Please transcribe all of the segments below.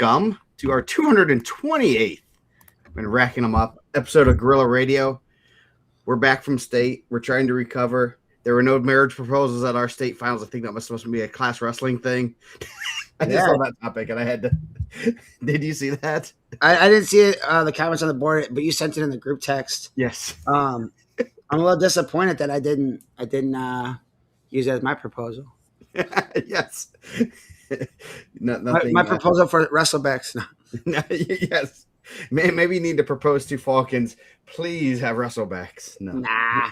welcome to our 228th, been racking them up, episode of Gorilla Radio. We're back from state. We're trying to recover. There were no marriage proposals at our state finals. I think that was supposed to be a class wrestling thing. I just saw that topic and I had to. Did you see that? I didn't see it, the comments on the board, but you sent it in the group text. Yes. I'm a little disappointed that I didn't use it as my proposal. Yes. My proposal for wrestlebacks. No. Yes. Maybe you need to propose to Falcons. Please have wrestlebacks. No. Nah.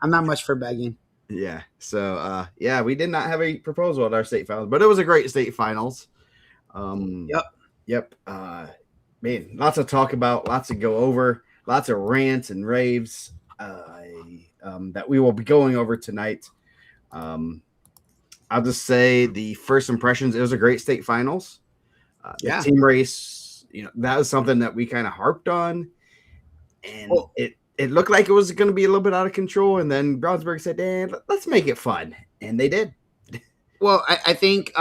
I'm not much for begging. Yeah. So, we did not have a proposal at our state finals, but it was a great state finals. Yep. Man, lots to talk about, lots to go over, lots of rants and raves that we will be going over tonight. I'll just say the first impressions, it was a great state finals. The team race, that was something that we kind of harped on. And it looked like it was going to be a little bit out of control. And then Brownsburg said, let's make it fun. And they did. Well, I think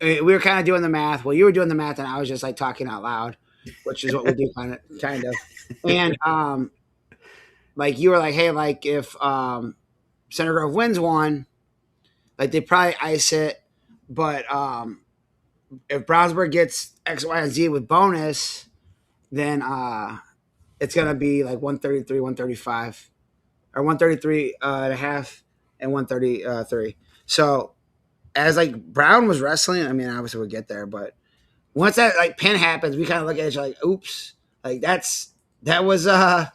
we were kind of doing the math. Well, you were doing the math and I was just like talking out loud, which is what we do kind of. And like you were like, hey, like if Center Grove wins one, like they probably ice it. But if Brownsburg gets X, Y, and Z with bonus, then it's going to be like 133, 135, or 133 and a half and 133. So as like Brown was wrestling, I mean, obviously we'll get there, but once that like pin happens, we kind of look at each other like, oops, like that's a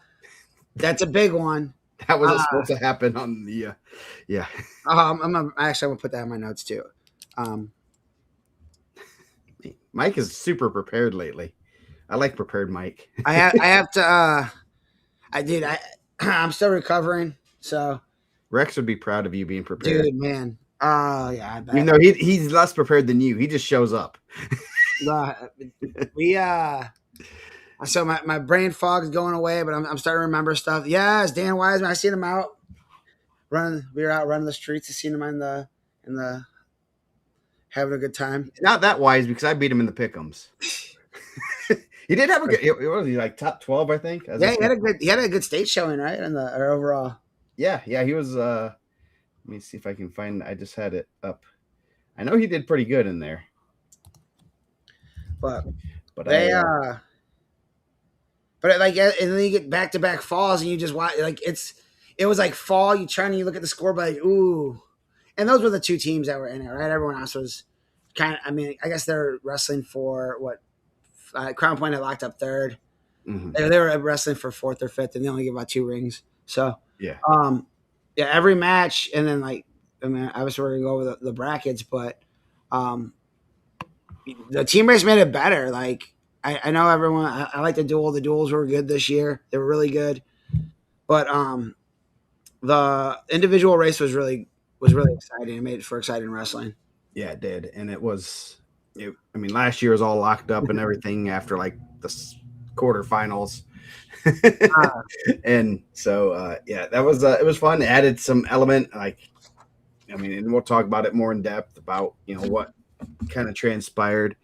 big one. That wasn't supposed to happen on the, yeah. I'm gonna put that in my notes too. Mike is super prepared lately. I like prepared Mike. I have to. I'm still recovering, so Rex would be proud of you being prepared, dude. Man, yeah. He's less prepared than you. He just shows up. So my brain fog's going away, but I'm starting to remember stuff. Yeah, it's Dan Wiseman. I seen him out running. We were out running the streets. I seen him in the having a good time. Not that wise because I beat him in the pick'ems. He did have a good. Was he like top 12? I think. Yeah, he had a good stage showing, right? Or overall. Yeah, he was. Let me see if I can find. I just had it up. I know he did pretty good in there. But they But like, and then you get back-to-back falls, and you just watch like it was like fall. You look at the score, but like, ooh, and those were the two teams that were in it, right? Everyone else was kind of. I mean, I guess they're wrestling for what Crown Point had locked up third. Mm-hmm. They were wrestling for fourth or fifth, and they only give out 2 rings. So every match, and then like, I mean, obviously we're gonna go over the brackets, but the team race made it better. Like. I know everyone. I like the duel. The duels were good this year. They were really good, but the individual race was really exciting. It made it for exciting wrestling. Yeah, it did, and it was. I mean, last year was all locked up and everything after like the quarterfinals, and so that was it was fun. It added some element, like I mean, and we'll talk about it more in depth about what kind of transpired.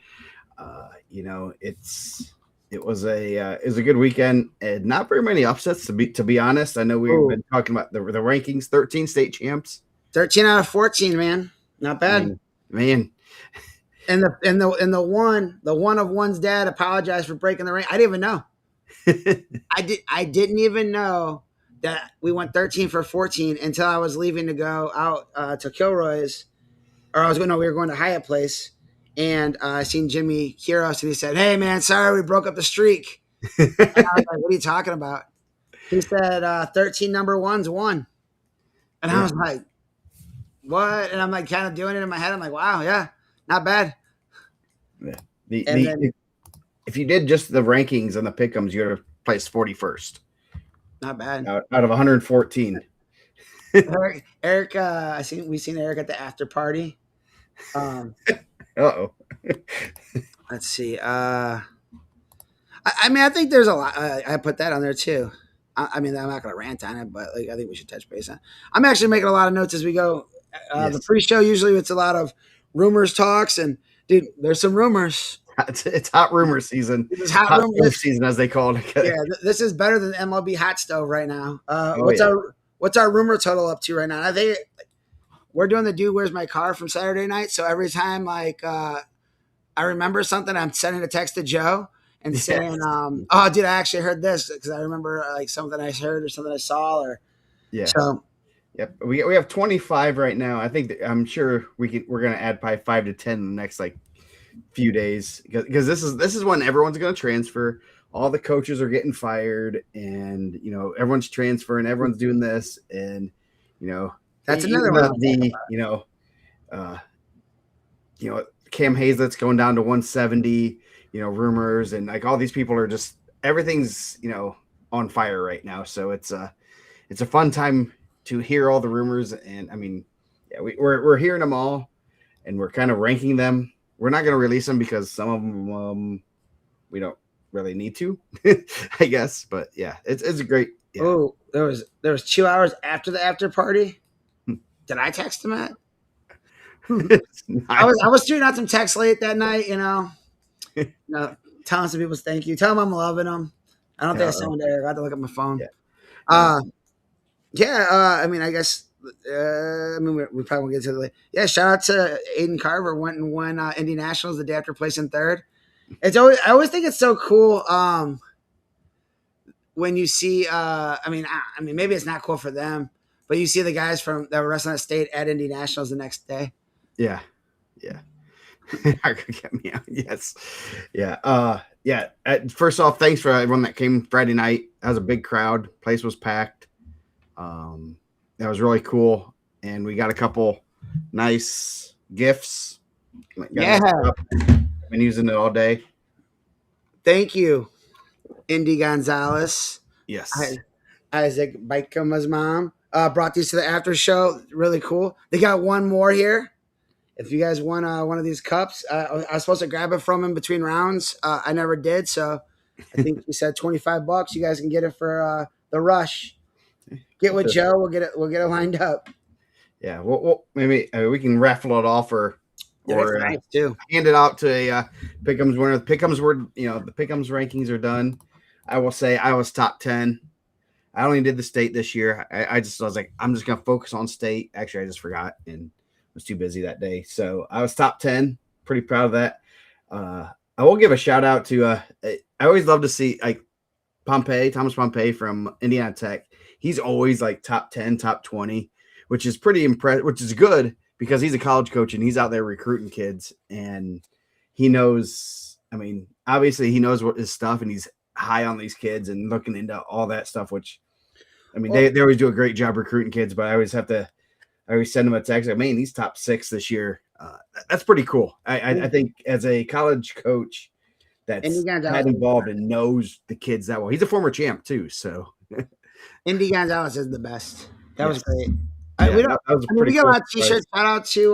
It was a good weekend and not very many upsets to be honest. I know we've been talking about the rankings, 13 state champs, 13 out of 14, man, not bad, man. And the one of one's dad apologized for breaking the rank. I didn't even know. I didn't even know that we went 13 for 14 until I was leaving to go out to Kilroy's, or we were going to Hyatt Place. And I seen Jimmy Kiros, and he said, "Hey, man, sorry we broke up the streak." And I was like, "What are you talking about?" He said, 13 number ones won. And I was like, what? And I'm like kind of doing it in my head. I'm like, wow, yeah, not bad. Yeah. If you did just the rankings and the pick'ems, you would have placed 41st. Not bad. Out of 114. Eric, we've seen Eric at the after party. Uh-oh. Let's see. I mean, I think there's a lot. I put that on there too. I mean, I'm not going to rant on it, but like, I think we should touch base on it. I'm actually making a lot of notes as we go. Yes. The pre-show, usually it's a lot of rumors, talks, and Dude, there's some rumors. It's hot rumor season. This is hot Hot stove rumors. season, as they call it. Yeah, this is better than MLB hot stove right now. Oh, yeah. What's our rumor total up to right now? I think we're doing the dude where's my car from Saturday night. So every time like I remember something, I'm sending a text to Joe and saying, Yes. "Oh, dude, I actually heard this because I remember like something I heard or something I saw." Or Yeah. so Yep. We have 25 right now. I think I'm sure we're gonna add probably 5 to 10 in the next like few days because this is when everyone's gonna transfer. All the coaches are getting fired, and everyone's transferring, everyone's doing this, and that's even another one. uh, Cam Hazlett's going down to 170. Rumors and like all these people are just everything's on fire right now. So it's a fun time to hear all the rumors, and I mean, yeah, we're hearing them all, and we're kind of ranking them. We're not going to release them because some of them we don't really need to, I guess. But yeah, it's a great. Yeah. Oh, there was 2 hours after the after party. Did I text him at? I was shooting out some texts late that night, telling some people thank you. Tell them I'm loving them. I don't think I sent one there. I got to look at my phone. Yeah. I mean, I guess. We probably won't get to the. Yeah, shout out to Aiden Carver. Went and won Indy Nationals the day after placing third. I always think it's so cool. When you see, I mean, maybe it's not cool for them, but you see the guys that were wrestling at state at Indy Nationals the next day. Yeah. Get me out. Yes. Yeah. Yeah. First off, thanks for everyone that came Friday night. That was a big crowd. Place was packed. That was really cool, and we got a couple nice gifts. Yeah, been using it all day. Thank you, Indy Gonzalez. Yes, Isaac Bikema's mom brought these to the after show. Really cool. They got one more here. If you guys want one of these cups, I was supposed to grab it from him between rounds. I never did, so I think he said $25. You guys can get it for the rush. Get with Joe. We'll get it lined up. Yeah, well maybe we can raffle it off or nice too. Hand it out to a Pick'ems winner. The Pick'ems were the Pick'ems rankings are done. I will say I was top 10. I only did the state this year. I was like, I'm just gonna focus on state. Actually, I just forgot and was too busy that day. So I was top 10. Pretty proud of that. I will give a shout out to I always love to see like Thomas Pompey from Indiana Tech. He's always like top 10, top 20, which is pretty impressive, which is good because he's a college coach and he's out there recruiting kids and he knows, I mean, obviously he knows what his stuff and he's high on these kids and looking into all that stuff, which I mean, they always do a great job recruiting kids, but I always send them a text like, man, he's top 6 this year. That's pretty cool. I think as a college coach that's had involved and knows the kids that well, he's a former champ too. So Indy Gonzalez is the best. That was great. Yeah, we get a lot of t-shirts. Shout out to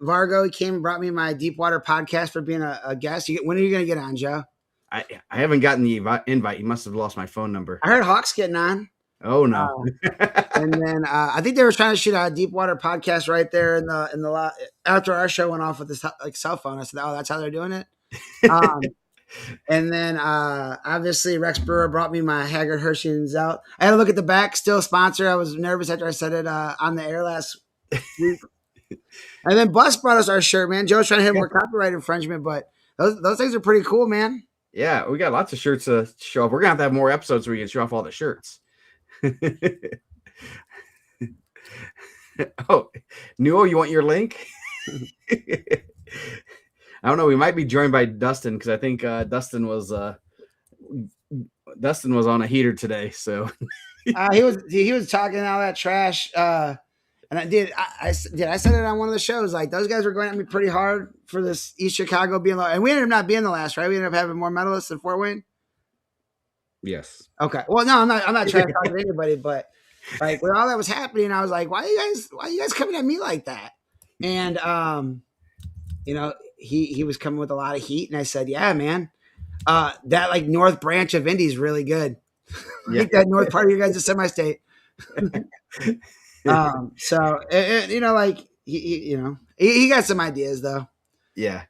Vargo. He came and brought me my Deepwater podcast for being a guest. When are you going to get on, Joe? I haven't gotten the invite. You must have lost my phone number. I heard Hawk's getting on. Oh no! And then I think they were trying to shoot a Deepwater podcast right there in the after our show went off with this like cell phone. I said, "Oh, that's how they're doing it." And then obviously Rex Brewer brought me my Haggard Hershey and Zelt. I had to look at the back, still sponsor. I was nervous after I said it on the air last week. And then Bus brought us our shirt, man. Joe's trying to hit more copyright infringement, but those things are pretty cool, man. Yeah, we got lots of shirts to show off. We're gonna have more episodes where we can show off all the shirts. Oh, Newell, you want your link? I don't know. We might be joined by Dustin because I think Dustin was on a heater today. So he was talking all that trash. And I said it on one of the shows. Like those guys were going at me pretty hard for this East Chicago being low, and we ended up not being the last, right? We ended up having more medalists than Fort Wayne. Yes. Okay. Well, no, I'm not trying to talk to anybody, but like when all that was happening, I was like, why are you guys coming at me like that? And he was coming with a lot of heat, and I said, yeah, man, that like North Branch of Indy is really good. Yeah. Like that north part of you guys is semi-state. So like he got some ideas though. Yeah.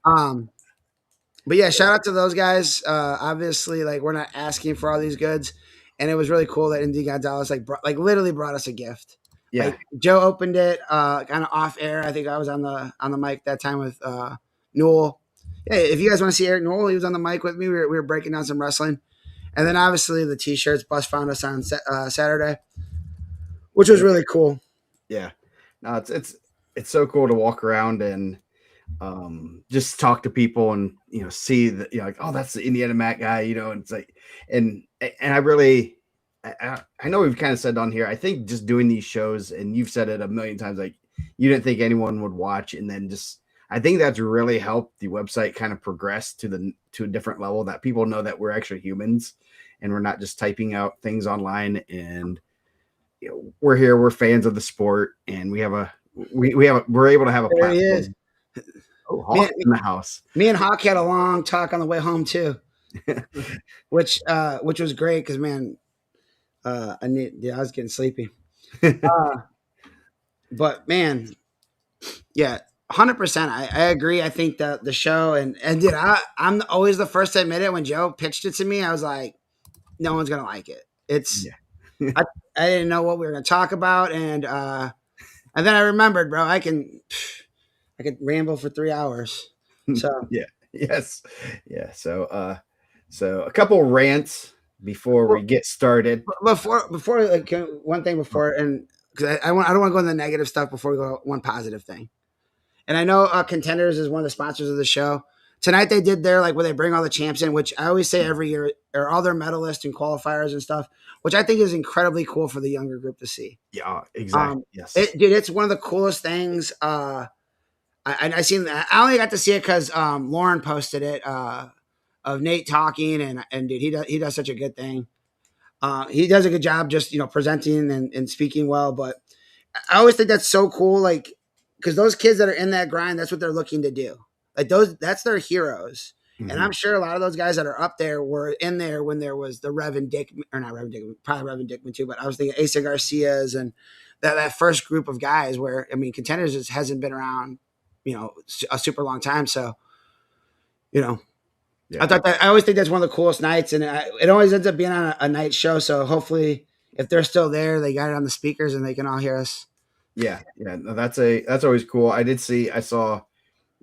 But yeah, shout out to those guys. Obviously, like we're not asking for all these goods, and it was really cool that Indy Gonzalez literally brought us a gift. Yeah. Like Joe opened it, kind of off air. I think I was on the mic that time with Newell. Yeah, if you guys want to see Eric Newell, he was on the mic with me. We were breaking down some wrestling, and then obviously the T-shirts. Bus found us on Saturday, which was really cool. Yeah. No, it's so cool to walk around and just talk to people and see that like, oh, that's the Indiana Mac guy, and it's like and I really I know we've kind of said on here, I think just doing these shows, and you've said it a million times, like you didn't think anyone would watch, and then just I think that's really helped the website kind of progress to a different level, that people know that we're actually humans and we're not just typing out things online, and we're here, we're fans of the sport, and we're able to have a There he is. platform. Oh, Hawk in the house. Me and Hawk had a long talk on the way home too, which was great because man, I was getting sleepy. But man, yeah, 100%. I agree. I think that the show and dude, I'm always the first to admit it. When Joe pitched it to me, I was like, no one's gonna like it. It's I didn't know what we were gonna talk about, and then I remembered, bro. I could ramble for 3 hours. So yeah, yes, yeah. So a couple rants before we get started. Before like, one thing before, and because I don't want to go in the negative stuff before we go one positive thing. And I know Contenders is one of the sponsors of the show. Tonight they did their like where they bring all the champs in, which I always say every year, or all their medalists and qualifiers and stuff, which I think is incredibly cool for the younger group to see. Yeah, exactly. Yes, dude, it's one of the coolest things. I seen that. I only got to see it because Lauren posted it of Nate talking, and dude, he does such a good thing. He does a good job just presenting and speaking well. But I always think that's so cool, like because those kids that are in that grind, that's what they're looking to do. Like that's their heroes. Mm-hmm. And I'm sure a lot of those guys that are up there were in there when there was the Revan Dickman, or not Revan Dickman, probably Revan Dickman too. But I was thinking Asa Garcia's and that first group of guys where, I mean, Contenders just hasn't been around, a super long time. So, yeah. I always think that's one of the coolest nights, and it always ends up being on a night show. So hopefully, if they're still there, they got it on the speakers and they can all hear us. Yeah. No, that's always cool. I saw,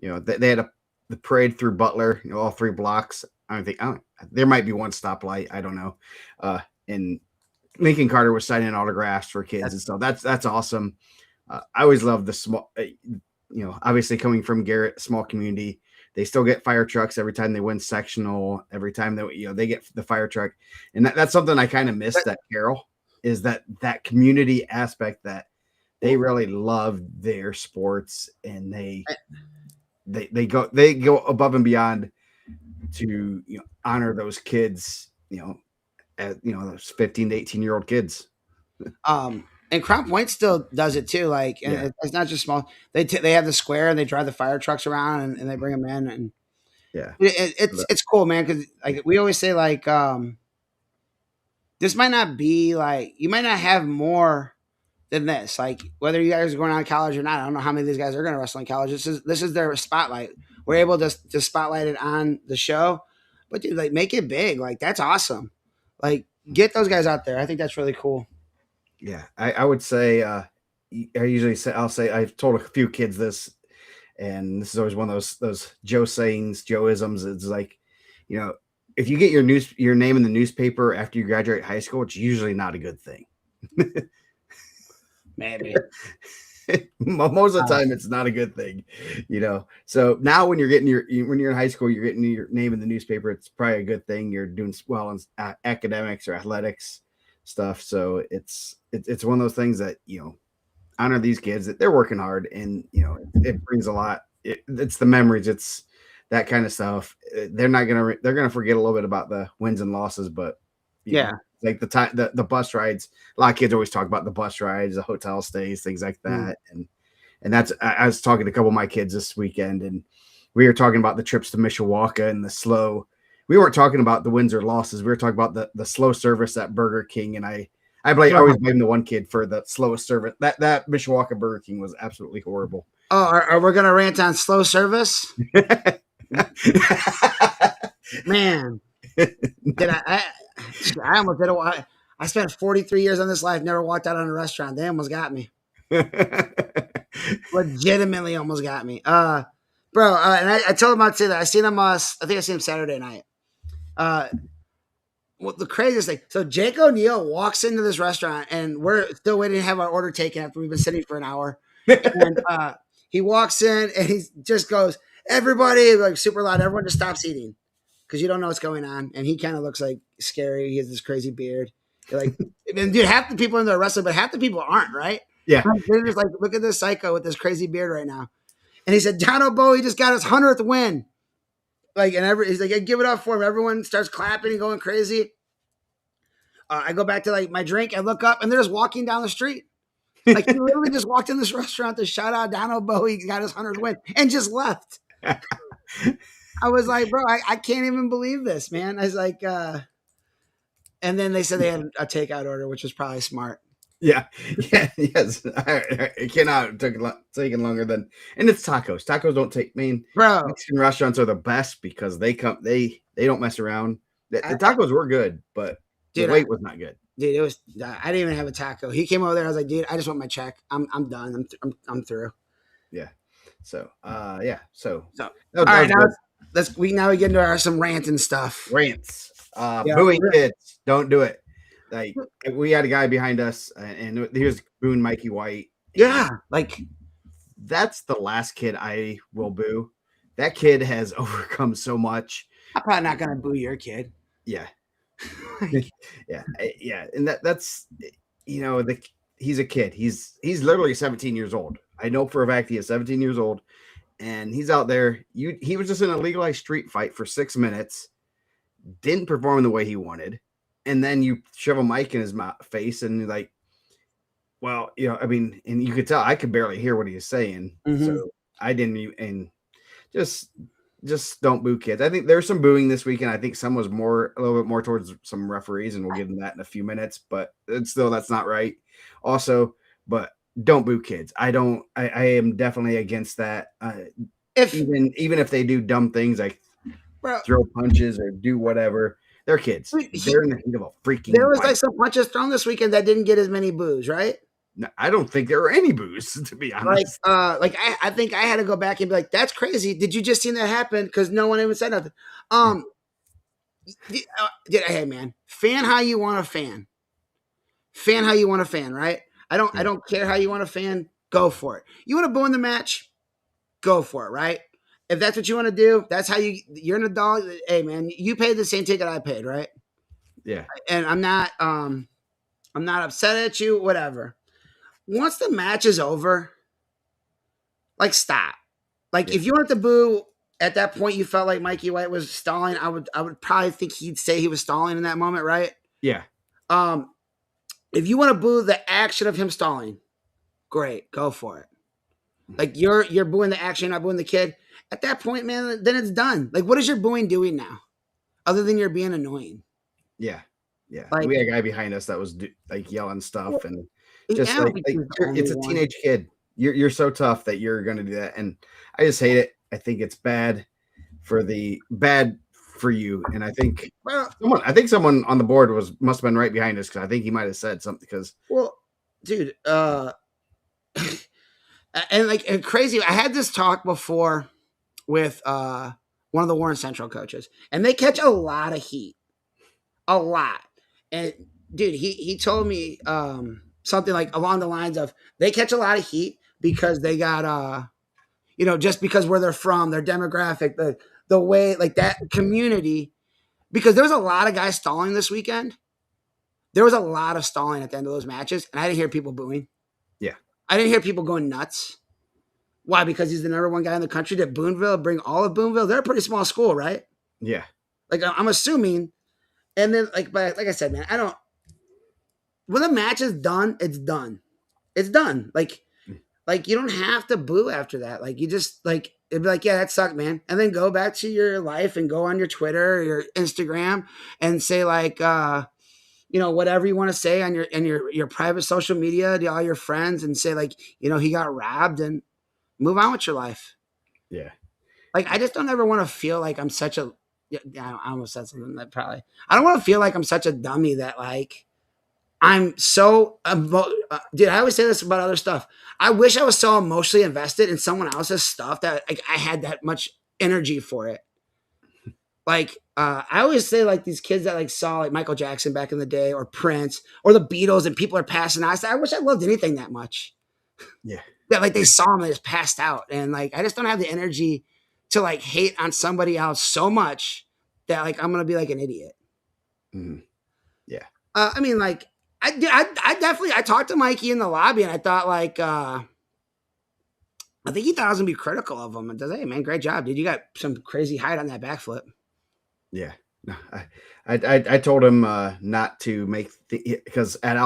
they had the parade through Butler, all 3 blocks. There might be one stoplight. I don't know. And Lincoln Carter was signing autographs for kids and stuff. That's awesome. I always love the small, obviously coming from Garrett, small community, they still get fire trucks every time they win sectional, every time that, they get the fire truck. And that's something I kind of missed at Carroll, is that community aspect, that they really love their sports, and they go above and beyond to, honor those kids, those 15 to 18-year-old kids. And Crown Point still does it too. Like, and it's not just small. They have the square and they drive the fire trucks around and they bring them in, and it's cool, man. Because like we always say, like this might not be like, you might not have more than this. Like whether you guys are going on college or not, I don't know how many of these guys are going to wrestle in college. This is their spotlight. We're able to spotlight it on the show, but dude, like make it big. Like that's awesome. Like get those guys out there. I think that's really cool. Yeah, I would say I usually say I've told a few kids this, and this is always one of those Joe sayings, Joe-isms. It's like, if you get your name in the newspaper after you graduate high school, it's usually not a good thing. Maybe. Most of the time, it's not a good thing, So now when you're in high school, you're getting your name in the newspaper. It's probably a good thing. You're doing well in academics or athletics stuff. So it's one of those things that, honor these kids, that they're working hard, and, it brings a lot. It's the memories. It's that kind of stuff. They're going to forget a little bit about the wins and losses, but like the bus rides, a lot of kids always talk about the bus rides, the hotel stays, things like that. And that's, I was talking to a couple of my kids this weekend, and we were talking about the trips to Mishawaka and the slow. We weren't talking about the wins or losses. We were talking about the slow service at Burger King. And I always blame the one kid for the slowest service. That Mishawaka Burger King was absolutely horrible. Oh, are we gonna rant on slow service? Man, did I almost did it. I spent 43 years on this life, never walked out on a restaurant. They almost got me. Legitimately almost got me. Bro, and I told him I'd say that. I seen him, I think I seen him Saturday night. Well, the craziest thing. So Jake O'Neill walks into this restaurant, and we're still waiting to have our order taken after we've been sitting for an hour. And he walks in, and he just goes, "Everybody!" like super loud. Everyone just stops eating because you don't know what's going on. And he kind of looks like scary. He has this crazy beard. You're like, and dude, half the people in there are wrestling, but half the people aren't, right? Yeah. They're just like, look at this psycho with this crazy beard right now. And he said, Donald Bowie just got his 100th win. Like, and he's like, give it up for him. Everyone starts clapping and going crazy. I go back to like my drink. I look up, and they're just walking down the street. Like, he literally just walked in this restaurant to shout out Donald Bowie got his 100th win and just left. I was like, bro, I can't even believe this, man. I was like, and then they said they had a takeout order, which was probably smart. Yeah. Yes. It cannot taking longer than, and it's tacos. Tacos don't take. I mean, Bro, Mexican restaurants are the best because they don't mess around. The tacos were good, but the wait was not good. Dude, it was. I didn't even have a taco. He came over there. I was like, dude, I just want my check. I'm done. I'm through. Yeah. So yeah. So all right, now we get into some ranting stuff. Rants. Booing kids. Don't do it. Like, we had a guy behind us, and he was booing Mikey White. Yeah, like, that's the last kid I will boo. That kid has overcome so much. I'm probably not gonna boo your kid. Yeah. yeah. And that's he's a kid. He's literally 17 years old. I know for a fact he is 17 years old, and he's out there. He was just in a legalized street fight for 6 minutes, didn't perform the way he wanted. And then you shove a mic in his face, and you're like, well, I mean, and you could tell I could barely hear what he was saying. Mm-hmm. So I didn't even, and just don't boo kids. I think there's some booing this weekend. I think some was a little bit more towards some referees, and we'll get into that in a few minutes, but still, that's not right. Also, but don't boo kids. I am definitely against that. Even if they do dumb things like throw punches or do whatever, they're kids. They're in the heat of a freaking. There was like some punches thrown this weekend that didn't get as many boos, right? No, I don't think there were any boos, to be honest. I think I had to go back and be like, "That's crazy! Did you just see that happen?" Because no one even said nothing. Hey man, fan how you want to fan. Fan how you want to fan, right? I don't care how you want to fan. Go for it. You want to boo in the match? Go for it, right? If that's what you want to do, that's how you're an adult. Hey man, you paid the same ticket I paid, right? Yeah. And I'm not upset at you, whatever. Once the match is over, like, stop. Like, if you wanted to boo at that point, you felt like Mikey White was stalling. I would probably think he'd say he was stalling in that moment, right? Yeah. If you want to boo the action of him stalling, great, go for it. Like, you're booing the action, not booing the kid. At that point, man, then it's done. Like, what is your booing doing now, other than you're being annoying? Yeah. Like, we had a guy behind us that was like yelling stuff, and just it's a teenage kid. You're so tough that you're going to do that, and I just hate it. I think it's bad for you, and I think someone on the board must have been right behind us, because I think he might have said something. Because dude, and crazy. I had this talk before with one of the Warren Central coaches, and they catch a lot of heat, a lot. And dude, he told me something like along the lines of they catch a lot of heat because they got just because where they're from, their demographic, the way, like, that community. Because there was a lot of guys stalling this weekend. There was a lot of stalling at the end of those matches, and I didn't hear people booing. Yeah, I didn't hear people going nuts. Why? Because he's the number one guy in the country. Did Boonville bring all of Boonville? They're a pretty small school, right? Yeah. Like, I'm assuming. And then, like I said, man, when the match is done, it's done. It's done. Like you don't have to boo after that. Like, you just, like, it'd be like, yeah, that sucked, man. And then go back to your life and go on your Twitter or your Instagram and say, like, whatever you want to say on your private social media to all your friends, and say, like, he got robbed, and Move on with your life. Yeah. Like I just don't ever want to feel like I'm such a. Yeah, I almost said something that probably. I don't want to feel like I'm such a dummy that like I'm so. Dude, I always say this about other stuff. I wish I was so emotionally invested in someone else's stuff that like I had that much energy for it. Like I always say like these kids that like saw like Michael Jackson back in the day or Prince or the Beatles and people are passing out. I say, I wish I loved anything that much. Yeah. That like they saw him and they just passed out. And like I just don't have the energy to like hate on somebody else so much that like I'm gonna be like an idiot. Mhm. Yeah. I mean like I definitely I talked to Mikey in the lobby and I thought like I think he thought I was gonna be critical of him and does, hey man, great job, dude. You got some crazy height on that backflip. Yeah. No, I told him not to make because at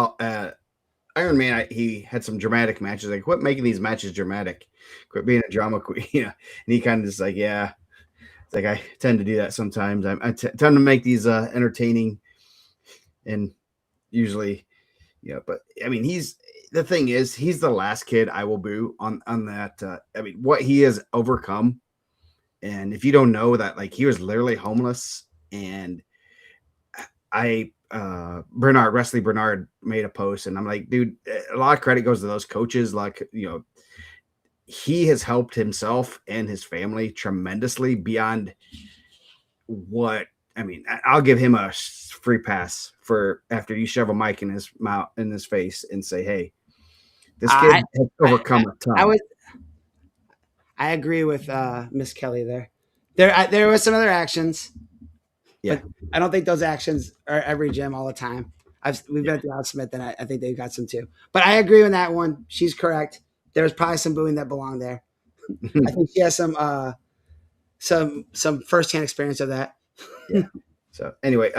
Iron Man he had some dramatic matches. Like, quit making these matches dramatic. Quit being a drama queen. You know? And he kind of just like, yeah. It's like I tend to do that sometimes. I tend to make these entertaining, and usually, But I mean, the thing is, he's the last kid I will boo on that. I mean, what he has overcome, and if you don't know that, like he was literally homeless, and Bernard Wesley Bernard made a post, and I'm like, dude, a lot of credit goes to those coaches. Like, he has helped himself and his family tremendously beyond what I mean. I'll give him a free pass for after you shove a mic in his mouth in his face and say, "Hey, this kid has overcome a ton." I agree with Miss Kelly there. There was some other actions, Yeah, but I don't think those actions are every gym all the time. We've been at the Al Smith, and I think they've got some too. But I agree on that one. She's correct. There was probably some booing that belonged there. I think she has some firsthand experience of that. yeah. So anyway,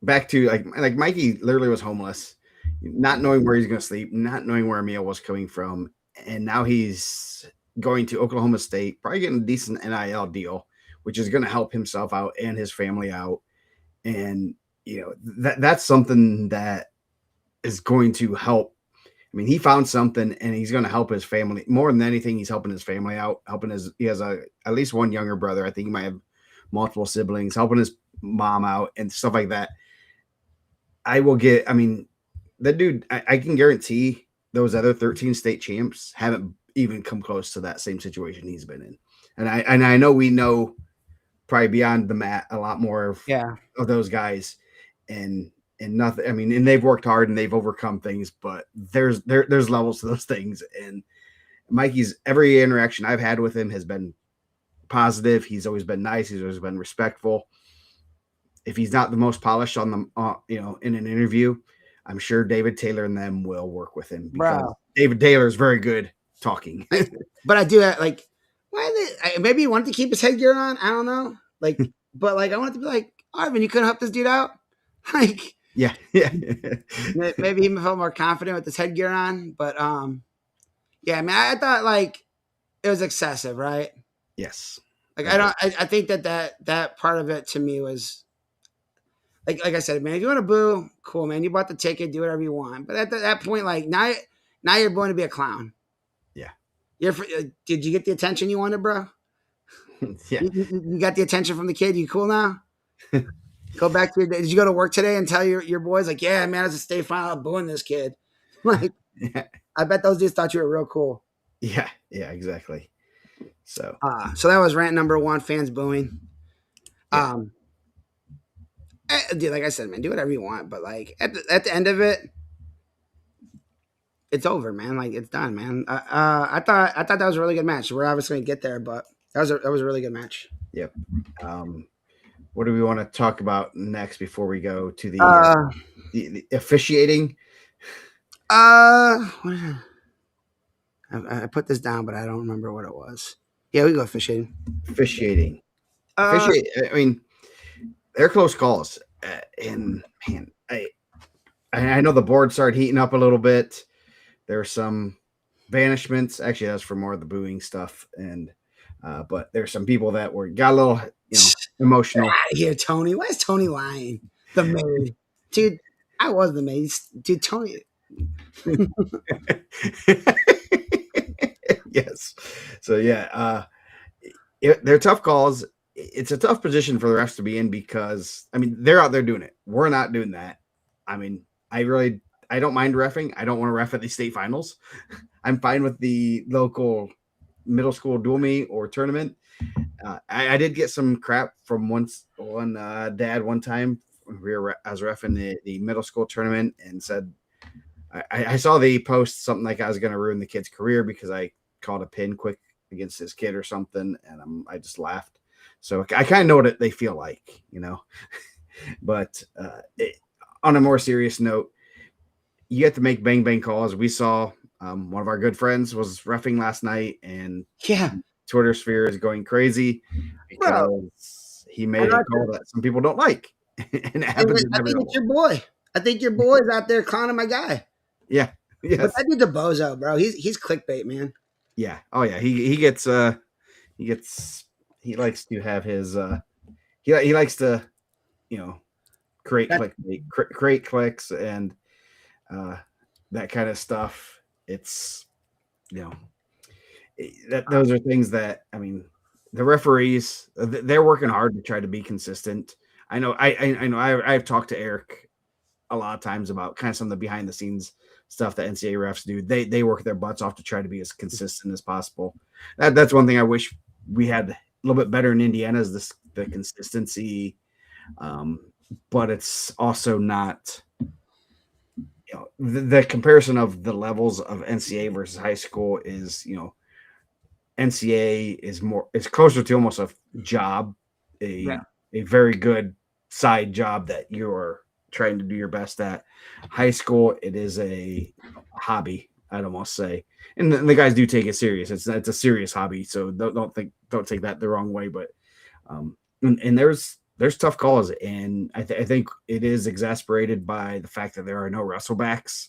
back to like Mikey literally was homeless, not knowing where he's going to sleep, not knowing where a meal was coming from, and now he's going to Oklahoma State, probably getting a decent NIL deal, which is going to help himself out and his family out. And that's something that is going to help. I mean, he found something, and he's going to help his family more than anything. He's helping his family out, he has at least one younger brother. I think he might have multiple siblings, helping his mom out and stuff like that. I mean, that dude, I can guarantee those other 13 state champs haven't even come close to that same situation he's been in. And I know we know probably beyond the mat a lot more of those guys, and nothing. I mean, and they've worked hard and they've overcome things, but there's levels to those things. And Mikey's every interaction I've had with him has been positive. He's always been nice. He's always been respectful. If he's not the most polished on the in an interview, I'm sure David Taylor and them will work with him because David Taylor is very good talking. But I do like, maybe he wanted to keep his headgear on. I don't know. Like, but like, I wanted to be like, Arvin, you couldn't help this dude out. Like, yeah. Maybe he felt more confident with his headgear on. But yeah, man, I thought like it was excessive, right? Yes. Like I think that part of it to me was like I said, man, if you want to boo, cool, man. You bought the ticket, do whatever you want. But at that point, like now you're going to be a clown. Yeah. Did you get the attention you wanted, bro? Yeah. You got the attention from the kid. You cool now? Go back to did you go to work today and tell your boys like, yeah, man, I was a state final booing this kid. Like, I bet those dudes thought you were real cool. Yeah, exactly. So that was rant number 1, fans booing. Yeah. Dude, like I said, man, do whatever you want, but like at the end of it, it's over, man. Like it's done, man. I thought that was a really good match. We're obviously gonna get there, but that was a really good match. Yep. What do we want to talk about next before we go to the officiating? I put this down, but I don't remember what it was. Yeah, we go officiating. Officiating. I mean, they're close calls, and man, I know the board started heating up a little bit. There were some banishments. Actually, that's for more of the booing stuff, and but there's some people that got a little emotional. Get out of here, Tony. Why is Tony lying? The maid, dude. I was the maid, dude. Tony. Yes. So yeah, they're tough calls. It's a tough position for the refs to be in because I mean they're out there doing it. We're not doing that. I mean, I don't mind refing. I don't want to ref at the state finals. I'm fine with the local middle school dual meet or tournament. I did get some crap from one dad one time. I was refing the middle school tournament and said I saw the post something like I was going to ruin the kid's career because I called a pin quick against his kid or something, and I just laughed. So I kind of know what they feel like, you know. But on a more serious note, you have to make bang bang calls. We saw one of our good friends was reffing last night, and Yeah, Twitter sphere is going crazy bro. because he I made a know. call that some people don't like, and it happens at I every think it's level. your boy. I think your boy's out there clowning my guy. Yeah. But Yes. that dude's a bozo, bro. He's clickbait, man. Yeah. Oh yeah. He gets he likes to have his he likes to you know That, create clicks and uh that kind of stuff. It's you know that those are things that I mean the referees they're working hard to try to be consistent. I know I know I've talked to Eric a lot of times about kind of some of the behind the scenes stuff that NCAA refs do. They work their butts off to try to be as consistent as possible. That's one thing I wish we had a little bit better in Indiana is the consistency. But it's also not the comparison of the levels of NCAA versus high school is NCAA is more it's closer to almost a job, yeah. a very good side job that you're trying to do your best at. High school, it is a hobby, I'd almost say. And the guys do take it serious. It's a serious hobby, so don't take that the wrong way. But and there's tough calls, and I think it is exasperated by the fact that there are no wrestlebacks.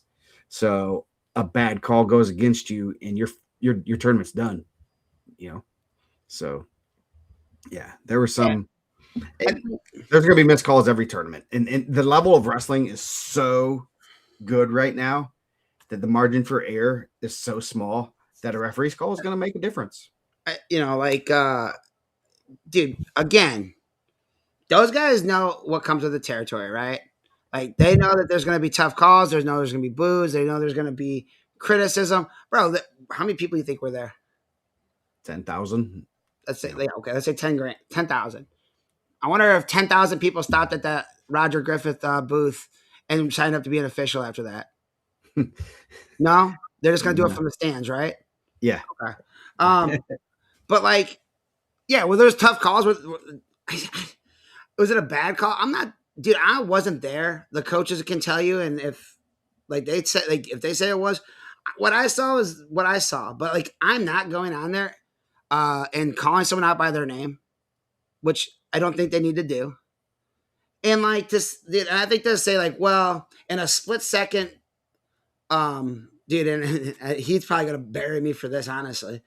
So a bad call goes against you, and your tournament's done. You know, so yeah, there were Yeah. some. There's going to be missed calls every tournament, and the level of wrestling is so good right now that the margin for error is so small that a referee's call is going to make a difference. Like dude, again, those guys know what comes with the territory, right? Like they know that there's going to be tough calls. There's going to be boos. They know there's going to be criticism, bro. How many people do you think were there? 10,000. Let's say, You know, like, okay, let's say 10 grand, 10,000. I wonder if 10,000 people stopped at that Roger Griffith booth and signed up to be an official after that. No, they're just going to do it from the stands, right? yeah, Okay. Um, but like, yeah, well, there's tough calls. Was it a bad call? I'm not, dude. I wasn't there. The coaches can tell you, and if like they say, like if they say it was, what I saw was what I saw. But like, I'm not going on there and calling someone out by their name, which I don't think they need to do. And like this, dude, and I think they'll say like, well, in a split second, dude, and he's probably gonna bury me for this, honestly.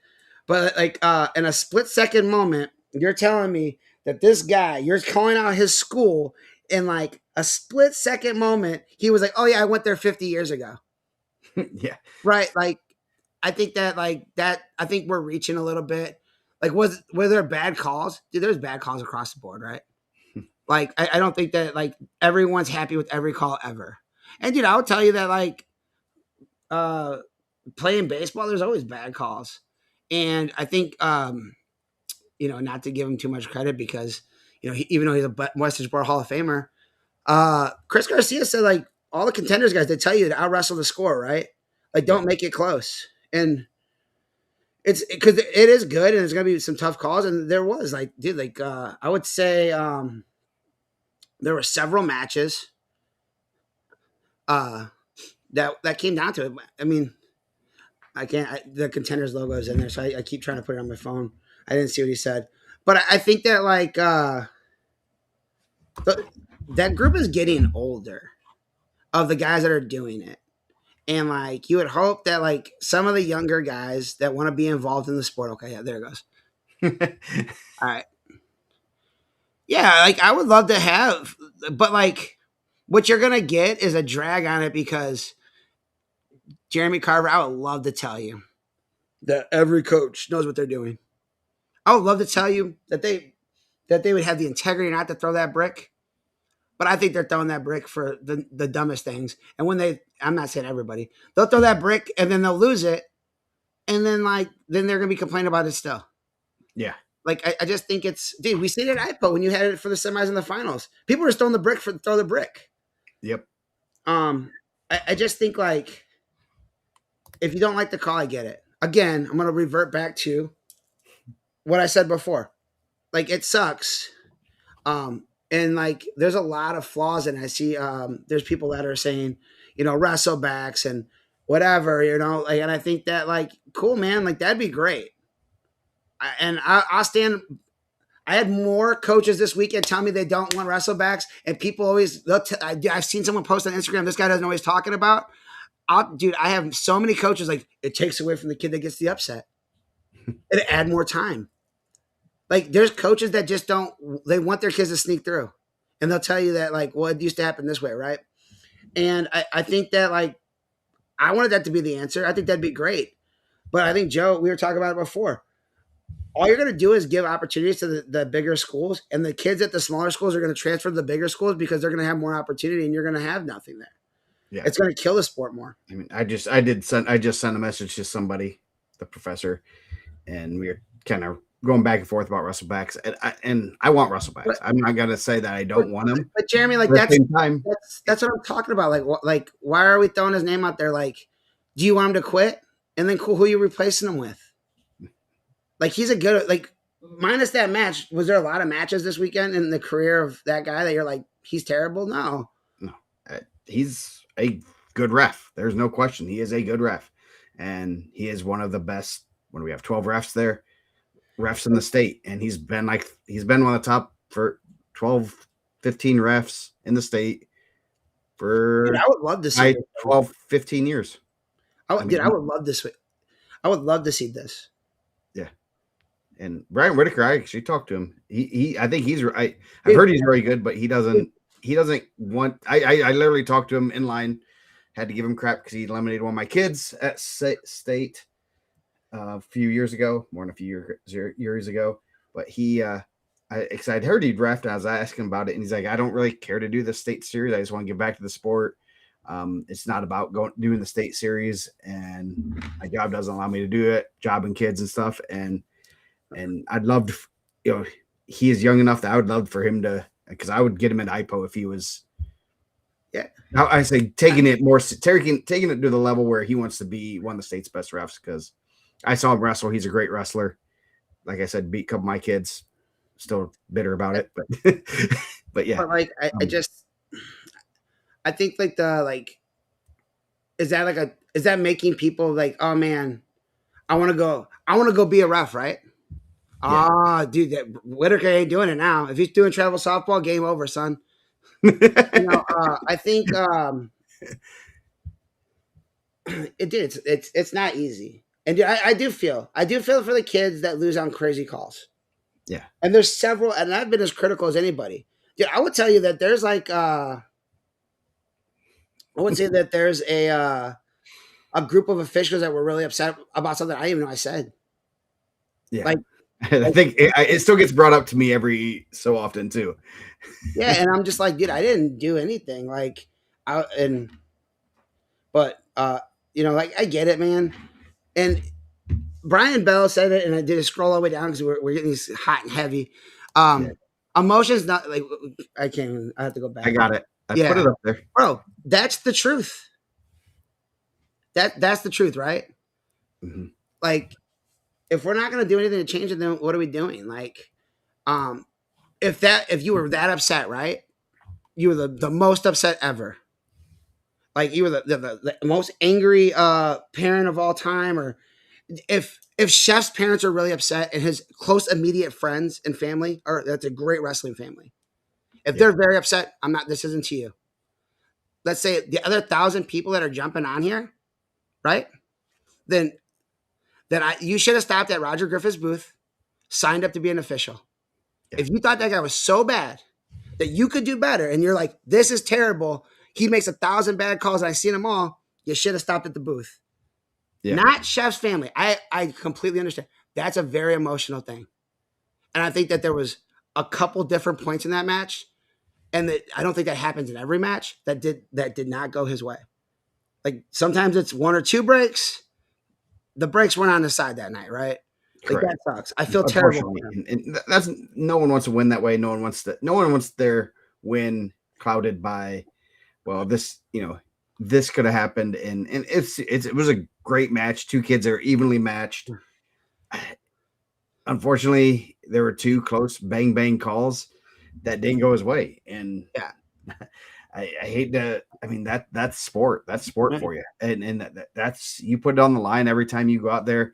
But like, in a split second moment, you're telling me that this guy, you're calling out his school in like a split second moment. He was like, "Oh yeah, I went there 50 years ago." yeah, Right? Like, I think that like that. I think we're reaching a little bit. Like, were there bad calls? Dude, there's bad calls across the board, right? Like, I don't think that like everyone's happy with every call ever. And dude, I'll tell you that like uh playing baseball, there's always bad calls. And I think not to give him too much credit because even though he's a Western Sport Hall of Famer, Chris Garcia said like all the Contenders guys they tell you to out wrestle the score, right? Like yeah. don't make it close. And it's because it is good and there's gonna be some tough calls. And there was like, dude, like I would say there were several matches uh that came down to it. I mean, the Contenders logo is in there, so I keep trying to put it on my phone. I didn't see what he said, but I think that like that group is getting older of the guys that are doing it, and like you would hope that like some of the younger guys that want to be involved in the sport. Okay, yeah, there it goes. All right, yeah, like I would love to have, but like what you're gonna get is a drag on it because Jeremy Carver. I would love to tell you that every coach knows what they're doing. I would love to tell you that they would have the integrity not to throw that brick, but I think they're throwing that brick for the dumbest things. And when I'm not saying everybody, they'll throw that brick and then they'll lose it, and then they're gonna be complaining about it still. Yeah. Like I just think it's, dude. We seen it at IPO when you had it for the semis and the finals. People were just throwing the brick for throw the brick. Yep. I just think like if you don't like the call, I get it. Again, I'm gonna revert back to what I said before. Like it sucks. And like there's a lot of flaws in it. I see there's people that are saying, wrestlebacks and whatever, like, and I think that like cool, man, like that'd be great. I'll stand. I had more coaches this weekend tell me they don't want wrestlebacks, and people always. I've seen someone post on Instagram. This guy doesn't know what he's talking about. Dude, I have so many coaches like it takes away from the kid that gets the upset. It add more time. Like there's coaches that just don't. They want their kids to sneak through, and they'll tell you that like, well, it used to happen this way, right? And I think that like I wanted that to be the answer. I think that'd be great, but I think Joe, we were talking about it before. All you're going to do is give opportunities to the bigger schools, and the kids at the smaller schools are going to transfer to the bigger schools because they're going to have more opportunity, and you're going to have nothing there. Yeah. It's going to kill the sport more. I mean, I just sent a message to somebody, the professor, and we were kind of going back and forth about wrestlebacks, and I want wrestlebacks. I'm not going to say that I don't want them. But Jeremy, like that's what I'm talking about. Like why are we throwing his name out there? Like, do you want him to quit? And then cool, who are you replacing him with? Like he's a good, like minus that match. Was there a lot of matches this weekend in the career of that guy that you're like, he's terrible? No, he's a good ref. There's no question. He is a good ref, and he is one of the best. When we have 12 refs there, refs in the state, and he's been one of the top for 12, 15 refs in the state for. Dude, I would love to see 12, 15 years. I would love this. I would love to see this. Yeah. And Brian Whitaker, I actually talked to him. I think he's right. I've heard he's very good, but he doesn't want. I literally talked to him in line. Had to give him crap because he eliminated one of my kids at state a few years ago, more than a few years ago. But I'd heard he'd ref, and I was asking about it, and he's like, I don't really care to do the state series. I just want to get back to the sport. It's not about doing the state series, and my job doesn't allow me to do it. Job and kids and stuff, and I'd love to, he is young enough that I would love for him to, because I would get him at IPO if he was, I say taking it to the level where he wants to be one of the state's best refs. Because I saw him wrestle. He's a great wrestler. Like I said, beat a couple of my kids. Still bitter about it, but yeah. But like I think is that making people like, oh man, I want to go be a ref, right? Yeah. Dude, that Whitaker ain't doing it now. If he's doing travel softball, game over, son. I think it's not easy, and dude, I do feel for the kids that lose on crazy calls. Yeah, and there's several, and I've been as critical as anybody. Dude, I would tell you that there's like I would say that there's a group of officials that were really upset about something I didn't even know I said. Yeah, like. I think it still gets brought up to me every so often too. Yeah, and I'm just like, dude, I didn't do anything. Like, like I get it, man. And Brian Bell said it, and I did scroll all the way down because we're getting these hot and heavy. Emotions, not like I can't even. I have to go back. I got it. I put it up there, bro. That's the truth. That's the truth, right? Mm-hmm. Like. If we're not going to do anything to change it, then what are we doing? Like, if you were that upset, right? You were the most upset ever. Like you were the most angry parent of all time. Or if Chef's parents are really upset and his close immediate friends and family that's a great wrestling family. If they're very upset, this isn't to you. Let's say the other 1,000 people that are jumping on here, right? Then you should have stopped at Roger Griffith's booth, signed up to be an official. Yeah. If you thought that guy was so bad that you could do better, and you're like, this is terrible, he makes 1,000 bad calls, and I've seen them all, you should have stopped at the booth. Yeah. Not Chef's family. I completely understand. That's a very emotional thing. And I think that there was a couple different points in that match, and that I don't think that happens in every match that did not go his way. Like sometimes it's one or two breaks. The breaks weren't on his side that night, right? Like Correct. that sucks. I feel terrible Unfortunately, for him. and that's no one wants to win that way. No one wants their win clouded by, well, this could have happened, and it was a great match. Two kids are evenly matched. Unfortunately, there were two close bang bang calls that didn't go his way, and Yeah. I hate to. I mean that's sport. That's sport for you, and that's you put it on the line every time you go out there.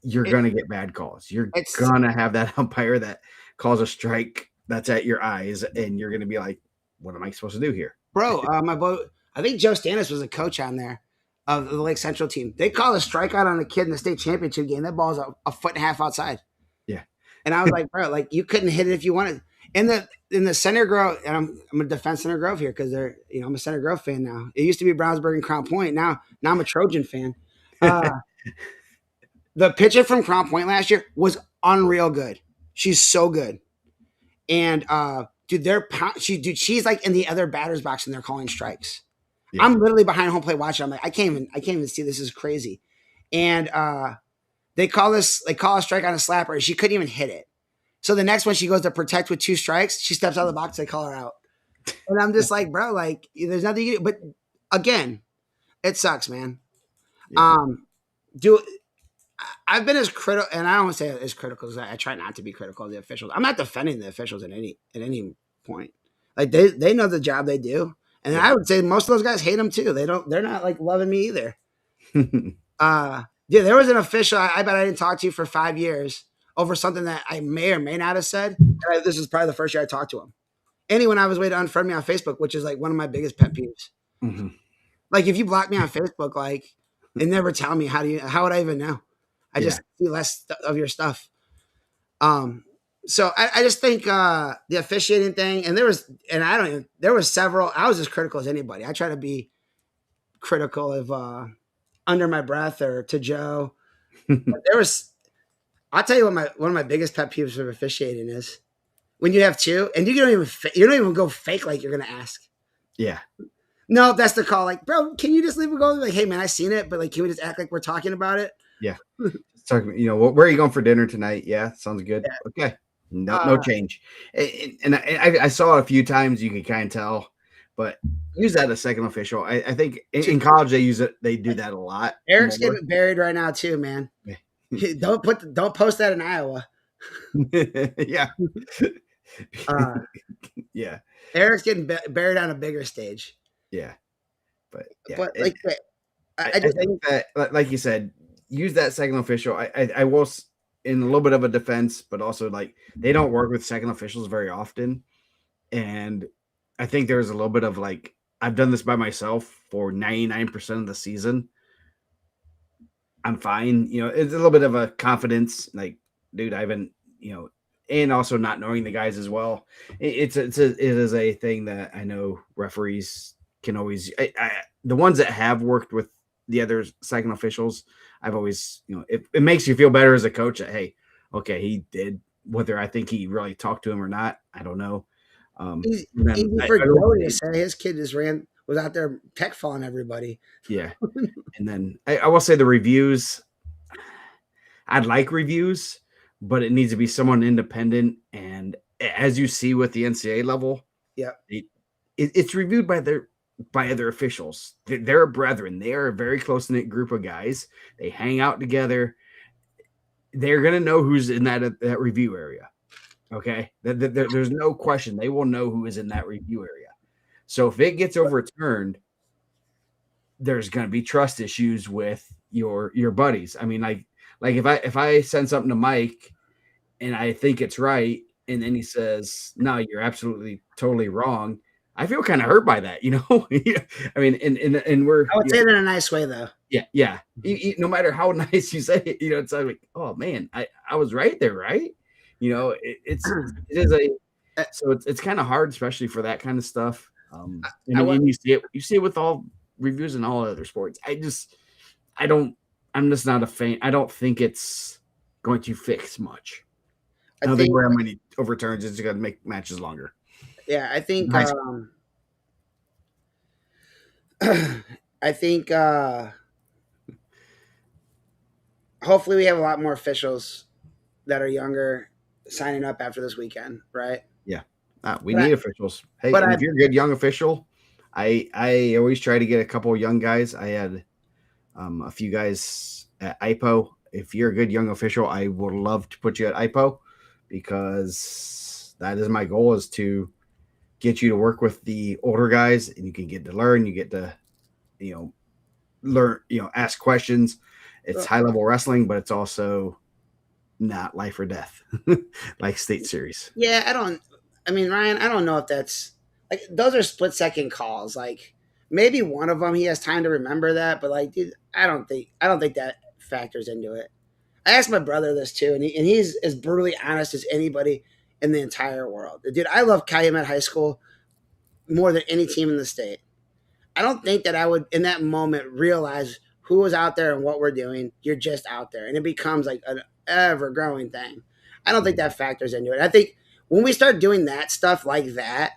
You're It, gonna get bad calls. You're it's gonna have that umpire that calls a strike that's at your eyes, and you're gonna be like, "What am I supposed to do here?" bro. My boy, I think Joe Stannis was a coach on there of the Lake Central team. They called a strikeout on a kid in the state championship game. That ball's a foot and a half outside. Yeah, And I was like, bro, like you couldn't hit it if you wanted. In the Center Grove, and I'm a defense Center Grove here because I'm a Center Grove fan now. It used to be Brownsburg and Crown Point. Now I'm a Trojan fan. The pitcher from Crown Point last year was unreal good. She's so good. And dude, she's like in the other batter's box and they're calling strikes. yeah. I'm literally behind home plate watching. I'm like, I can't even see, this is crazy. And they call a strike on a slapper and she couldn't even hit it. So the next one she goes to protect with two strikes, she steps out of the box, they call her out. And I'm just like, bro, like there's nothing you do. But again, it sucks, man. Yeah. Do I've been as critical, and I don't want to say as critical because I try not to be critical of the officials. I'm not defending the officials at any point. Like they know the job they do, and I would say most of those guys hate them too. They're not like loving me either. Yeah, there was an official I bet I didn't talk to for 5 years over something that I may or may not have said. This is probably the first year I talked to him. Anyone I was way to unfriend me on Facebook, which is like one of my biggest pet peeves. Mm-hmm. Like if you block me on Facebook, like and never tell me how would I even know? I just see less of your stuff. So I just think the officiating thing, and there was several. I was as critical as anybody. I try to be critical of under my breath or to Joe. But I'll tell you what one of my biggest pet peeves of officiating is when you have two and you don't even go fake like you're gonna ask. Yeah. No, that's the call. Like, bro, can you just leave it go? Like, hey man, I seen it, but like, can we just act like we're talking about it? Yeah. Talk, where are you going for dinner tonight? Yeah, sounds good. Yeah. Okay. No change. And I saw it a few times. You can kind of tell, but use that as second official. I think in college they do that a lot. Eric's getting buried right now too, man. Yeah. Don't post that in Iowa. Yeah. Yeah. Eric's getting buried on a bigger stage. Yeah. But like I think that, like you said, use that second official. I will, in a little bit of a defense, but also like they don't work with second officials very often. And I think there's a little bit of like, I've done this by myself for 99% of the season. I'm fine. It's a little bit of a confidence, like, dude, I haven't, and also not knowing the guys as well. It is a thing that I know referees can always, the ones that have worked with the other second officials, I've always, it makes you feel better as a coach that, hey, okay, he did, whether I think he really talked to him or not, I don't know. Easy for Joey to say his kid was out there tech falling everybody. Yeah. And then I will say the reviews, I'd like reviews, but it needs to be someone independent. And as you see with the NCAA level, it's reviewed by other officials. They're brethren. They are a very close-knit group of guys. They hang out together. They're going to know who's in that review area. Okay? There's no question. They will know who is in that review area. So if it gets overturned, there's going to be trust issues with your buddies. I mean, like if I send something to Mike and I think it's right, and then he says, no, you're absolutely totally wrong, I feel kind of hurt by that, I mean, and we're. I would say it in a nice way, though. Yeah. No matter how nice you say it, it's like, oh man, I was right there, right? It's kind of hard, especially for that kind of stuff. And you see it with all reviews in all other sports. I'm just not a fan. I don't think it's going to fix much. I I don't think think, we're having many overturns. It's going to make matches longer. yeah, I think, Nice. I think, hopefully we have a lot more officials that are younger signing up after this weekend, right? Yeah. We But I, need officials. Hey, but and I, if you're a good young official, I always try to get a couple of young guys. I had a few guys at IPO. If you're a good young official, I would love to put you at IPO because that is my goal is to get you to work with the older guys and you can get to learn. You get to, you know, learn, ask questions. It's high level wrestling, but it's also not life or death like State Series. yeah, I mean, Ryan, I don't know if that's like those are split second calls. Like maybe one of them he has time to remember that, but like, dude, I don't think that factors into it. I asked my brother this too, and he's as brutally honest as anybody in the entire world. Dude, I love Calumet High School more than any team in the state. I don't think that I would in that moment realize who was out there and what we're doing. You're just out there, and it becomes like an ever growing thing. I don't think that factors into it. I think when we start doing that stuff like that,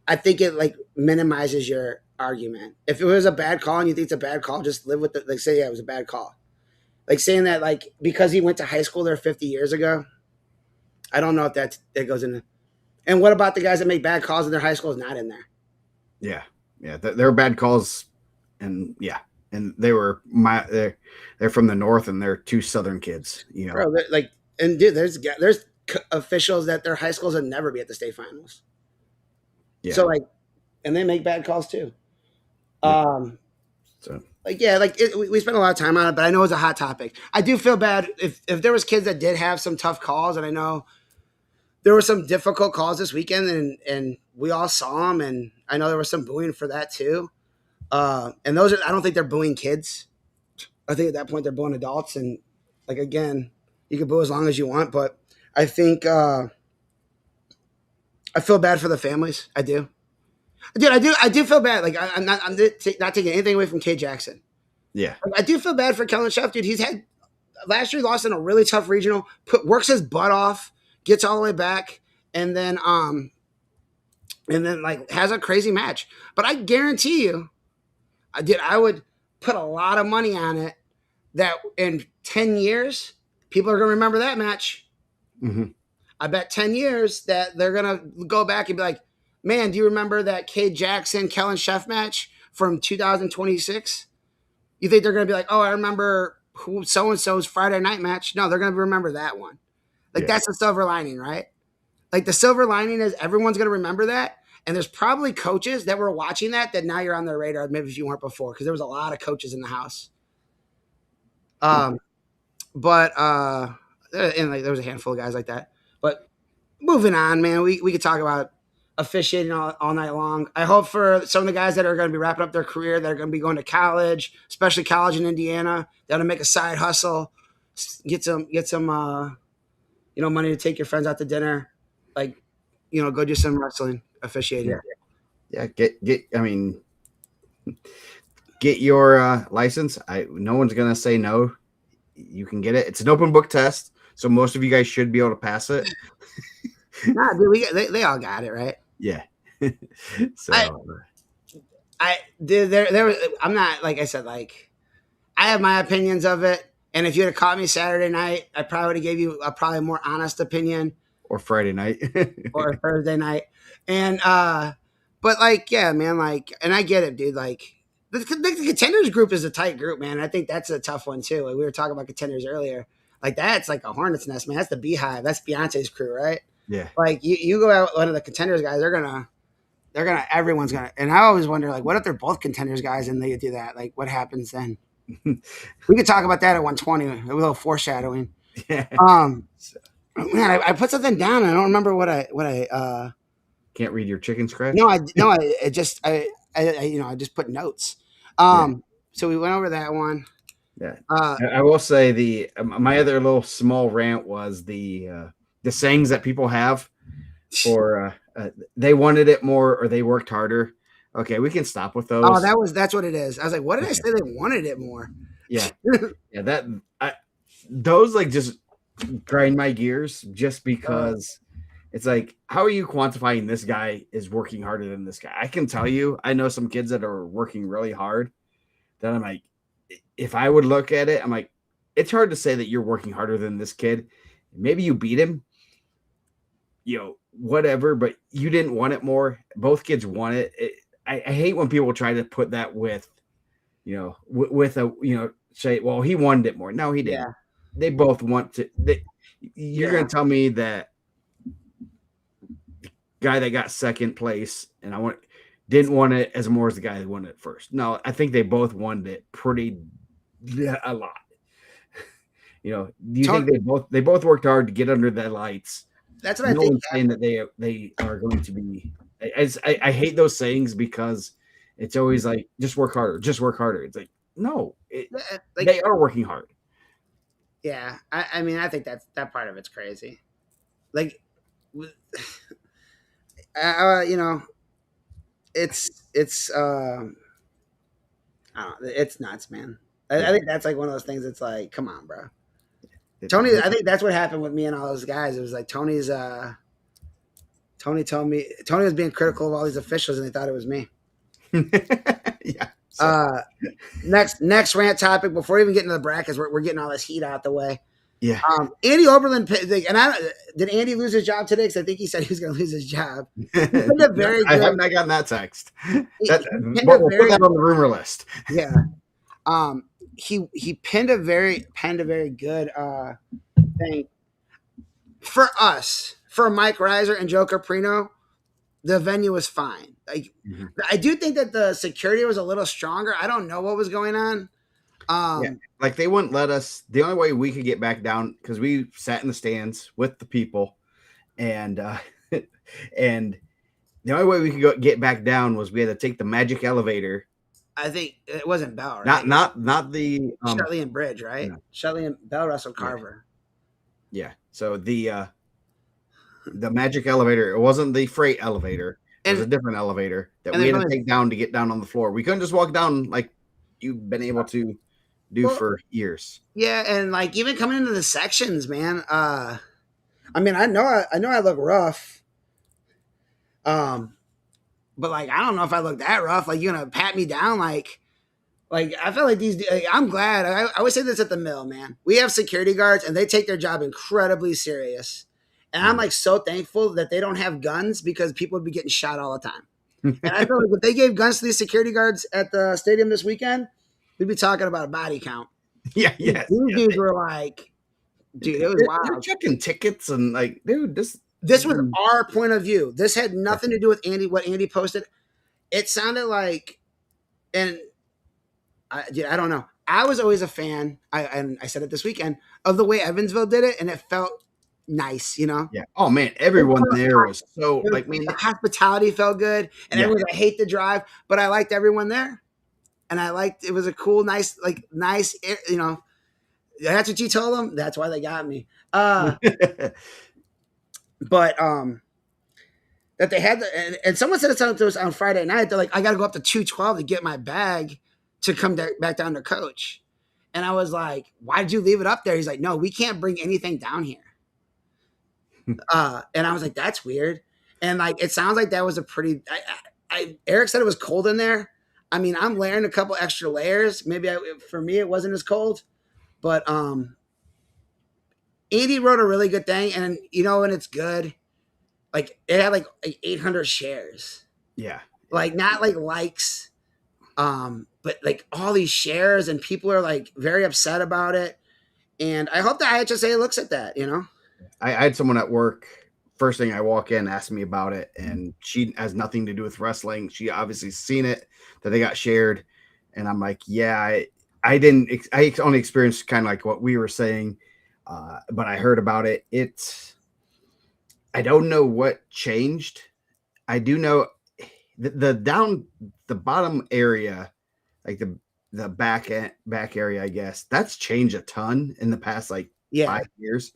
I think it like minimizes your argument. If it was a bad call and you think it's a bad call, just live with it. Like say, yeah, it was a bad call. Like saying that like because he went to high school there 50 years ago. I don't know if that goes in. And what about the guys that make bad calls in their high school is not in there? Yeah. Yeah. They're bad calls. And yeah. And they're from the north and they're two southern kids, Bro, like, and dude, there's officials that their high schools would never be at the state finals. Yeah. So like, and they make bad calls too. Yeah. So Like yeah, like we spent a lot of time on it, but I know it's a hot topic. I do feel bad if there was kids that did have some tough calls, and I know there were some difficult calls this weekend, and we all saw them, and I know there was some booing for that too. And those are I don't think they're booing kids. I think at that point they're booing adults, and like again, you can boo as long as you want, but I think I feel bad for the families. I do. Dude, I do feel bad. Like I'm not taking anything away from K Jackson. yeah. I do feel bad for Kellen Chef, dude. He's had last year lost in a really tough regional, works his butt off, gets all the way back, and then like has a crazy match. But I guarantee you, I would put a lot of money on it that in 10 years, people are gonna remember that match. Mm-hmm. I bet 10 years that they're gonna go back and be like, man, do you remember that K Jackson Kellen Chef match from 2026? You think they're going to be like, oh, I remember who so and so's Friday night match? No, they're going to remember that one. Like that's the silver lining, right? Like the silver lining is everyone's going to remember that. And there's probably coaches that were watching that now you're on their radar, maybe if you weren't before, because there was a lot of coaches in the house. But and like there was a handful of guys like that. But moving on, man, we could talk about officiating all night long. I hope for some of the guys that are going to be wrapping up their career, that are going to be going to college, especially college in Indiana, that want to make a side hustle, get some money to take your friends out to dinner, like go do some wrestling officiating. Yeah. Get your license. No one's gonna say no. You can get it. It's an open book test, so most of you guys should be able to pass it. Nah, dude, they all got it right. Yeah. So I'm not like I said, like I have my opinions of it, and if you had caught me Saturday night, I probably would have gave you a probably more honest opinion, or Friday night, or Thursday night, and but like yeah, man, like, and I get it, dude. Like the Contenders group is a tight group, man. I think that's a tough one too. Like, we were talking about Contenders earlier. Like that's like a hornet's nest, man. That's the beehive. That's Beyonce's crew, right? Yeah. Like you go out one of the Contenders guys, everyone's gonna. And I always wonder, like, what if they're both Contenders guys and they do that? Like, what happens then? We could talk about that at 120, a little foreshadowing. Yeah. Man, I put something down. And I don't remember what I. Can't read your chicken scratch. No, I just put notes. So we went over that one. Yeah. I will say my other little small rant was the sayings that people have for they wanted it more or they worked harder. Okay, we can stop with those. Oh, that's what it is. I was like, what did I say? They wanted it more. Yeah. Yeah. Those like just grind my gears just because it's like, how are you quantifying this guy is working harder than this guy? I can tell you, I know some kids that are working really hard that I'm like, if I would look at it, I'm like, it's hard to say that you're working harder than this kid. Maybe you beat him, whatever, but you didn't want it more. Both kids want it. I hate when people try to put that with, with a, say, well, he wanted it more. No, he didn't. Yeah. They both want to. You're going to tell me that guy that got second place and didn't want it as more as the guy that won it first. No, I think they both wanted it a lot. Do you think they both worked hard to get under the lights? That's what I think. One's saying that they are going to be. I hate those sayings because it's always like, just work harder, just work harder. It's like, no, they are working hard. Yeah, I mean, I think that part of it's crazy. Like, it's I don't know, it's nuts, man. I think that's like one of those things. It's like, come on, bro. Tony, I think that's what happened with me and all those guys. It was like Tony told me Tony was being critical of all these officials, and they thought it was me. Yeah. Next rant topic before even getting to the brackets, we're getting all this heat out the way. Yeah. Andy Oberlin, did Andy lose his job today? Because I think he said he was going to lose his job. I have not gotten that text. We'll put that on the rumor list. Yeah. He pinned a very good thing for us, for Mike Reiser and Joe Caprino. The venue was fine. Like, I do think that the security was a little stronger. I don't know what was going on. Like, they wouldn't let us. The only way we could get back down, because we sat in the stands with the people, and and the only way we could get back down was we had to take the magic elevator. I think it wasn't Bell, right? Not the Shelly and Bridge, right? No. Shelly and Bell wrestled Carver. Yeah. So the magic elevator, it wasn't the freight elevator. It was a different elevator that we had to take down to get down on the floor. We couldn't just walk down like you've been able to do for years. Yeah, and like even coming into the sections, man. I mean, I know I look rough. But like, I don't know if I look that rough. Like, you're gonna pat me down, like I feel like I'm glad. I always say this at the mill, man. We have security guards, and they take their job incredibly serious. And I'm like so thankful that they don't have guns, because people would be getting shot all the time. And I feel like if they gave guns to these security guards at the stadium this weekend, we'd be talking about a body count. Yeah, yeah. These dudes were like, dude, it was wild. They're checking tickets and like, dude, this was our point of view. This had nothing to do with what Andy posted. It sounded like, and I don't know. I was always a fan, and I said it this weekend, of the way Evansville did it, and it felt nice, Yeah. Oh man, everyone there was so like, the hospitality felt good, and everyone. I hate the drive, but I liked everyone there, and it was a cool, nice. That's what you told them. That's why they got me. But that they had and someone said something to us on Friday night. They're like, I got to go up to 212 to get my bag to come back down to coach. And I was like, why did you leave it up there? He's like, no, we can't bring anything down here. And I was like, that's weird. And like, it sounds like that was a pretty, Eric said it was cold in there. I mean, I'm layering a couple extra layers. Maybe for me, it wasn't as cold, but, Andy wrote a really good thing, and when it's good, like it had like 800 shares. Yeah. Like not like likes, but like all these shares, and people are like very upset about it. And I hope the IHSA looks at that, I had someone at work, first thing I walk in, asked me about it, and she has nothing to do with wrestling. She obviously seen it, that they got shared. And I'm like, yeah, I only experienced kind of like what we were saying. But I heard about it. I don't know what changed. I do know the bottom area, like the back area, I guess that's changed a ton in the past 5 years,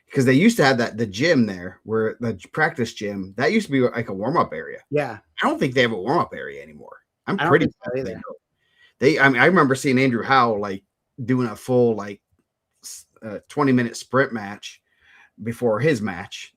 because they used to have the gym there, where the practice gym, that used to be like a warm-up area. Yeah. I don't think they have a warm-up area anymore. I'm pretty sure they don't. I remember seeing Andrew Howe like doing a full like 20-minute sprint match before his match.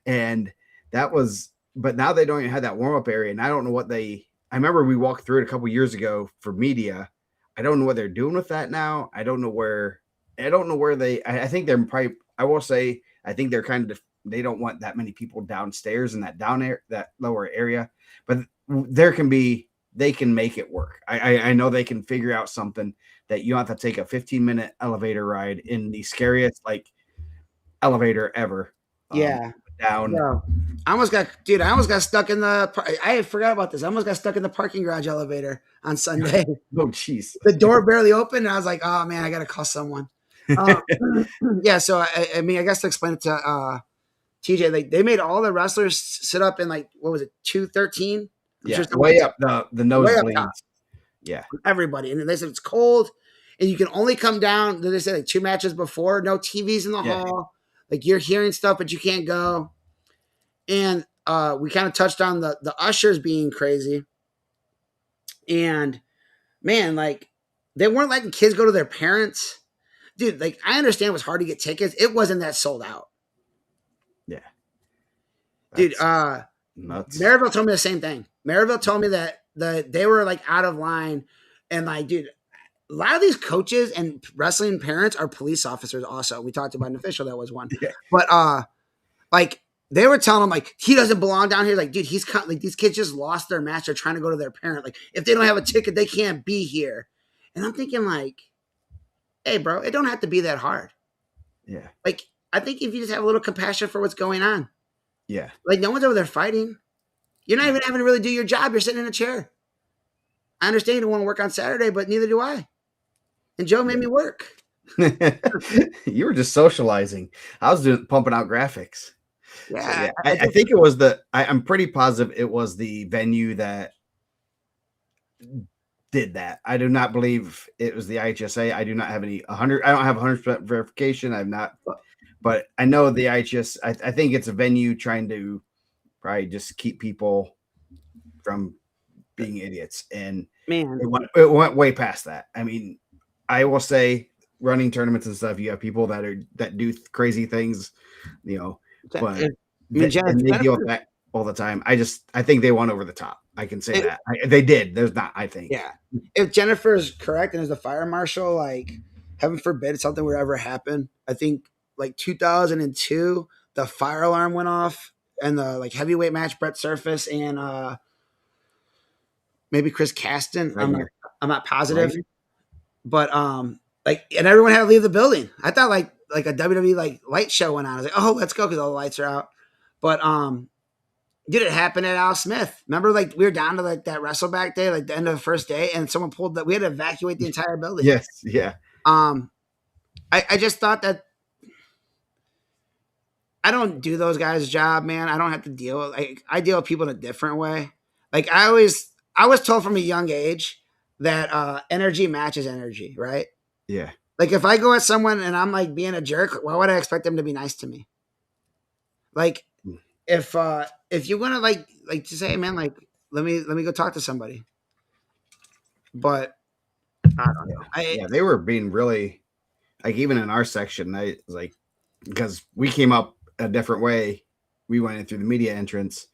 And that was, but now they don't even have that warm-up area. And I don't know what I remember we walked through it a couple years ago for media. I don't know what they're doing with that now. I don't know where I think they're probably, I will say, I think they're kind of, they don't want that many people downstairs in that that lower area, but they can make it work. I know they can figure out something that you don't have to take a 15-minute elevator ride in the scariest like elevator ever. Yeah. Down. Bro, I almost got stuck in I forgot about this. I almost got stuck in the parking garage elevator on Sunday. Oh, jeez. The door barely opened, and I was like, oh man, I got to call someone. Yeah. So, I mean, I guess to explain it to TJ, like they made all the wrestlers sit up in like, what was it, 213? Yeah, way up the nosebleeds. Yeah. Everybody. And they said it's cold and you can only come down. They said like 2 matches before, no TVs in the hall. Like you're hearing stuff, but you can't go. And we kind of touched on the ushers being crazy. And man, like they weren't letting kids go to their parents. Dude, like I understand it was hard to get tickets. It wasn't that sold out. Yeah. Dude, nuts. Maryville told me the same thing. Maryville told me that they were like out of line. And like, dude, a lot of these coaches and wrestling parents are police officers also. We talked about an official that was one. Yeah. But like they were telling him like he doesn't belong down here. Like, dude, like these kids just lost their match. They're trying to go to their parent. Like, if they don't have a ticket, they can't be here. And I'm thinking like, hey, bro, it don't have to be that hard. Yeah. Like, I think if you just have a little compassion for what's going on. Yeah. Like no one's over there fighting. You're not even having to really do your job. You're sitting in a chair. I understand you don't want to work on Saturday, but neither do I. And Joe made me work. You were just socializing. I was pumping out graphics. Yeah. So, yeah. I think it was I'm pretty positive it was the venue that did that. I do not believe it was the IHSA. I do not have I don't have 100% verification. I've not, but I know the IHS, I think it's a venue trying to probably just keep people from being idiots. And man, it went way past that. I mean, I will say running tournaments and stuff, you have people that do crazy things, but they deal with that all the time. I think they went over the top. I can say that they did. There's not, I think. Yeah. If Jennifer is correct and is the fire marshal, like heaven forbid something would ever happen. I think like 2002, the fire alarm went off and the like heavyweight match, Brett Surface and maybe Chris Caston. Right. I'm not positive, right. But like, and everyone had to leave the building. I thought like a WWE like light show went on. I was like, oh, let's go because all the lights are out. But did it happen at Al Smith? Remember, like we were down to like that wrestleback day, like the end of the first day, and someone pulled that. We had to evacuate the entire building. Yes, yeah. I just thought that I don't do those guys' job, man. I don't have to deal with like I deal with people in a different way. Like I was told from a young age that energy matches energy, right? Yeah. Like if I go at someone and I'm like being a jerk, why would I expect them to be nice to me? Like if you want to like to say, hey, man, like let me go talk to somebody. But I don't know. Yeah, they were being really like even in our section. I was like because we came up a different way. We went in through the media entrance,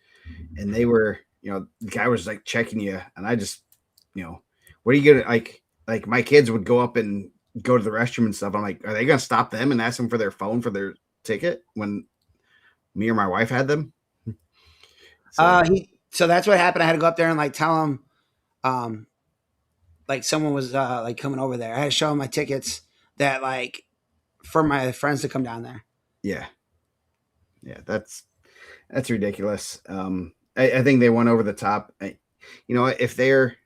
and they were the guy was like checking you, and I just what are you gonna like my kids would go up and go to the restroom and stuff. I'm like, are they gonna stop them and ask them for their phone for their ticket when me or my wife had them? So that's what happened. I had to go up there and like tell him, like someone was like coming over there. I had to show him my tickets that like for my friends to come down there. Yeah, that's ridiculous. I think they went over the top. If they're,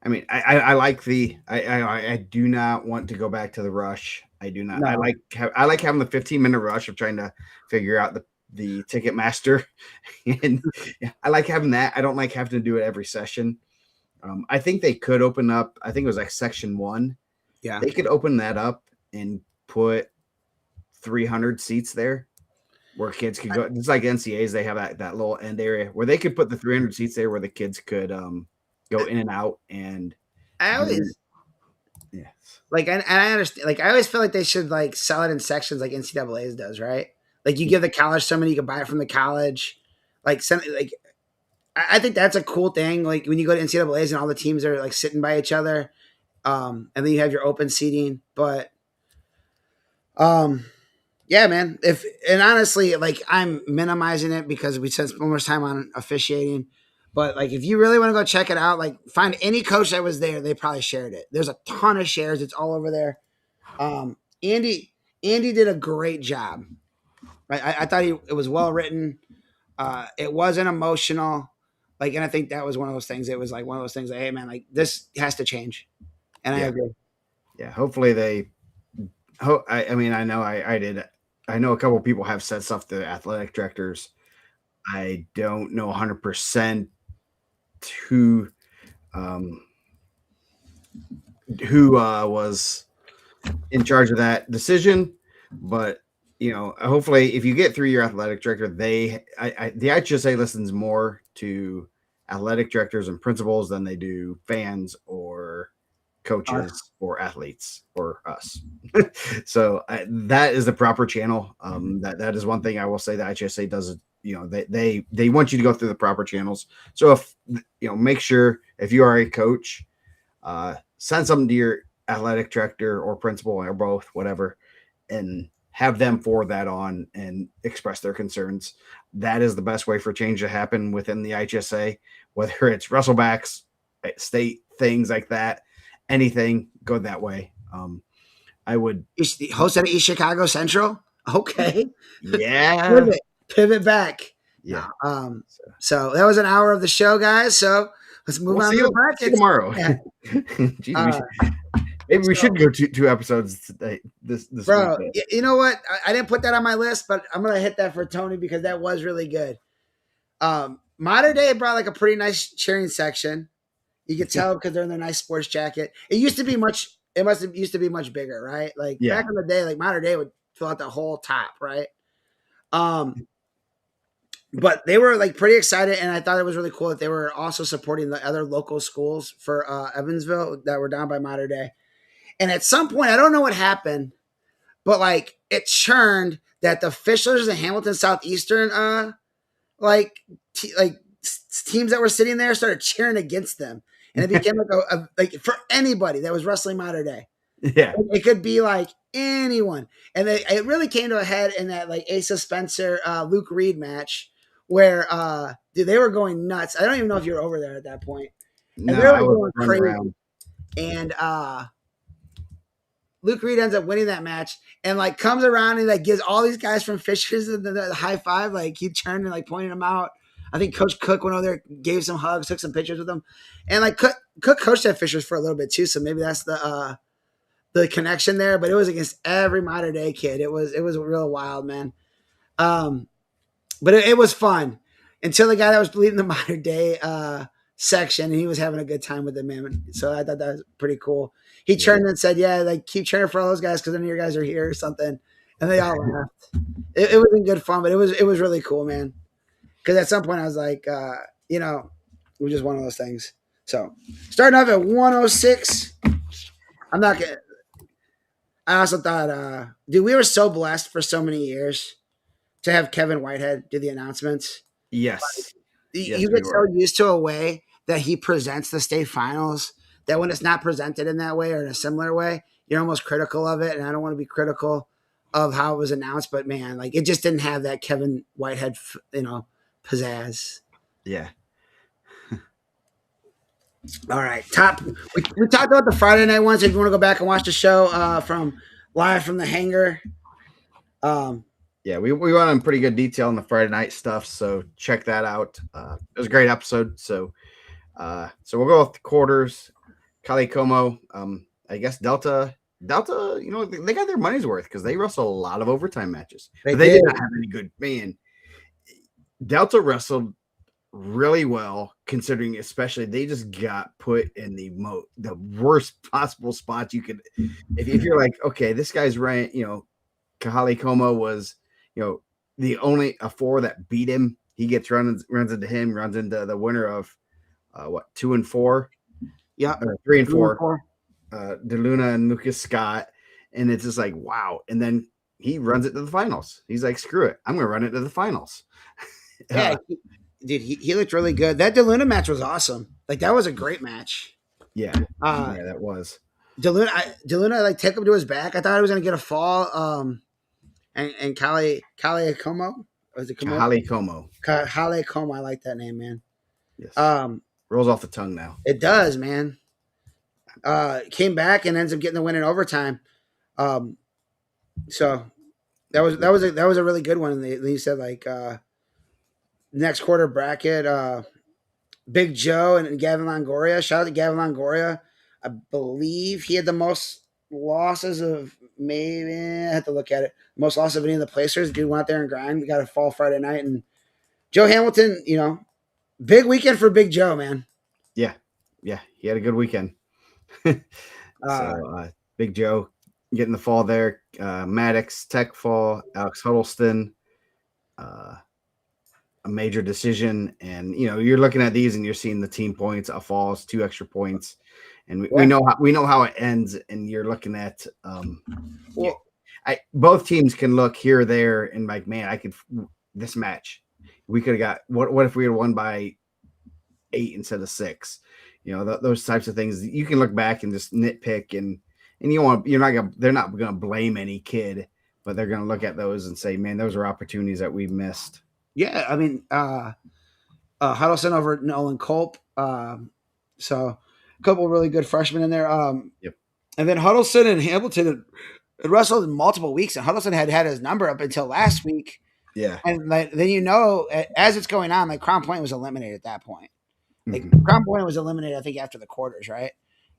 I mean, I like I do not want to go back to the rush. I do not. No. I like having the 15-minute rush of trying to figure out the ticket master, and I like having that. I don't like having to do it every session. I think they could open up. I think it was like section 1. Yeah, they could open that up and put 300 seats there where kids could go. It's like NCAs. They have that little end area where they could put the 300 seats there where the kids could go in and out. And I Yes. Like, and I understand. Like, I always feel like they should like sell it in sections, like NCAA's does, right? Like, you give the college somebody, you can buy it from the college. Like, like I think that's a cool thing. Like when you go to NCAA's and all the teams are like sitting by each other, and then you have your open seating. But um, yeah, man. If and honestly, like I'm minimizing it because we spent so much time on officiating. But like, if you really want to go check it out, like find any coach that was there, they probably shared it. There's a ton of shares. It's all over there. Um, Andy, Andy did a great job. I thought it was well written. It wasn't emotional. Like, and I think that was one of those things. It was like one of those things. Like, hey, man, like this has to change. And I Yeah. agree. Yeah. Hopefully they. I mean, I know I did. I know a couple of people have said stuff to athletic directors. I don't know 100% who um, who was in charge of that decision, but hopefully, if you get through your athletic director, the IHSA listens more to athletic directors and principals than they do fans or coaches or athletes or us. So that is the proper channel. That is one thing I will say that IHSA does. They want you to go through the proper channels. So if make sure if you are a coach, send something to your athletic director or principal or both, whatever, and have them forward that on and express their concerns. That is the best way for change to happen within the IHSA, whether it's wrestlebacks, state things like that, anything, go that way. I would host at East Chicago Central. Okay. Yeah. Pivot back. Yeah. No, so that was an hour of the show, guys. So let's move on to the brackets. See you tomorrow. Yeah. Jeez, maybe we should go two episodes today. This bro, week. You know what? I didn't put that on my list, but I'm gonna hit that for Tony because that was really good. Modern Day brought like a pretty nice cheering section. You could tell because they're in their nice sports jacket. It used to be much. It must have used to be much bigger, right? Like back in the day, like Modern Day would fill out the whole top, right? But they were like pretty excited, and I thought it was really cool that they were also supporting the other local schools for Evansville that were down by Modern Day. And at some point, I don't know what happened, but like it churned that the Fishlers and Hamilton Southeastern like teams that were sitting there started cheering against them, and it became like for anybody that was wrestling Modern Day. Yeah, it could be like anyone, and it really came to a head in that like Asa Spencer Luke Reed match where dude, they were going nuts. I don't even know if you were over there at that point. No, and they were going crazy. Around. And Luke Reed ends up winning that match and like comes around and like gives all these guys from Fishers the high five. Like he turned and like pointed them out. I think Coach Cook went over there, gave some hugs, took some pictures with them, and like Cook coached at Fishers for a little bit too. So maybe that's the connection there. But it was against every Modern Day kid. It was real wild, man. But it was fun until the guy that was leading the Modern Day section, and he was having a good time with them, man. So I thought that was pretty cool. He turned and said, "Yeah, like keep cheering for all those guys because none of your guys are here or something." And they all laughed. It wasn't good fun, but it was really cool, man. Because at some point I was like, it was just one of those things. So starting off at 106, I'm not gonna. I also thought, dude, we were so blessed for so many years to have Kevin Whitehead do the announcements. Yes. You get so used to a way that he presents the state finals that when it's not presented in that way or in a similar way, you're almost critical of it. And I don't want to be critical of how it was announced, but man, like it just didn't have that Kevin Whitehead, pizzazz. Yeah. All right. We talked about the Friday night ones. If you want to go back and watch the show from live from the hangar. Yeah, we went on pretty good detail on the Friday night stuff, so check that out. It was a great episode. So we'll go with the quarters. Kali Como, I guess Delta, they got their money's worth because they wrestled a lot of overtime matches. They did not have any good man. Delta wrestled really well, considering especially they just got put in the worst possible spots you could. If you're like, okay, this guy's right, Kahali Como was, the only a 4 that beat him. He gets runs into him, runs into the winner of 2 and 4. Yeah, or 3 and 4. DeLuna and Lucas Scott, and it's just like wow. And then he runs it to the finals. He's like, screw it, I'm gonna run it to the finals. Yeah, dude, he looked really good. That DeLuna match was awesome. Like that was a great match. Yeah, Uh, yeah, that was. DeLuna like took him to his back. I thought he was gonna get a fall. And Kali Como, was it Como? Kahali Como. Kale Como. I like that name, man. Yes, Um, rolls off the tongue now. it does, man. Came back and ends up getting the win in overtime. Um, so that was a really good one. And they said like next quarter bracket, Big Joe and Gavin Longoria. Shout out to Gavin Longoria. I believe he had the most losses of maybe I have to look at it. Most losses of any of the placers. Dude went out there and grind. We got a fall Friday night and Joe Hamilton. You know, big weekend for Big Joe, man. Yeah, yeah, he had a good weekend. So Big Joe getting the fall there. Maddox Tech fall. Alex Huddleston. A major decision, and you're looking at these and you're seeing the team points, a falls, 2 extra points, and we know how it ends. And you're looking at both teams can look here or there and like, man, I could this match we could have got what if we had won by 8 instead of 6. Those types of things you can look back and just nitpick, and they're not gonna blame any kid, but they're gonna look at those and say, man, those are opportunities that we missed. Yeah, I mean, Huddleston over Nolan Culp. So a couple of really good freshmen in there. Yep. And then Huddleston and Hamilton had wrestled in multiple weeks, and Huddleston had his number up until last week. Yeah. And like, then as it's going on, like Crown Point was eliminated at that point. Like Crown Point was eliminated, I think, after the quarters, right?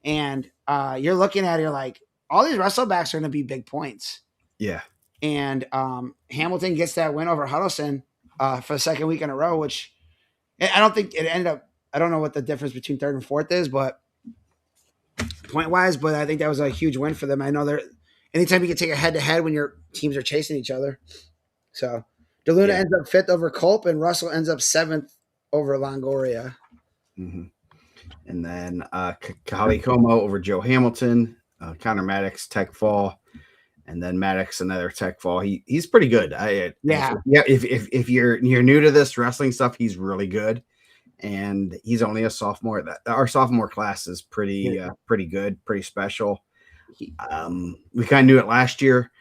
And you're looking at it, you're like, all these wrestlebacks are going to be big points. Yeah. And Hamilton gets that win over Huddleston for the second week in a row, which I don't think it ended up. I don't know what the difference between third and fourth is, but point wise, but I think that was a huge win for them. I know anytime you can take a head to head when your teams are chasing each other. So DeLuna ends up 5th over Culp, and Russell ends up 7th over Longoria. Mm-hmm. And then Kali Como over Joe Hamilton, Connor Maddox Tech fall, and then Maddox another Tech fall. He's pretty good. If you're new to this wrestling stuff, he's really good, and he's only a sophomore. Our sophomore class is pretty good, pretty special. We kind of knew it last year,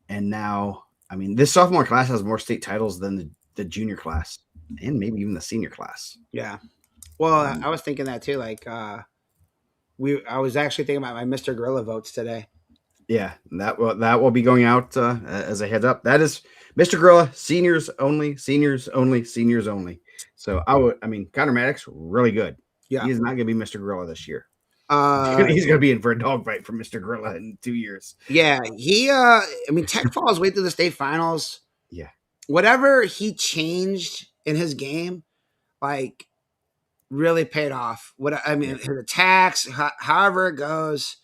and now this sophomore class has more state titles than the junior class, and maybe even the senior class. Yeah. Well, I was thinking that too. Like, I was actually thinking about my Mr. Gorilla votes today. Yeah, that will be going out as a heads up. That is Mr. Gorilla, seniors only, seniors only, seniors only. So Connor Maddox, really good. Yeah, he's not going to be Mr. Gorilla this year. He's going to be in for a dogfight for Mr. Gorilla in 2 years. Yeah, Tech falls way through the state finals. Yeah, whatever he changed in his game, like, really paid off. His attacks, however it goes,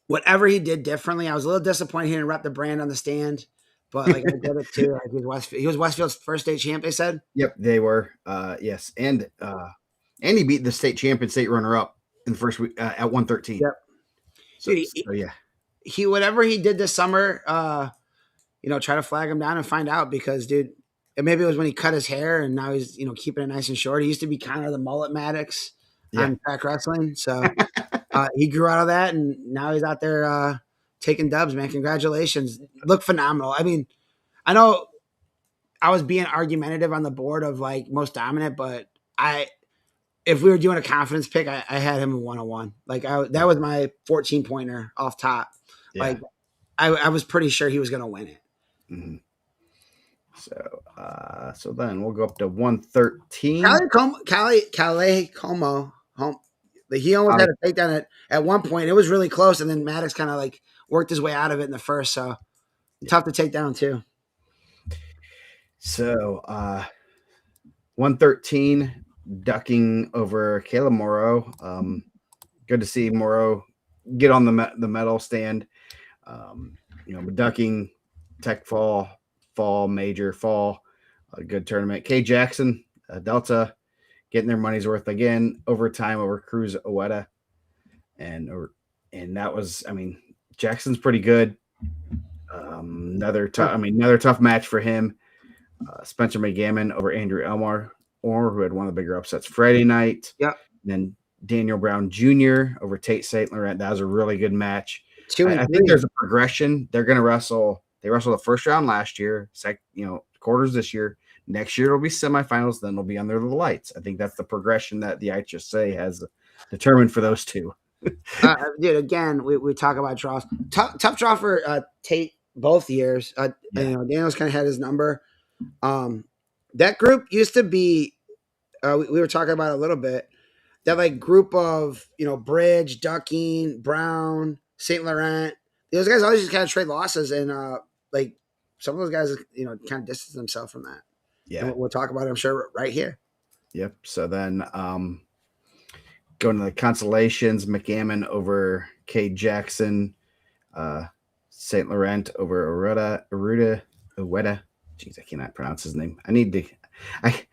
whatever he did differently. I was a little disappointed he didn't rep the brand on the stand, but like I get it too. Like he was Westfield's first state champ. They said. Yep, they were. Yes, and he beat the state champion, state runner up in the first week at 113. Yep. So yeah, he whatever he did this summer, try to flag him down and find out, because dude. And maybe it was when he cut his hair, and now he's keeping it nice and short. He used to be kind of the mullet Maddox on track wrestling, so he grew out of that, and now he's out there taking dubs. Man, congratulations! Look phenomenal. I know I was being argumentative on the board of like most dominant, but if we were doing a confidence pick, I had him in 101. Like that was my 14 pointer off top. Yeah. Like I was pretty sure he was going to win it. Mm-hmm. So then we'll go up to 113. Kale Como. He almost had a takedown at one point. It was really close, and then Maddox kind of like worked his way out of it in the first. So tough to take down too. So 113 ducking over Kayla Morrow. Good to see Morrow get on the medal stand. Ducking Tech fall, major fall, a good tournament. Kay Jackson, Delta, getting their money's worth again. Overtime over Cruz Oweta. and that was, I mean, Jackson's pretty good. Another tough match for him. Spencer McGammon over Andrew Elmore, who had one of the bigger upsets Friday night. Yep. And then Daniel Brown Jr. over Tate St. Laurent. That was a really good match. 2 and 3. I think there's a progression. They're going to wrestle. They wrestled the first round last year, quarters this year. Next year it'll be semifinals. Then it'll be under the lights. I think that's the progression that the IHSA has determined for those two. Dude, again, we talk about draws. Tough draw for Tate both years. Daniel's kind of had his number. That group used to be. We were talking about it a little bit. That like group of Bridge, Ducking, Brown, St. Laurent. Those guys always just kind of trade losses, and like some of those guys, kind of distance themselves from that. Yeah, and we'll talk about it, I'm sure, right here. Yep. So then, going to the consolations, McGammon over Cade Jackson, St. Laurent over Ueda. Jeez, I cannot pronounce his name. I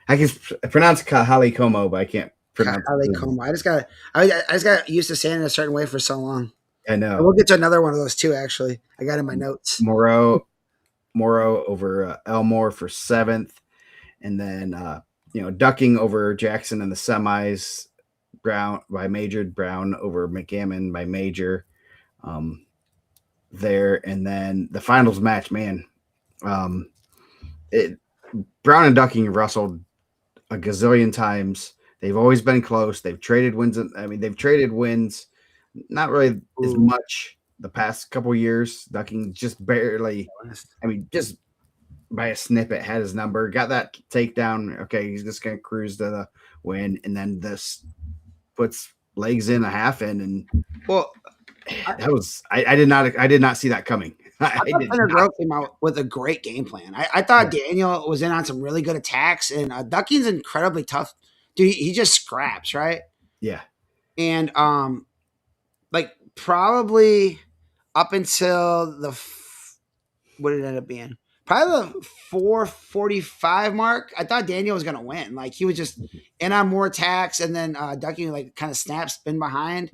can pronounce Kahali Como, but I can't pronounce Kahali Como. I just got used to saying it a certain way for so long. I know. And we'll get to another one of those too. Actually, I got in my notes. Morrow over Elmore for 7th, and then Ducking over Jackson in the semis. Brown over McGammon by major. There, and then the finals match, man. Brown and Ducking wrestled a gazillion times. They've always been close. They've traded wins. They've traded wins. Not really as much the past couple years. Ducking just barely. Just by a snippet had his number. Got that takedown. Okay, he's just gonna cruise to the win, and then this puts legs in, a half in, and that was I did not see that coming. I thought Thunder Grove came out with a great game plan. I thought Daniel was in on some really good attacks, and Ducking's incredibly tough. Dude, he just scraps, right? Yeah. And probably up until what did it end up being? Probably the 4:45 mark. I thought Daniel was gonna win. Like he was just in on more attacks, and then Ducking kind of spin behind.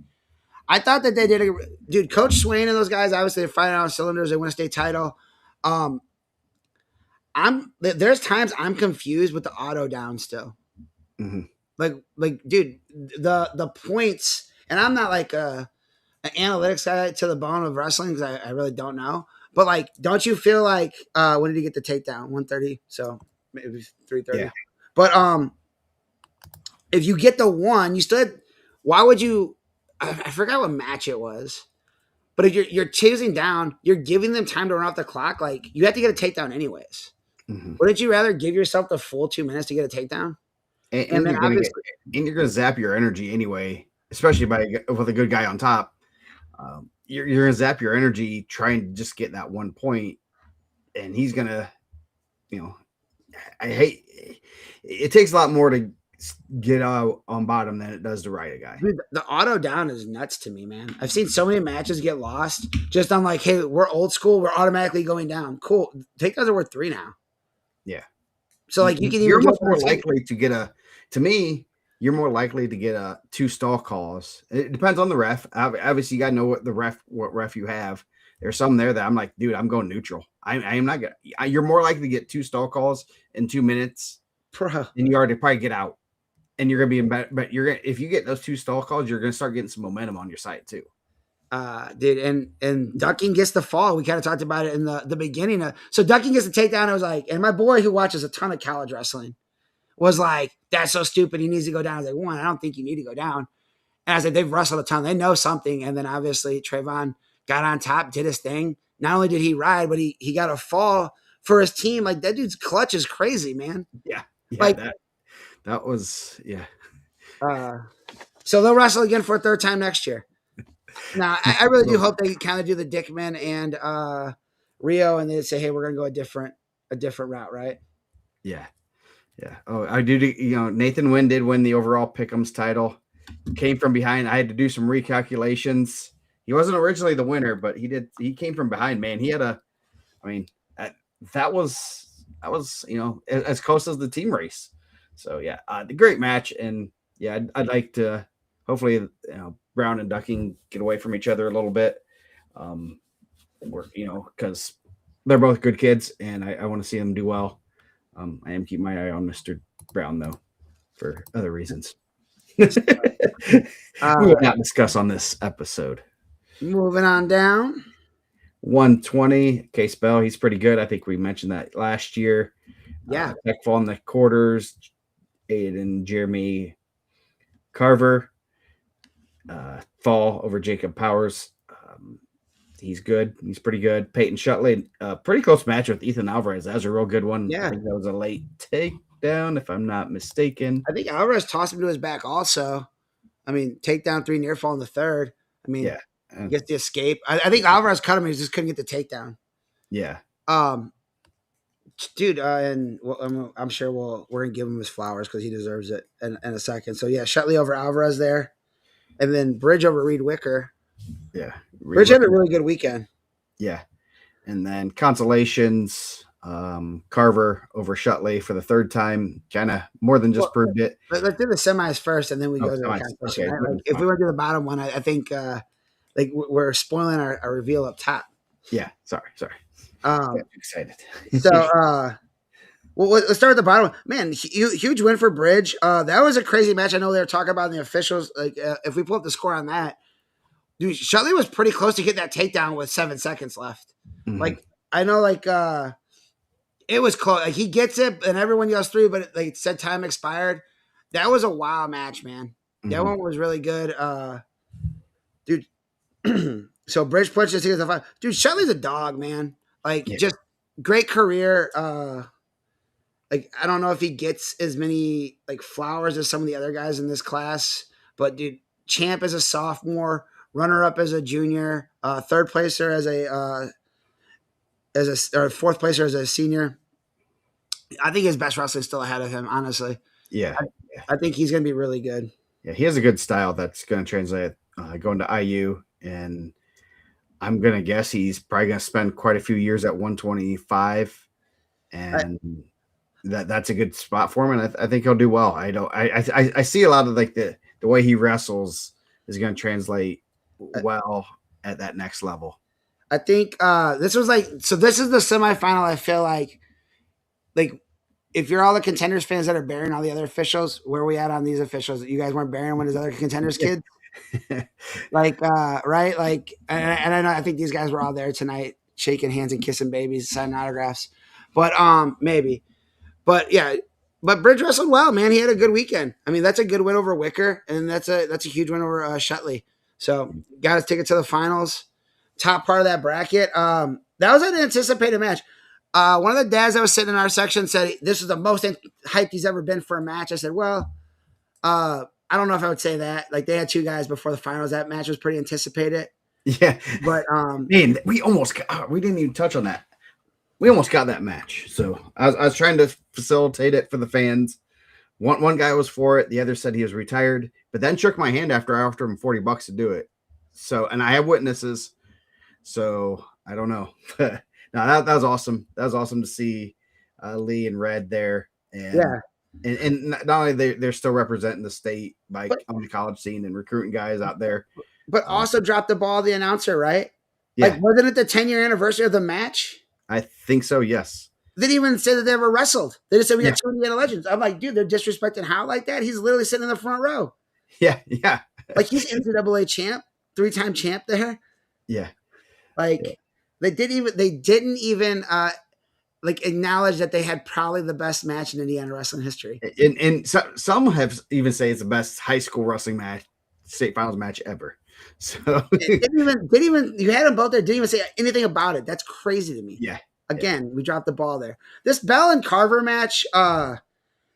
I thought that they did dude. Coach Swain and those guys, obviously, they're fighting on cylinders. They win a state title. There's times I'm confused with the auto down still. Mm-hmm. Like, dude, the points, and I'm not like an analytics guy to the bone of wrestling because I really don't know. But like, don't you feel like when did he get the takedown? 130, so maybe 330. Yeah. But if you get the one, you still had, why would you? I forgot what match it was, but if you're chasing down, you're giving them time to run off the clock. Like you have to get a takedown anyways. Mm-hmm. Wouldn't you rather give yourself the full 2 minutes to get a takedown? And then you're gonna zap your energy anyway, especially with a good guy on top. You're gonna zap your energy trying to just get that 1 point, and he's gonna, it takes a lot more to get out on bottom than it does to ride a guy. Dude, the auto down is nuts to me, man. I've seen so many matches get lost just on like, hey, we're old school, we're automatically going down. Cool, takedowns are worth 3 now. Yeah. So like you're much more likely to get you're more likely to get 2 stall calls. It depends on the ref. Obviously, you got to know what ref you have. There's some there that I'm like, dude, I'm going neutral. I am not going to. You're more likely to get 2 stall calls in 2 minutes than you are to probably get out. And you're going to be in better. But if you get those 2 stall calls, you're going to start getting some momentum on your side too. Dude, and Ducking gets the fall. We kind of talked about it in the beginning. So Ducking gets the takedown. I was like, and my boy who watches a ton of college wrestling was like, that's so stupid. He needs to go down. I was like, 1, I don't think you need to go down. And I said, they've wrestled a ton. They know something. And then obviously Trayvon got on top, did his thing. Not only did he ride, but he got a fall for his team. Like that dude's clutch is crazy, man. Yeah. Like that was, yeah. So they'll wrestle again for a 3rd time next year. Now, I really do hope they kind of do the Dickman and Rio, and they say, hey, we're going to go a different route, right? Yeah. Yeah. Oh, I do. Nathan Wynn did win the overall Pick'ems title. Came from behind. I had to do some recalculations. He wasn't originally the winner, but he came from behind, man. He had that was as close as the team race. So yeah, the great match, and yeah, I'd like to hopefully, Brown and Ducking get away from each other a little bit. Because they're both good kids, and I want to see them do well. I am keeping my eye on Mr. Brown though, for other reasons. We will not discuss on this episode. Moving on down. 120, Case Bell, he's pretty good. I think we mentioned that last year. Yeah. Peckfall in the quarters, Aiden Jeremy Carver, fall over Jacob Powers. He's good. He's pretty good. Peyton Shutley, pretty close match with Ethan Alvarez. That was a real good one. Yeah. I think that was a late takedown, if I'm not mistaken. I think Alvarez tossed him to his back also. I mean, takedown 3, near fall in the third. I mean, yeah. Gets the escape. I think Alvarez cut him. He just couldn't get the takedown. Yeah. Dude, and I'm sure we're gonna give him his flowers because he deserves it in a second. So yeah, Shutley over Alvarez there, and then Bridge over Reed Wicker. Yeah, Bridge had a really good weekend. Yeah, and then consolations. Carver over Shutley for the third time, kind of more than just proved it. Let's do the semis first, and then we go to the consolation. Okay, right? If we want to do the bottom one, I think we're spoiling our reveal up top. Yeah, sorry. I'm excited. So, well, let's start at the bottom. Man, huge win for Bridge. That was a crazy match. I know they were talking about in the officials. Like, if we pull up the score on that, dude, Shutley was pretty close to getting that takedown with 7 seconds left. Mm-hmm. Like, I know, it was close. Like, he gets it, and everyone yells 3, but it said time expired. That was a wild match, man. Mm-hmm. That one was really good. Dude, so Bridge punches to the 5. Dude, Shutley's a dog, man. Just great career. I don't know if he gets as many flowers as some of the other guys in this class, but dude, champ as a sophomore, runner up as a junior, third placer or fourth placer as a senior. I think his best wrestling is still ahead of him, honestly. Yeah. I think he's going to be really good. Yeah, he has a good style that's going to translate going to IU, and I'm going to guess he's probably going to spend quite a few years at 125, and that's a good spot for him, and I think he'll do well. I see a lot of the way he wrestles is going to translate well at that next level. I think this was this is the semifinal. I feel like if you're all the Contenders fans that are burying all the other officials, where are we at on these officials? You guys weren't burying one of his other Contenders kids? Right? And I know, I think these guys were all there tonight, shaking hands and kissing babies, signing autographs. But maybe. But yeah, but Bridge wrestled well, man. He had a good weekend. I mean, that's a good win over Wicker, and that's a huge win over Shutley. So got his ticket to the finals. Top part of that bracket. That was an anticipated match. One of the dads that was sitting in our section said this was the most hyped he's ever been for a match. I said, well, I don't know if I would say that. They had 2 guys before the finals. That match was pretty anticipated. Yeah. But man, we didn't even touch on that. We almost got that match. So I was trying to facilitate it for the fans. One guy was for it. The other said he was retired, but then shook my hand after I offered him $40 to do it. So, and I have witnesses. So I don't know. No, that was awesome. That was awesome to see Lee and Red there. And, yeah. And not only they're still representing the state on the college scene and recruiting guys out there. But also dropped the ball, the announcer, right? Yeah. Wasn't it the 10-year anniversary of the match? I think so, yes. They didn't even say that they ever wrestled. They just said we got 2 Indiana legends. I'm like, dude, they're disrespecting Hal like that? He's literally sitting in the front row. Yeah. He's NCAA champ, 3-time champ there. Yeah. They didn't even acknowledge that they had probably the best match in Indiana wrestling history. And some have even say it's the best high school wrestling match, state finals match ever. So didn't even you had them both there, didn't even say anything about it. That's crazy to me. Yeah. Again, we dropped the ball there. This Bell and Carver match, and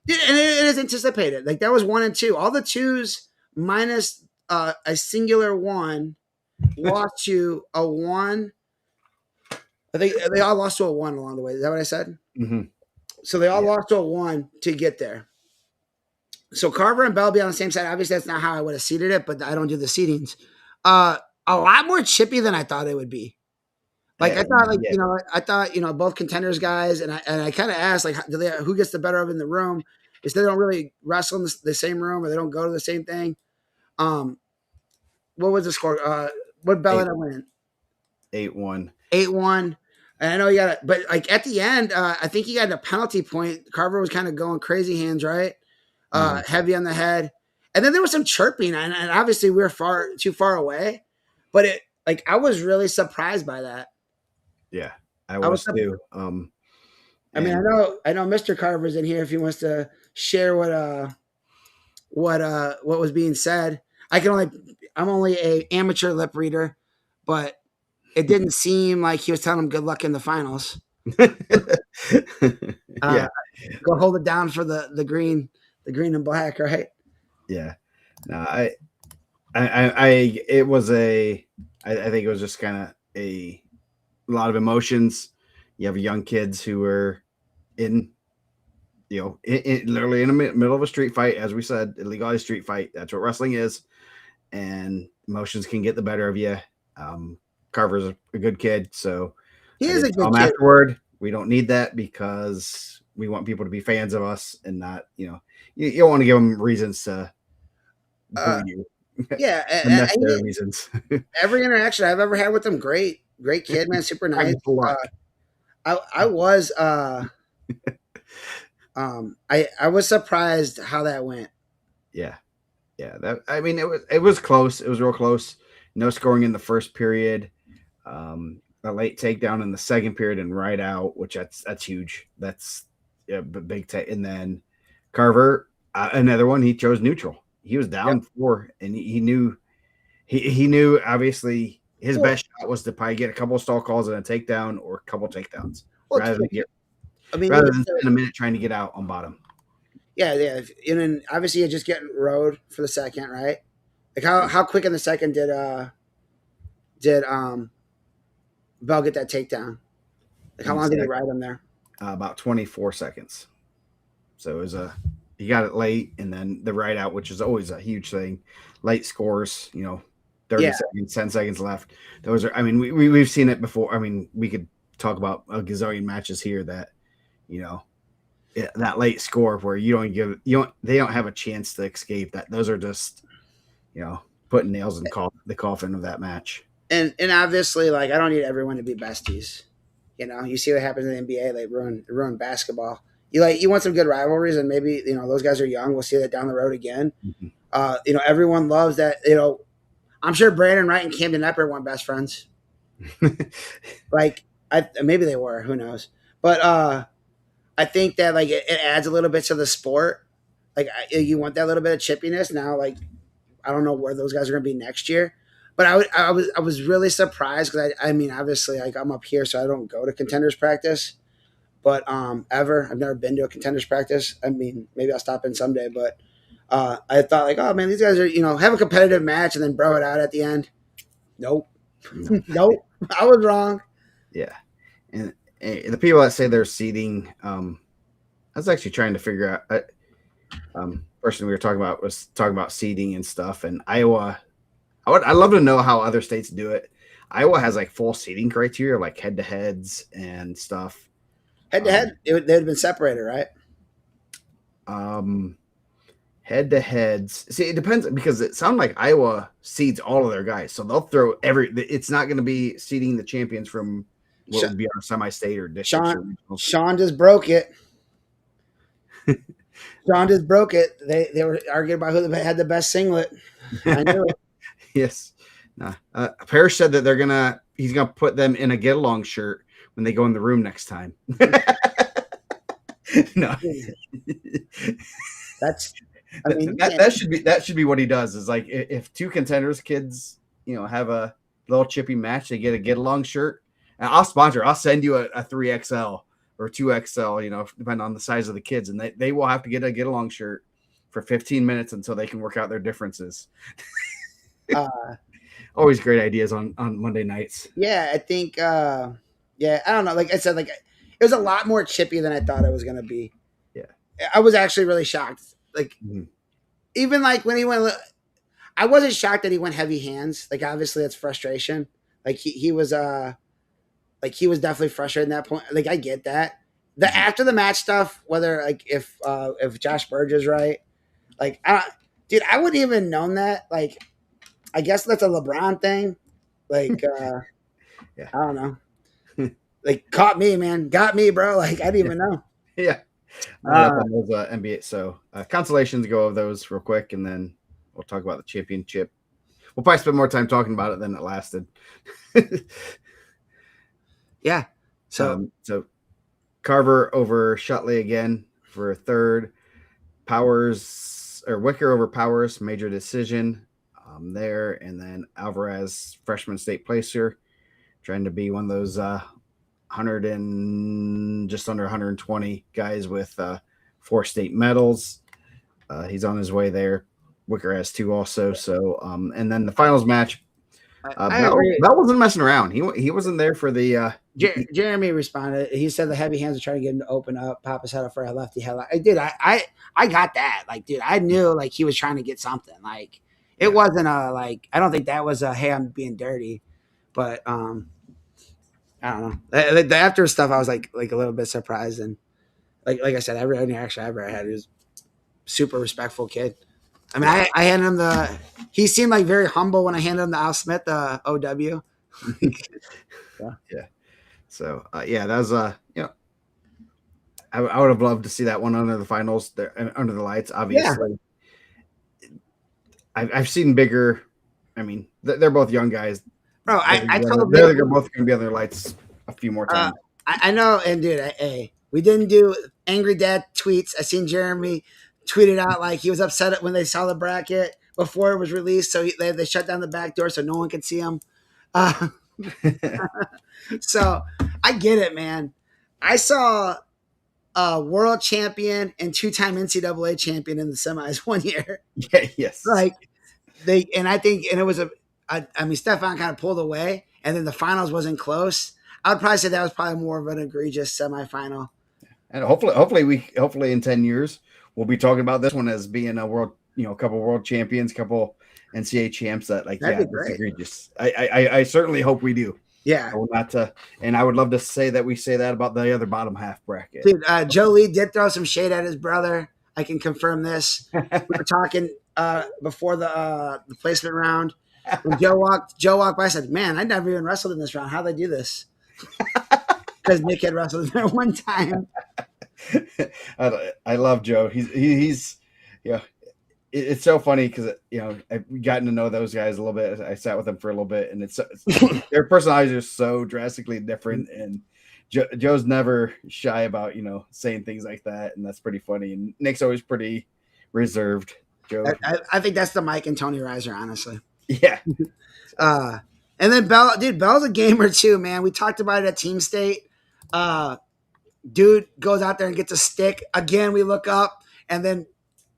it is anticipated. That was 1 and 2. All the 2s minus a singular 1 lost to a 1. I think they all lost to a 1 along the way. Is that what I said? Mm-hmm. So they all lost to a 1 to get there. So Carver and Bell be on the same side. Obviously, that's not how I would have seeded it, but I don't do the seedings. A lot more chippy than I thought it would be. I thought both Contenders guys, and I kind of asked who gets the better of in the room? Is they don't really wrestle in the same room or they don't go to the same thing. Um, what was the score? What bell Eight did I win? 8-1. 8-1. And I know you got it, but like at the end, I think he got a penalty point. Carver was kind of going crazy hands, right? Heavy on the head. And then there was some chirping, and obviously we were too far away. But it like I was really surprised by that. Yeah, I I was was too. I mean, And I know Mr. Carver's in here if he wants to share what was being said. I'm only a amateur lip reader, but it didn't seem like he was telling him good luck in the finals. Uh, yeah, Go hold it down for the green and black, right? yeah. No, I it was I think it was just kind of a lot of emotions. You have young kids who were in, literally in the middle of a street fight, as we said, a legalized street fight. That's what wrestling is, and emotions can get the better of you. Carver's a good kid, so He I is did a tell good him kid. afterward. We don't need that because we want people to be fans of us and not, you don't want to give them reasons to Uh, boo you, yeah, unnecessary reasons. every interaction I've ever had with him, great kid, man, super Have nice. luck. I was I was surprised how that went. Yeah, yeah. That I mean, it was close. It was real close. No scoring in the first period. A late takedown in the second period and right out, which that's huge. That's a big take. And then Carver, another one. He chose neutral. He was Yep. down 4, and he knew he knew obviously his Well, best shot was to probably get a couple of stall calls and a takedown or a couple takedowns well, rather than get I mean, rather than spend a minute trying to get out on bottom. yeah. And then obviously you just getting rode for the second, right? Like how quick in the second did Bell get that takedown? Like how long did he ride him there? About 24 seconds. So it was he got it late, and then the ride out, which is always a huge thing. Late scores, 30 Yeah. seconds, 10 seconds left. Those are, I mean, we've seen it before. I mean, we could talk about a gazillion matches here that, that late score where they don't have a chance to escape that. Those are just, putting nails in the coffin of that match. And obviously, like I don't need everyone to be besties. You see what happens in the NBA. They ruin basketball. You want some good rivalries, and maybe those guys are young. We'll see that down the road again. Mm-hmm. Everyone loves that. I'm sure Brandon Wright and Camden Epper weren't best friends. Like maybe they were. Who knows? But I think that like it adds a little bit to the sport. Like you want that little bit of chippiness now. Like I don't know where those guys are going to be next year. But I was really surprised because I mean obviously like I'm up here so I don't go to Contenders practice, but I've never been to a Contenders practice. I mean maybe I'll stop in someday, but I thought like oh man these guys are have a competitive match and then bro it out at the end. Nope, No. nope, I was wrong. Yeah, and the people that say they're seeding, I was actually trying to figure out. Person we were talking about was talking about seeding and stuff, and Iowa. I'd love to know how other states do it. Iowa has like full seating criteria, like head to heads and stuff. Head to head, they'd have been separated, right? Head to heads. See, it depends because it sounds like Iowa seeds all of their guys, so they'll throw it's not going to be seeding the champions from what would be our semi-state or districts. Sean just broke it. Sean just broke it. They were arguing about who had the best singlet. I knew it. Yes. Parrish said that he's gonna put them in a get along shirt when they go in the room next time. No. That should be what he does is like if two Contenders kids, have a little chippy match, they get a get along shirt. And I'll send you a 3XL or 2XL, depending on the size of the kids, and they will have to get a get along shirt for 15 minutes until they can work out their differences. Always great ideas on Monday nights. Yeah, I think I don't know. Like I said, like it was a lot more chippy than I thought it was gonna be. Yeah. I was actually really shocked. Like even like when he went I wasn't shocked that he went heavy hands. Like obviously that's frustration. Like he was definitely frustrated at that point. Like I get that. After the match stuff, whether like if Josh Burge is right, like Dude, I wouldn't even known that. Like, I guess that's a LeBron thing. Like, Yeah. I don't know. Like, caught me, man. Got me, bro. Like, I didn't Yeah. even know. Yeah. I'm not up on those NBA. So consolations, go of those real quick, and then we'll talk about the championship. We'll probably spend more time talking about it than it lasted. Yeah. So Carver over Shutley again for a third. Powers or Wicker over Powers, major decision there. And then Alvarez, freshman state placer, trying to be one of those 100 and just under 120 guys with 4 state medals. He's on his way there. Wicker has 2 also. So, and then the finals match, I agree. Bell wasn't messing around. He wasn't there for the. Jeremy responded. He said the heavy hands are trying to get him to open up, pop his head up for a lefty headlock. I got that. Like, dude, I knew like he was trying to get something. Like, it wasn't a like. I don't think that was a hey, I'm being dirty, but I don't know. The after stuff, I was like a little bit surprised, and like I said, every interaction I ever had, he was super respectful kid. I mean, I handed him the. He seemed like very humble when I handed him the Al Smith OW. Yeah. So that was I would have loved to see that one under the finals, there under the lights. Obviously, I've seen bigger. I mean, they're both young guys. Bro, I told them they're both going to be under the lights a few more times. I know, and dude, hey, we didn't do angry dad tweets. I seen Jeremy tweeted out like he was upset when they saw the bracket before it was released, so they shut down the back door so no one could see him. So I get it, man. I saw a world champion and 2-time NCAA champion in the semis one year. Yeah, yes. Like I think it was I mean, Stefan kind of pulled away, and then the finals wasn't close. I would probably say that was probably more of an egregious semifinal. And hopefully in 10 years we'll be talking about this one as being a world, a couple world champions, couple NCAA champs that that's egregious. I certainly hope we do. Yeah. I will not and I would love to say that we say that about the other bottom half bracket. Dude, Joe Lee did throw some shade at his brother. I can confirm this. We were talking before the placement round. When Joe walked by, I said, "Man, I never even wrestled in this round. How'd they do this?" Because Nick had wrestled in there one time. I love Joe. He's it's so funny because I've gotten to know those guys a little bit. I sat with them for a little bit, and it's their personalities are so drastically different. And Joe's never shy about saying things like that, and that's pretty funny. And Nick's always pretty reserved. Joe, I think that's the Mike and Tony Reiser, honestly. Yeah. And then Bell's a gamer too, man. We talked about it at Team State. Dude goes out there and gets a stick. Again, we look up, and then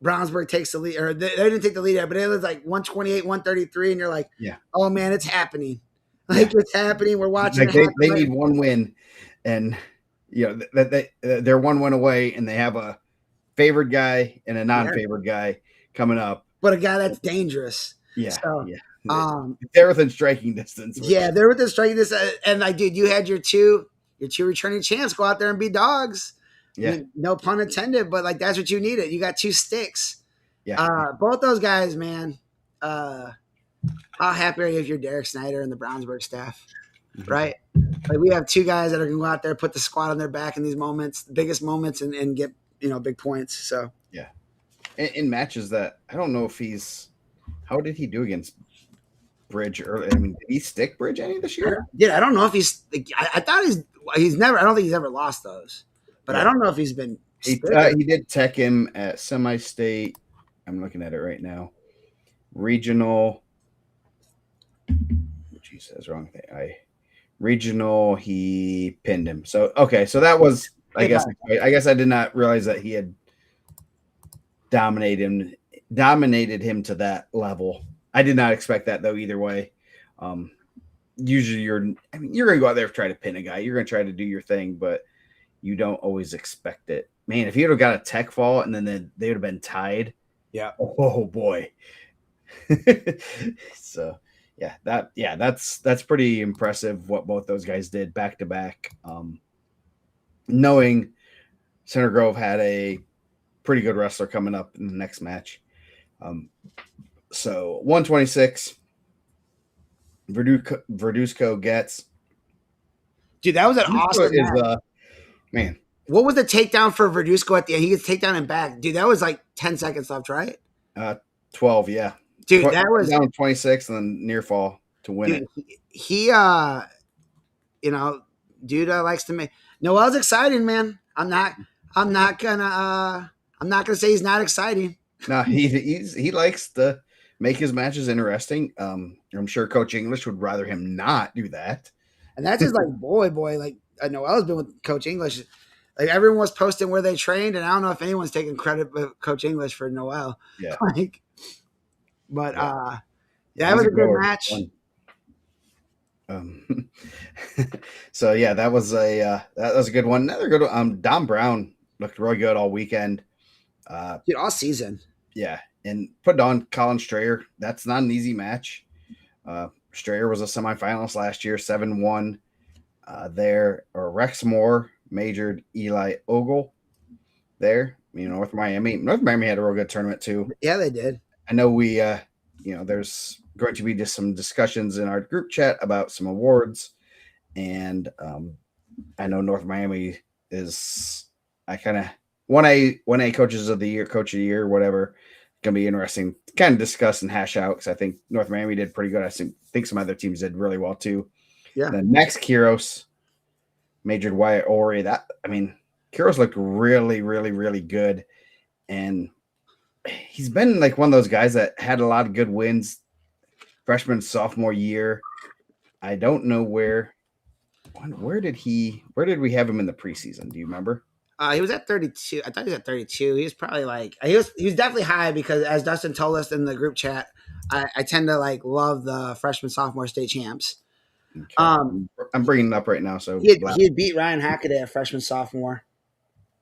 Brownsburg takes the lead. Or they didn't take the lead yet, but it was like 128, 133, and you're like, oh, man, it's happening. It's happening. We're watching. Like they need one win, and they're one win away, and they have a favored guy and a non-favored guy coming up. But a guy that's dangerous. Yeah. So, they're within striking distance. Yeah, they're within striking distance. And dude, you had your two returning champs go out there and be dogs. Yeah. I mean, no pun intended, but that's what you needed. You got 2 sticks. Yeah. Both those guys, man. How happy are you if you're Derek Snyder and the Brownsburg staff? Mm-hmm. Right? Like, we have 2 guys that are going to go out there, put the squad on their back in these moments, the biggest moments, and get big points. So yeah, in matches that I don't know if how did he do against Bridge early? I mean, did he stick Bridge any this year? Yeah, I don't know if he's. I thought he's never. I don't think he's ever lost those, but I don't know if he's been. He did tech him at semi-state. I'm looking at it right now. Regional. Geez, that's wrong thing. Regional. He pinned him. So okay, so that was. I guess I did not realize that he had dominated him to that level. I did not expect that though. Either way, usually you're going to go out there and try to pin a guy. You're going to try to do your thing, but you don't always expect it. Man, if he would have got a tech fall and then they would have been tied. Yeah. Oh boy. So that's pretty impressive what both those guys did back to back. Knowing Center Grove had a pretty good wrestler coming up in the next match. So 126, Verduzco gets. Dude, that was an Verduzco awesome is match. man, What was the takedown for Verduzco at the end? He gets takedown and back. Dude, that was like 10 seconds left, right? uh, 12, yeah, Dude, that was down 26 and then near fall to win dude. it. He you know, dude likes to make Noel's exciting, man. I'm not gonna I'm not gonna say he's not exciting. No, he likes to make his matches interesting. I'm sure Coach English would rather him not do that. And that's just like boy. Like Noel's been with Coach English. Like everyone was posting where they trained, and I don't know if anyone's taking credit with Coach English for Noel. Yeah, Like, but yeah, yeah, it he's was a a good grower. match. Um, so yeah, that was a good one. Another good one. Dom Brown looked really good all weekend. Dude, all season. Yeah, and put on Colin Strayer. That's not an easy match. Strayer was a semifinalist last year, 7-1 there. Or Rex Moore majored Eli Ogle there. North Miami. North Miami had a real good tournament too. Yeah, they did. I know there's going to be just some discussions in our group chat about some awards, and I know North Miami is I kind of 1A coaches of the year, coach of the year, whatever. Gonna be interesting to kind of discuss and hash out because I think North Miami did pretty good. I think some other teams did really well too. Yeah. The next Kiros majored Wyatt Ori. Kiros looked really, really, really good, and he's been like one of those guys that had a lot of good wins freshman, sophomore year. I don't know where did we have him in the preseason? Do you remember? He was at 32. I thought he was at 32. He was probably like he was definitely high because as Dustin told us in the group chat, I tend to like love the freshman sophomore state champs. Okay. I'm bringing it up right now. So he had beat Ryan Hackaday at freshman sophomore.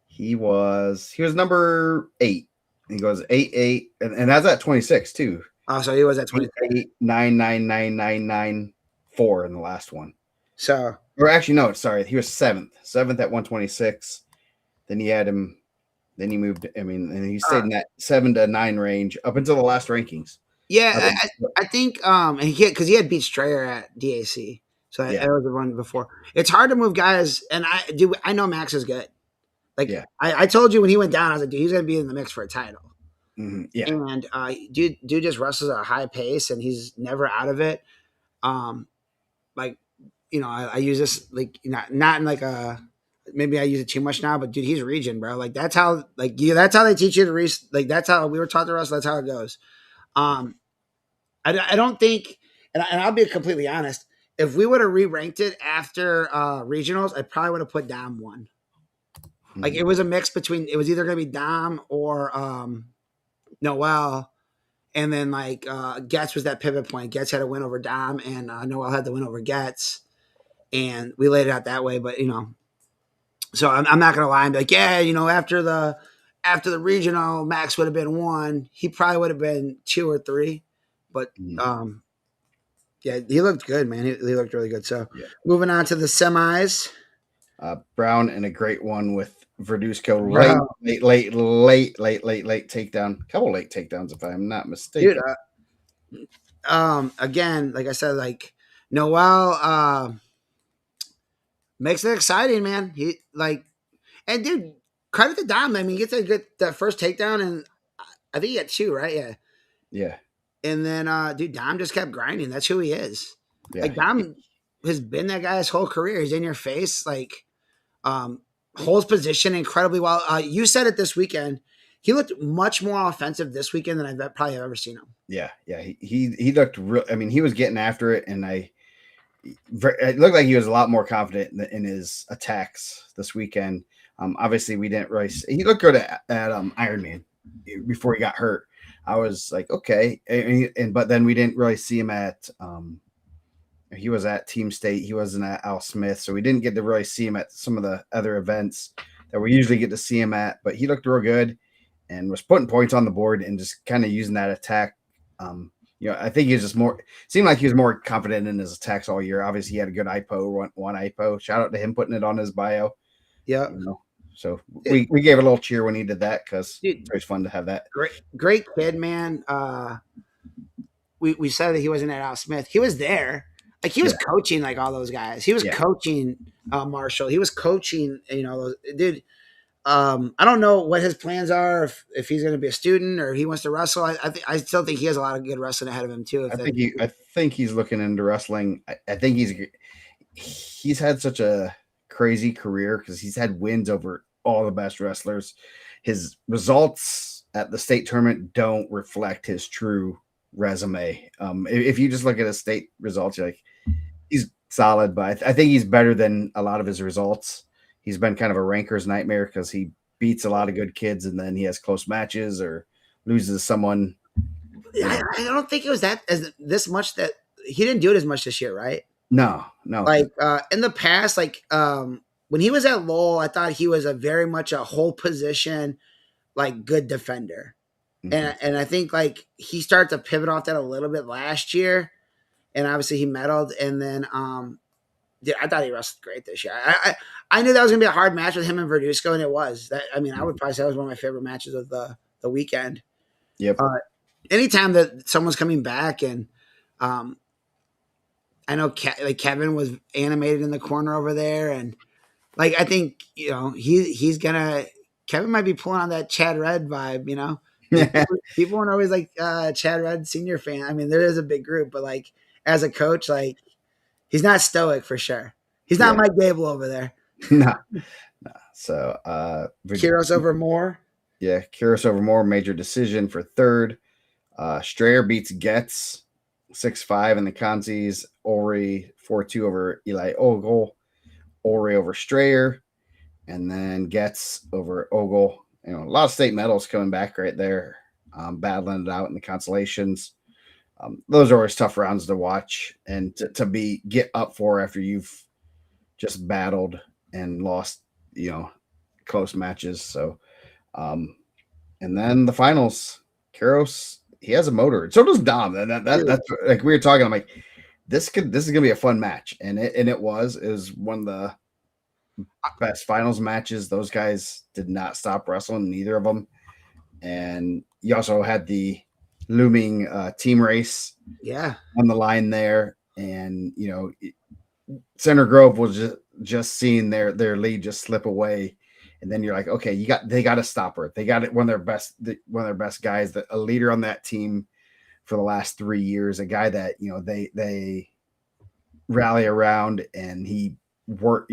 He was number 8. He goes 8-8, and that's at 26 too. Oh, so he was at 26. 9-9-9-9-9-4 in the last one. So, or actually, no, sorry, he was 7th at 126. Then he had him. Then he moved. And he stayed in that 7 to 9 range up until the last rankings. Yeah, I think and because he had beat Strayer at DAC, so that was the one before. It's hard to move guys, and I know Max is good. Like I told you when he went down, I was like, dude, he's gonna be in the mix for a title. Mm-hmm. Yeah, and dude just wrestles at a high pace, and he's never out of it. Like I use this like not in like a maybe I use it too much now, but dude, he's region, bro. Like that's how that's how they teach you to reach. Like that's how we were taught to wrestle. That's how it goes. I don't think, and I'll be completely honest. If we would have re-ranked it after regionals, I probably would have put Dom 1. Mm-hmm. Like it was a mix between it was either going to be Dom or Noel, and then like Getz was that pivot point. Getz had to win over Dom, and Noel had to win over Getz, and we laid it out that way. But so I'm not gonna lie and be like, yeah, after the regional, Max would have been 1. He probably would have been 2 or 3. But yeah, he looked good, man. He looked really good. So moving on to the semis. Brown and a great one with Verduzco. Late takedown. A couple late takedowns, if I'm not mistaken. Dude, again, like I said, like Noel makes it exciting, man. He and dude, credit to Dom. I mean, he gets that first takedown, and I think he had 2, right? Yeah. Yeah. And then, dude, Dom just kept grinding. That's who he is. Yeah. Like Dom has been that guy his whole career. He's in your face, like holds position incredibly well. You said it this weekend. He looked much more offensive this weekend than I've probably ever seen him. Yeah. He looked real. I mean, he was getting after it, and it looked like he was a lot more confident in his attacks this weekend. Obviously, we didn't really. He looked good at Ironman before he got hurt. I was like, okay, but then we didn't really see him at. He was at Team State. He wasn't at Al Smith, so we didn't get to really see him at some of the other events that we usually get to see him at. But he looked real good and was putting points on the board and just kind of using that attack. I think he was just seemed like he was more confident in his attacks all year. Obviously, he had a good IPO, one IPO. Shout out to him putting it on his bio. Yeah. So we gave a little cheer when he did that because Dude, it's always fun to have that. great kid, man. We said that he wasn't at Al Smith. He was there. Like he was Yeah. coaching like all those guys. He was Yeah. coaching Marshall. He was coaching, those dude. I don't know what his plans are. If he's going to be a student or he wants to wrestle. I still think he has a lot of good wrestling ahead of him too. I think he's looking into wrestling. I think he's had such a crazy career because he's had wins over all the best wrestlers. His results at the state tournament don't reflect his true resume. If you just look at his state results, you're like, he's solid, but I think he's better than a lot of his results. He's been kind of a ranker's nightmare because he beats a lot of good kids and then he has close matches or loses someone. I don't think it was this much that he didn't do it as much this year, right? No. Like in the past, like when he was at Lowell, I thought he was a very much a whole position, like good defender. Mhm. And I think like he started to pivot off that a little bit last year, and obviously he medaled. And then dude, I thought he wrestled great this year. I knew that was gonna be a hard match with him and Verduzco, and it was. I would probably say that was one of my favorite matches of the weekend. Yep. Anytime that someone's coming back, and I know Kevin was animated in the corner over there, and like I think he's gonna. Kevin might be pulling on that Chad Red vibe, Like, people weren't always like Chad Red senior fan. I mean, there is a big group, but like as a coach, like he's not stoic for sure. He's not Mike Gable over there. No. So Kiros over Moore. Yeah, Kiros over Moore, major decision for third. Strayer beats Getz 6-5 in the Consies. Ori 4-2 over Eli Ogle. Ori over Strayer. And then Getz over Ogle. A lot of state medals coming back right there, battling it out in the consolations. Those are always tough rounds to watch and to get up for after you've just battled and lost, close matches. So, and then the finals, Kiros, he has a motor. So does Dom. That's like we were talking. I'm like, this is gonna be a fun match, and it was one of the best finals matches. Those guys did not stop wrestling, neither of them. And you also had the looming team race, on the line there, and Center Grove was just seeing their lead just slip away. And then you're like, okay, they got to stop her. They got it. One of their best guys, a leader on that team for the last 3 years, a guy that they rally around, and he worked.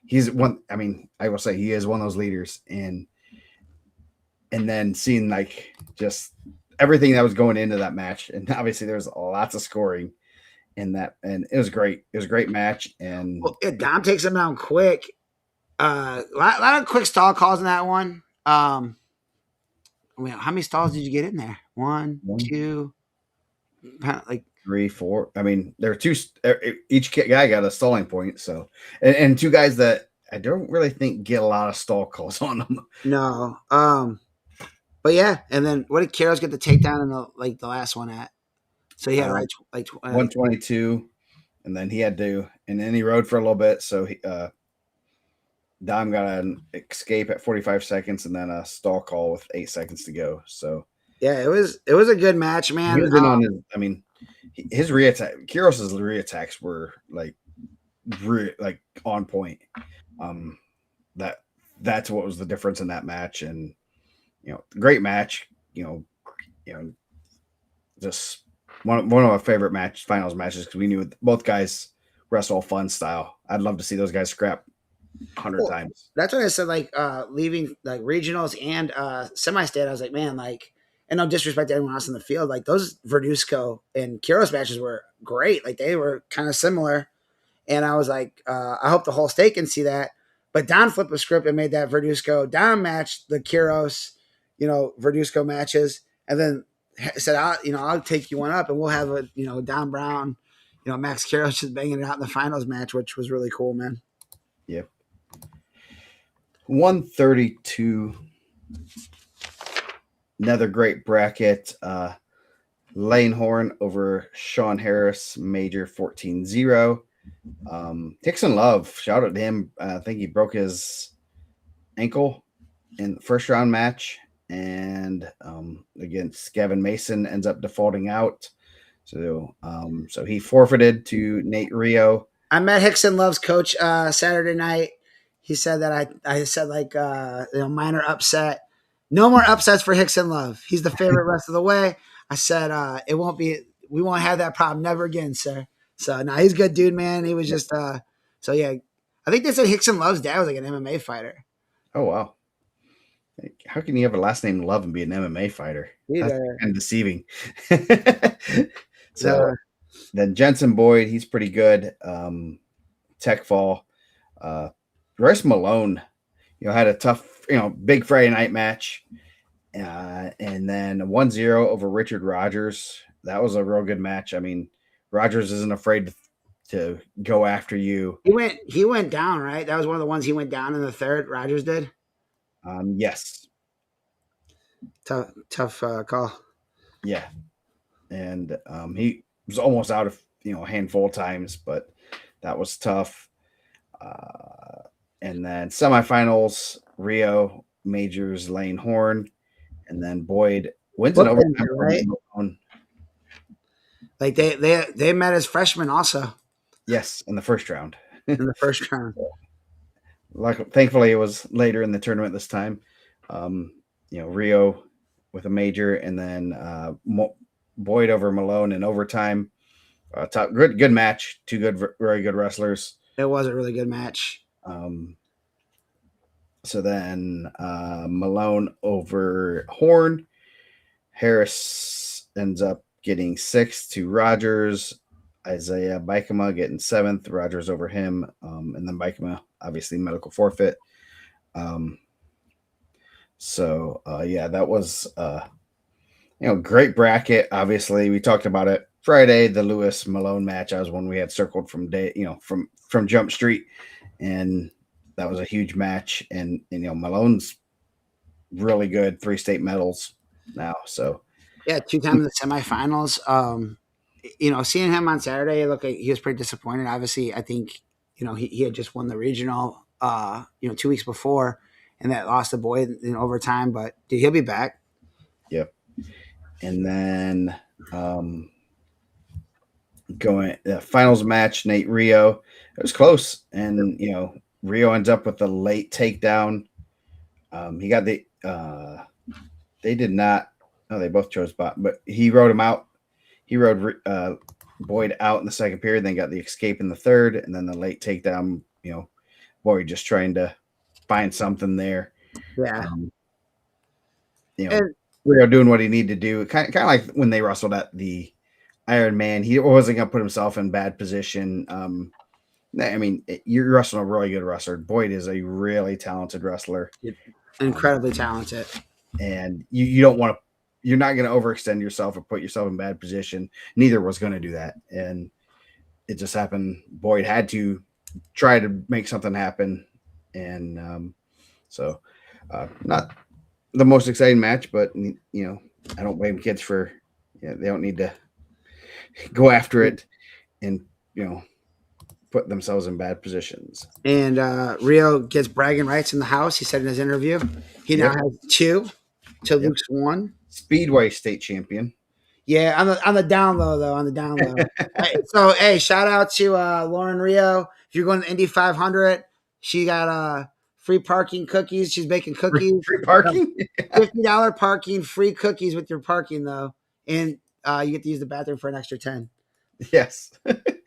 He's one. I mean, I will say he is one of those leaders, and then seeing like just everything that was going into that match, and obviously there's lots of scoring in that, and it was great. It was a great match, and Dom takes him down quick. A lot of quick stall calls in that one. How many stalls did you get in there? One, two, like 3, 4. I mean, there are two. Each guy got a stalling point. So, and two guys that I don't really think get a lot of stall calls on them. No. But yeah, and then what did Kiros get the takedown in the last one at? So he had 122, and then and then he rode for a little bit. So Dom got an escape at 45 seconds and then a stall call with 8 seconds to go. So yeah, it was a good match, man. He was in on his reattack. Kiros's reattacks were like on point. That's what was the difference in that match, and great match. Just one of my favorite finals matches because we knew both guys wrestle fun style. I'd love to see those guys scrap 100 times. That's what I said. Like leaving like regionals and semi-state, I was like, man, like, and no disrespect to anyone else in the field, like those Verduzco and Kiros matches were great. Like they were kind of similar, and I was like, I hope the whole state can see that. But Don flipped the script and made that Verduzco Don match the Kiros, Verduzco matches, and then said, I'll take you one up, and we'll have a Don Brown, Max Kiros just banging it out in the finals match, which was really cool, man. Yep. 132. Another great bracket. Lanehorn over Sean Harris, major 14-0. Dixon Love, shout out to him. I think he broke his ankle in the first round match, and against Gavin Mason ends up defaulting out. So he forfeited to Nate Rio. I met Hickson Love's coach Saturday night. He said that I said like minor upset. No more upsets for Hickson Love. He's the favorite rest of the way. I said it won't be. We won't have that problem never again, sir. So no, he's a good dude, man. He was just so yeah. I think they said Hickson Love's dad was like an MMA fighter. Oh wow. How can you have a last name Love and be an MMA fighter? That's kind of deceiving. So then Jensen Boyd, he's pretty good. Tech Fall. Bryce Malone, had a tough, big Friday night match. And then 1-0 over Richard Rogers. That was a real good match. I mean, Rogers isn't afraid to go after you. He went down, right? That was one of the ones he went down in the third. Rogers did. Yes. Tough call. Yeah, and he was almost out of a handful of times, but that was tough. And then semifinals, Rio Majors Lane Horn, and then Boyd wins it over right? Like they met as freshmen also. Yes, in the first round. In the first round. Thankfully, it was later in the tournament this time. Rio with a major, and then Boyd over Malone in overtime. Good match. Two very good wrestlers. It was a really good match. So then Malone over Horn. Harris ends up getting 6th to Rogers. Isaiah Bikema getting 7th. Rogers over him. And then Bikema, obviously, medical forfeit. That was great bracket. Obviously, we talked about it Friday. The Lewis Malone match, that was one we had circled from from Jump Street, and that was a huge match. And Malone's really good, 3 state medals now. So yeah, 2 times in the semifinals. Seeing him on Saturday, look, he was pretty disappointed. Obviously, I think he had just won the regional 2 weeks before, and that lost to Boyd in overtime. But he'll be back. Yep. And then going finals match, Nate Rio. It was close, and Rio ends up with the late takedown. He got the. They did not. No, they both chose bot, but he rode him out. He rode Boyd out in the second period, then got the escape in the third, and then the late takedown. Boyd just trying to find something there. Yeah. Rio doing what he needed to do. Kind of like when they wrestled at the Iron Man. He wasn't going to put himself in bad position. I mean, you're wrestling a really good wrestler. Boyd is a really talented wrestler. Incredibly talented. And you don't want to, you're not going to overextend yourself or put yourself in bad position. Neither was going to do that. And it just happened. Boyd had to try to make something happen. And not the most exciting match, but, I don't blame kids for, they don't need to go after it and, put themselves in bad positions. And Rio gets bragging rights in the house. He said in his interview, he now has 2 to Luke's 1. Speedway state champion. Yeah, on the down low though. On the down low. So hey, shout out to Lauren Rio. If you're going to Indy 500, she got free parking cookies. She's baking cookies. Free parking. $50 parking, free cookies with your parking though, and you get to use the bathroom for an extra 10. Yes.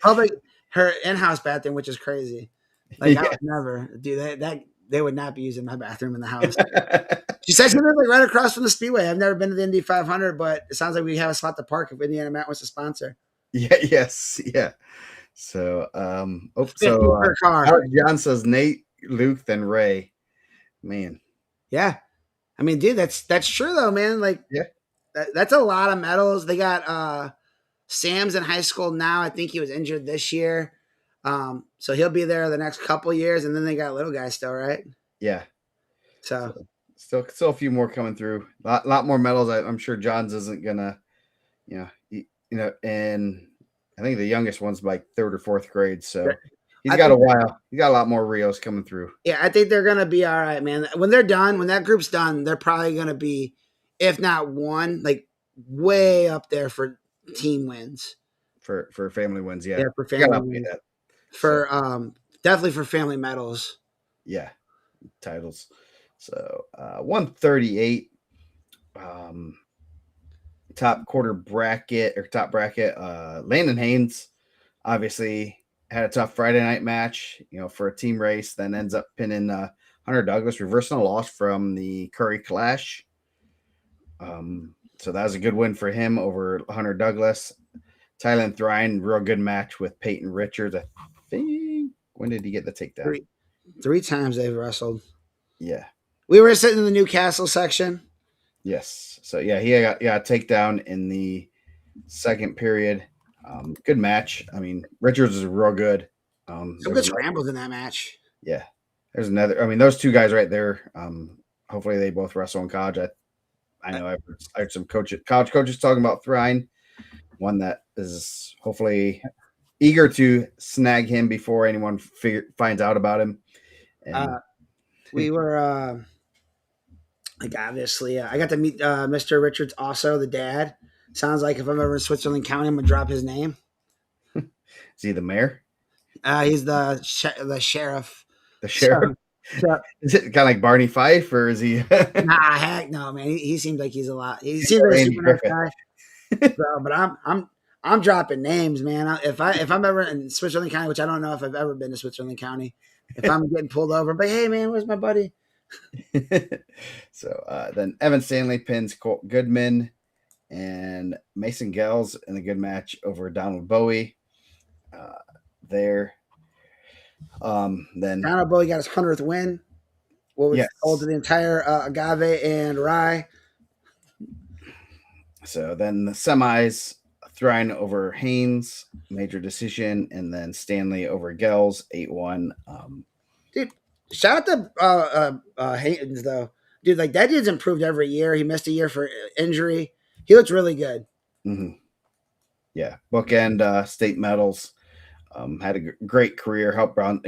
Probably her in-house bathroom, which is crazy. Like I would never do that. They would not be using my bathroom in the house. She said she lives like right across from the Speedway. I've never been to the Indy 500, but it sounds like we have a spot to park if Indiana Matt wants to sponsor. Yeah. Yes. Yeah. So, Howard John says Nate, Luke, then Ray. Man. Yeah. I mean, dude, that's true though, man. Like, yeah, that's a lot of medals. They got Sam's in high school now. I think he was injured this year. So he'll be there the next couple years, and then they got little guys still, right? Yeah. So still a few more coming through. A lot more medals. I'm sure Johns isn't gonna, and I think the youngest one's like 3rd or 4th grade. So He's got a while. He's got a lot more Rios coming through. Yeah, I think they're gonna be all right, man. When they're done, when that group's done, they're probably gonna be, if not one, like way up there for team wins. For family wins, yeah. Yeah, for You gotta family update wins. that. So For definitely for family medals. yeah, titles. So 138. Top quarter bracket or top bracket. Landon Haynes obviously had a tough Friday night match, for a team race, then ends up pinning Hunter Douglas, reversing a loss from the Curry Clash. So that was a good win for him over Hunter Douglas. Tylen Thrine, real good match with Peyton Richards. I think, when did he get the takedown? Three times they've wrestled. Yeah. We were sitting in the Newcastle section. Yes. So yeah, he got a takedown in the second period. Good match. I mean, Richards is real good. Some good scrambles in that match. Yeah. There's another. I mean, those two guys right there. Hopefully they both wrestle in college. I know I've heard some college coaches talking about Thrine. One that is hopefully eager to snag him before anyone finds out about him. And we were like, obviously, I got to meet Mr. Richards, also the dad. Sounds like if I'm ever in Switzerland County, I'm gonna drop his name. Is he the mayor? He's the sheriff. The sheriff. So, is it kind of like Barney Fife, or is he? Nah, heck no, man. He seems like he's a lot. He seems like a super nice guy. So, but I'm dropping names, man. If I'm ever in Switzerland County, which I don't know if I've ever been to Switzerland County, if I'm getting pulled over, but hey, man, where's my buddy? So then Evan Stanley pins Colt Goodman and Mason Gels in a good match over Donald Bowie. There. Then Donald Bowie got his 100th win. What was told to the entire agave and rye. So then the semis, Thrine over Haynes, major decision, and then Stanley over Gels, 8-1. Dude, shout out to Haynes, though. Dude, like, that dude's improved every year. He missed a year for injury. He looks really good. Mm-hmm. Yeah, bookend state medals. Had a great career. Helped Brown,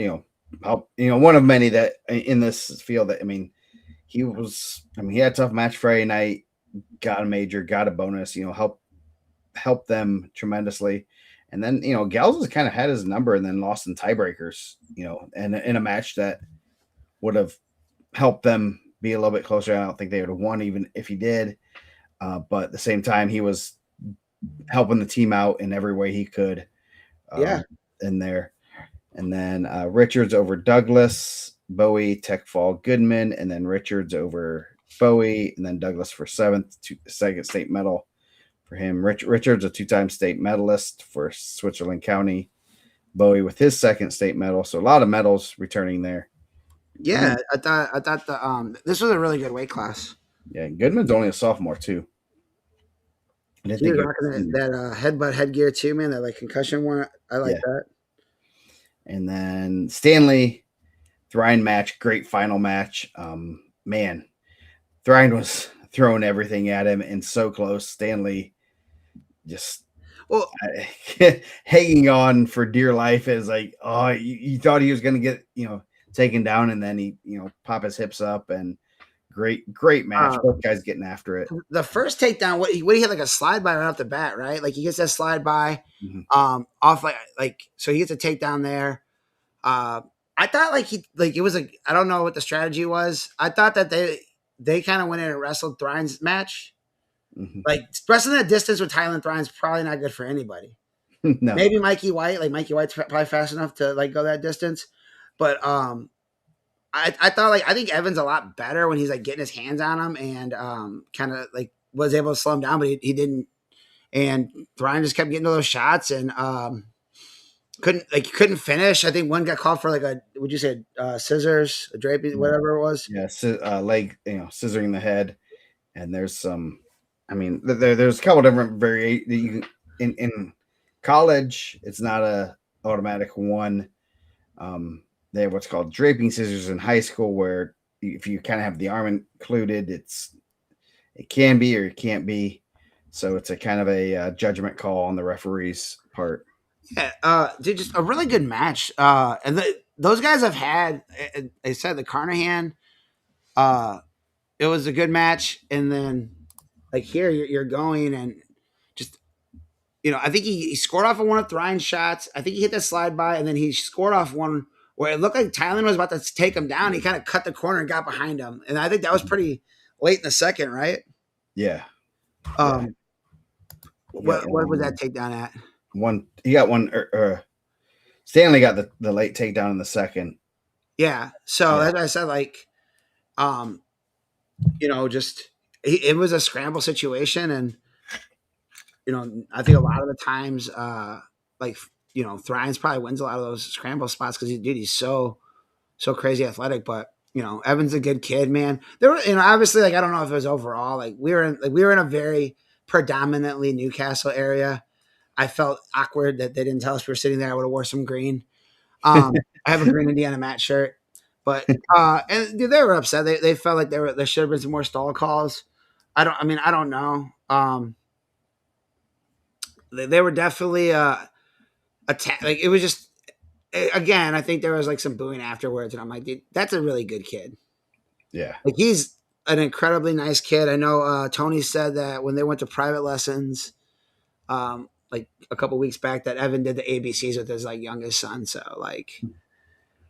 one of many that in this field that he had a tough match Friday night, got a major, got a bonus. Helped them tremendously. And then Gals has kind of had his number and then lost in tiebreakers. And in a match that would have helped them be a little bit closer. I don't think they would have won even if he did. But at the same time, he was helping the team out in every way he could. In there. And then Richards over Douglas, Bowie, Techfall, Goodman, and then Richards over Bowie, and then Douglas for second state medal for him. Richards, a two-time state medalist for Switzerland County. Bowie with his second state medal. So a lot of medals returning there. Yeah, I thought this was a really good weight class. Yeah, Goodman's only a sophomore too. I didn't think rocking that headbutt headgear too, man. That like concussion one, I like that. And then Stanley, Thrine match, great final match. Man, Thrine was throwing everything at him and so close. Stanley just hanging on for dear life as like, you thought he was going to get, taken down, and then he, pop his hips up, and great match. Both guys getting after it. The first takedown, what he had like a slide by right off the bat, right? Like he gets that slide by, off like so he gets a takedown there. I thought it was I don't know what the strategy was. I thought that they kind of went in and wrestled Thrine's match. Mm-hmm. Like wrestling that distance with Tylen Thrine's probably not good for anybody. No. Maybe Mikey White, like Mikey White's probably fast enough to like go that distance. But I thought I think Evan's a lot better when he's like getting his hands on him and kind of like was able to slow him down, but he didn't. And Thrine just kept getting to those shots and couldn't finish. I think one got called for like would you say scissors, a draping, whatever it was. Yeah, leg, scissoring the head. And there's some, there's a couple different variations. In college, it's not a automatic one. They have what's called draping scissors in high school, where if you kind of have the arm included, it can be or it can't be. So it's a kind of a judgment call on the referee's part. Yeah, dude, just a really good match. And those guys have had. They said the Carnahan. Uh, it was a good match, and then like here you're going and just I think he scored off of one of Ryan's shots. I think he hit that slide by, and then he scored off one where it looked like Thailand was about to take him down. He kind of cut the corner and got behind him, and I think that was pretty late in the second, right? Yeah. Yeah. Um, He got what was that takedown at? one. He got one. Stanley got the late takedown in the second. Yeah, so Yeah. as I said, like, um, just it was a scramble situation, and I think a lot of the times, like Thrine's probably wins a lot of those scramble spots because he's so crazy athletic. But Evan's a good kid, man. There were obviously like I don't know if it was overall like we were in a very predominantly Newcastle area. I felt awkward that they didn't tell us we were sitting there. I would have wore some green. I have a green Indiana Matt shirt, but and dude, they were upset. They felt like there should have been some more stall calls. I don't know. They were definitely attack. Like it was just again. I think there was like some booing afterwards, and I'm like, dude, that's a really good kid. Yeah. Like he's an incredibly nice kid. I know Tony said that when they went to private lessons, like a couple weeks back, that Evan did the ABCs with his like youngest son. So like,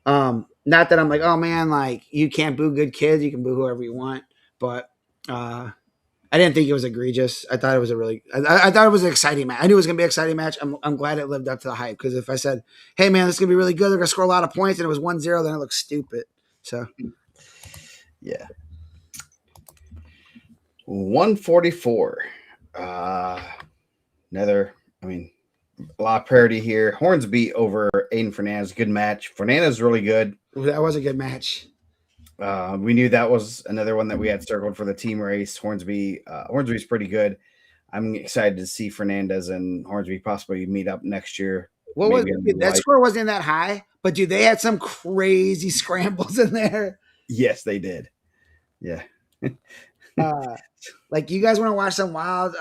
not that I'm like, oh man, like you can't boo good kids, you can boo whoever you want, but I didn't think it was egregious. I thought it was I thought it was an exciting match. I knew it was gonna be an exciting match. I'm glad it lived up to the hype because if I said, hey man, this is gonna be really good, they're gonna score a lot of points, and it was 1-0, then it looks stupid. So Yeah. 144. Another, a lot of parity here. Hornsby over Aiden Fernandez. Good match. Fernandez really good. that was a good match. We knew that was another one that we had circled for the team race. Hornsby's pretty good. I'm excited to see Fernandez and Hornsby possibly meet up next year. What was that score? Wasn't that high, but dude, they had some crazy scrambles in there. Yes, they did. Yeah. Like you guys want to watch some wild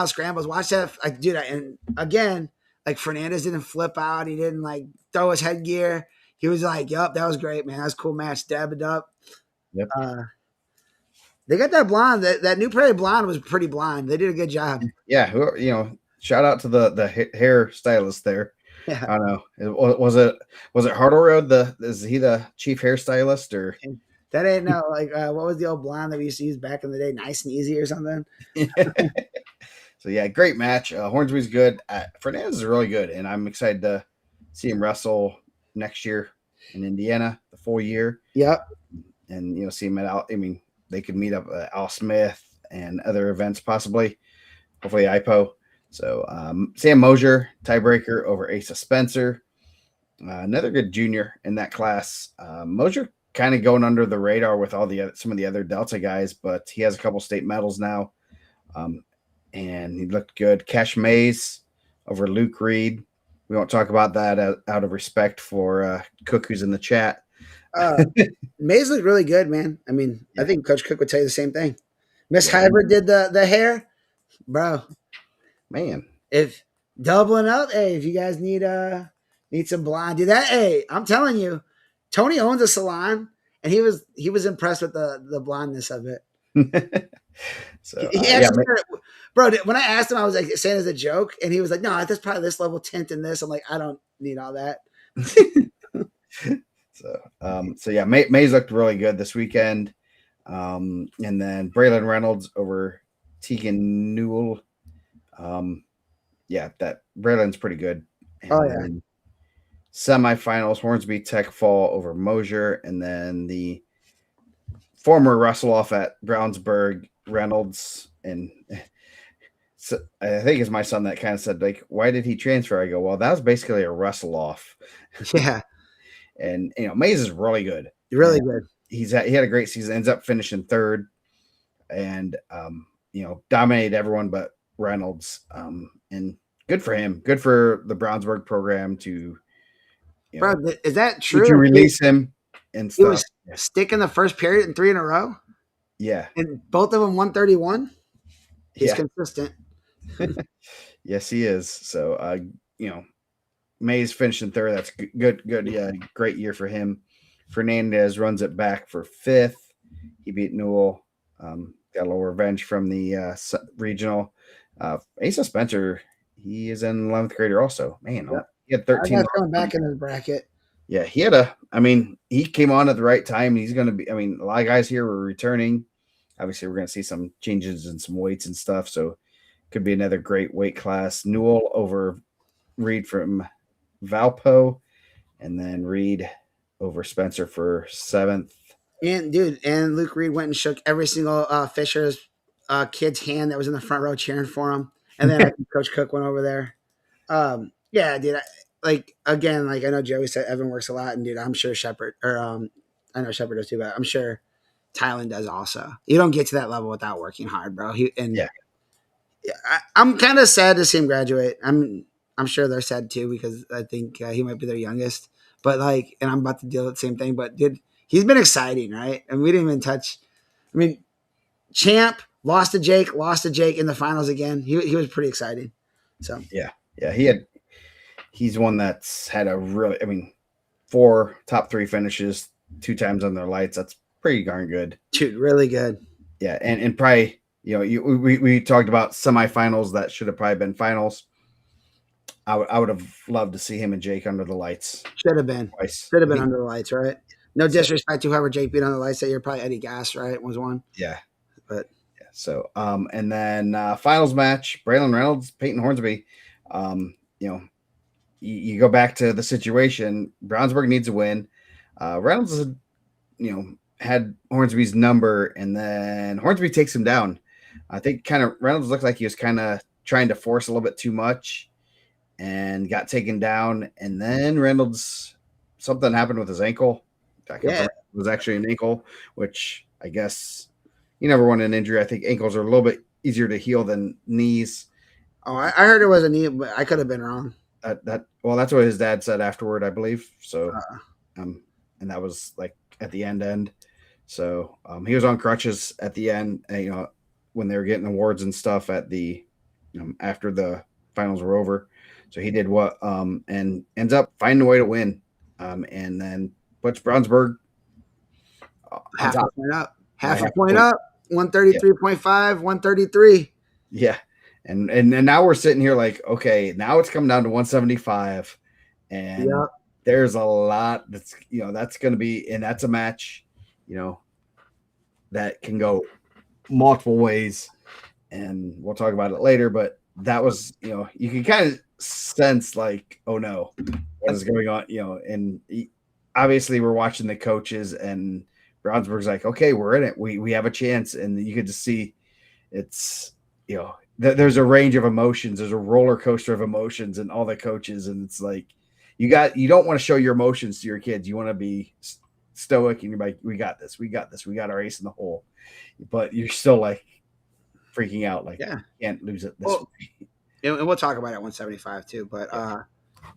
scrambles. Watch that, like, dude. And again, like Fernandez didn't flip out. He didn't like throw his headgear. He was like, "Yup, that was great, man. That was a cool match." Dab it up. Yep. They got that blonde. That new Prairie blonde was pretty blonde. They did a good job. Yeah. Shout out to the hair stylist there. Yeah. I don't know. Was it Hartle? Is he the chief hairstylist or? That ain't no like what was the old blonde that we used to use back in the day? Nice and Easy or something. So yeah, great match. Hornsby's good. Fernandez is really good, and I'm excited to see him wrestle next year in Indiana, the full year. Yep. And see him at Al. They could meet up at Al Smith and other events possibly. Hopefully IPO. So Sam Mosier tiebreaker over Asa Spencer. Another good junior in that class. Mosier kind of going under the radar with some of the other Delta guys, but he has a couple state medals now. And he looked good. Cash Mays over Luke Reed. We won't talk about that out of respect for Cook, who's in the chat. Mays looked really good, man. I think Coach Cook would tell you the same thing. Miss Hybrid did the hair, bro. Man, if doubling up, hey, if you guys need some blonde, do that. Hey, I'm telling you, Tony owns a salon, and he was impressed with the blondness of it. So bro, when I asked him, I was like saying as a joke, and he was like, "No, that's probably this level tint in this." I'm like, I don't need all that. So yeah, Mays looked really good this weekend, and then Braylon Reynolds over Tegan Newell. That Braylon's pretty good. And semifinals, Hornsby Tech Fall over Mosier, and then the former wrestle off at Brownsburg, Reynolds, and so I think it's my son that kind of said, like, why did he transfer? I go, well, that was basically a wrestle off. Yeah. And Mays is really good. Really good. He had a great season, ends up finishing third, and dominated everyone but Reynolds. And good for him. Good for the Brownsburg program to bro, is that true? To release him and stuff. He was sticking the first period in 3 in a row. Yeah. And both of them 131. He's consistent. Yes, he is. So, you know, Mays finished in third. That's good. Good. Yeah, great year for him. Fernandez runs it back for fifth. He beat Newell. Got a little revenge from the regional. Asa Spencer, he is an 11th grader also. Man, Yep. he had Our 13. guy's coming back in his bracket. Yeah, he had a. I mean, he came on at the right time. He's going to be. I mean, a lot of guys here were returning. Obviously, we're going to see some changes in some weights and stuff. So, could be another great weight class. Newell over Reed from Valpo, and then Reed over Spencer for seventh. And dude, and Luke Reed went and shook every single Fisher's kid's hand that was in the front row cheering for him. And then I think Coach Cook went over there. Yeah, dude. Like again, like I know Joey said, Evan works a lot, and dude, I'm sure Shepard or I know Shepard does too, but I'm sure Tylen does also. You don't get to that level without working hard, bro. Yeah, Yeah, I'm kind of sad to see him graduate. I'm sure they're sad too because I think he might be their youngest. But like, and I'm about to deal with the same thing. But dude, he's been exciting, right? And we didn't even touch. I mean, champ lost to Jake in the finals again. He was pretty exciting. So yeah. He's one that's had a really. I mean, 4 top 3 finishes, 2 times on their lights. That's pretty darn good. dude, really good. Yeah, and probably we talked about semifinals that should have probably been finals. I would have loved to see him and Jake under the lights Should have been. twice. Should have been under the lights, right? No So, disrespect to whoever Jake beat on the lights that year. Probably Eddie Gass, right? Was one. yeah. But So, and then finals match: Braylon Reynolds, Peyton Hornsby. You know, you go back to the situation. Brownsburg needs a win. Reynolds, had Hornsby's number, and then Hornsby takes him down. I think kind of Reynolds looked like he was kind of trying to force a little bit too much, and got taken down. And then Reynolds, something happened with his ankle. yeah, It was actually an ankle, which I guess you never want an injury. I think ankles are a little bit easier to heal than knees. oh, I heard it was a knee, but I could have been wrong. Well, that's what his dad said afterward, I believe. So, Uh, and that was like at the end. So he was on crutches at the end. When they were getting awards and stuff at the after the finals were over. So he did what and ends up finding a way to win, and then puts Brownsburg on half top. a point up. Half Half a a point point. up. 133.5, 133. Yeah, and now we're sitting here like, okay, now it's coming down to 175, and Yep. there's a lot that's that's going to be, and that's a match, that can go multiple ways, and we'll talk about it later. But that was, you can kind of sense like, oh no, what is going on, and obviously we're watching the coaches, and Brownsburg's like, okay, we're in it, we have a chance, and you could just see it's there's a range of emotions, there's a roller coaster of emotions, and all the coaches, and it's like you don't want to show your emotions to your kids, you want to be stoic, and you're like, we got this, we got our ace in the hole, but you're still like freaking out, like, Yeah. can't lose it this Well, way. and we'll talk about it at 175 too. But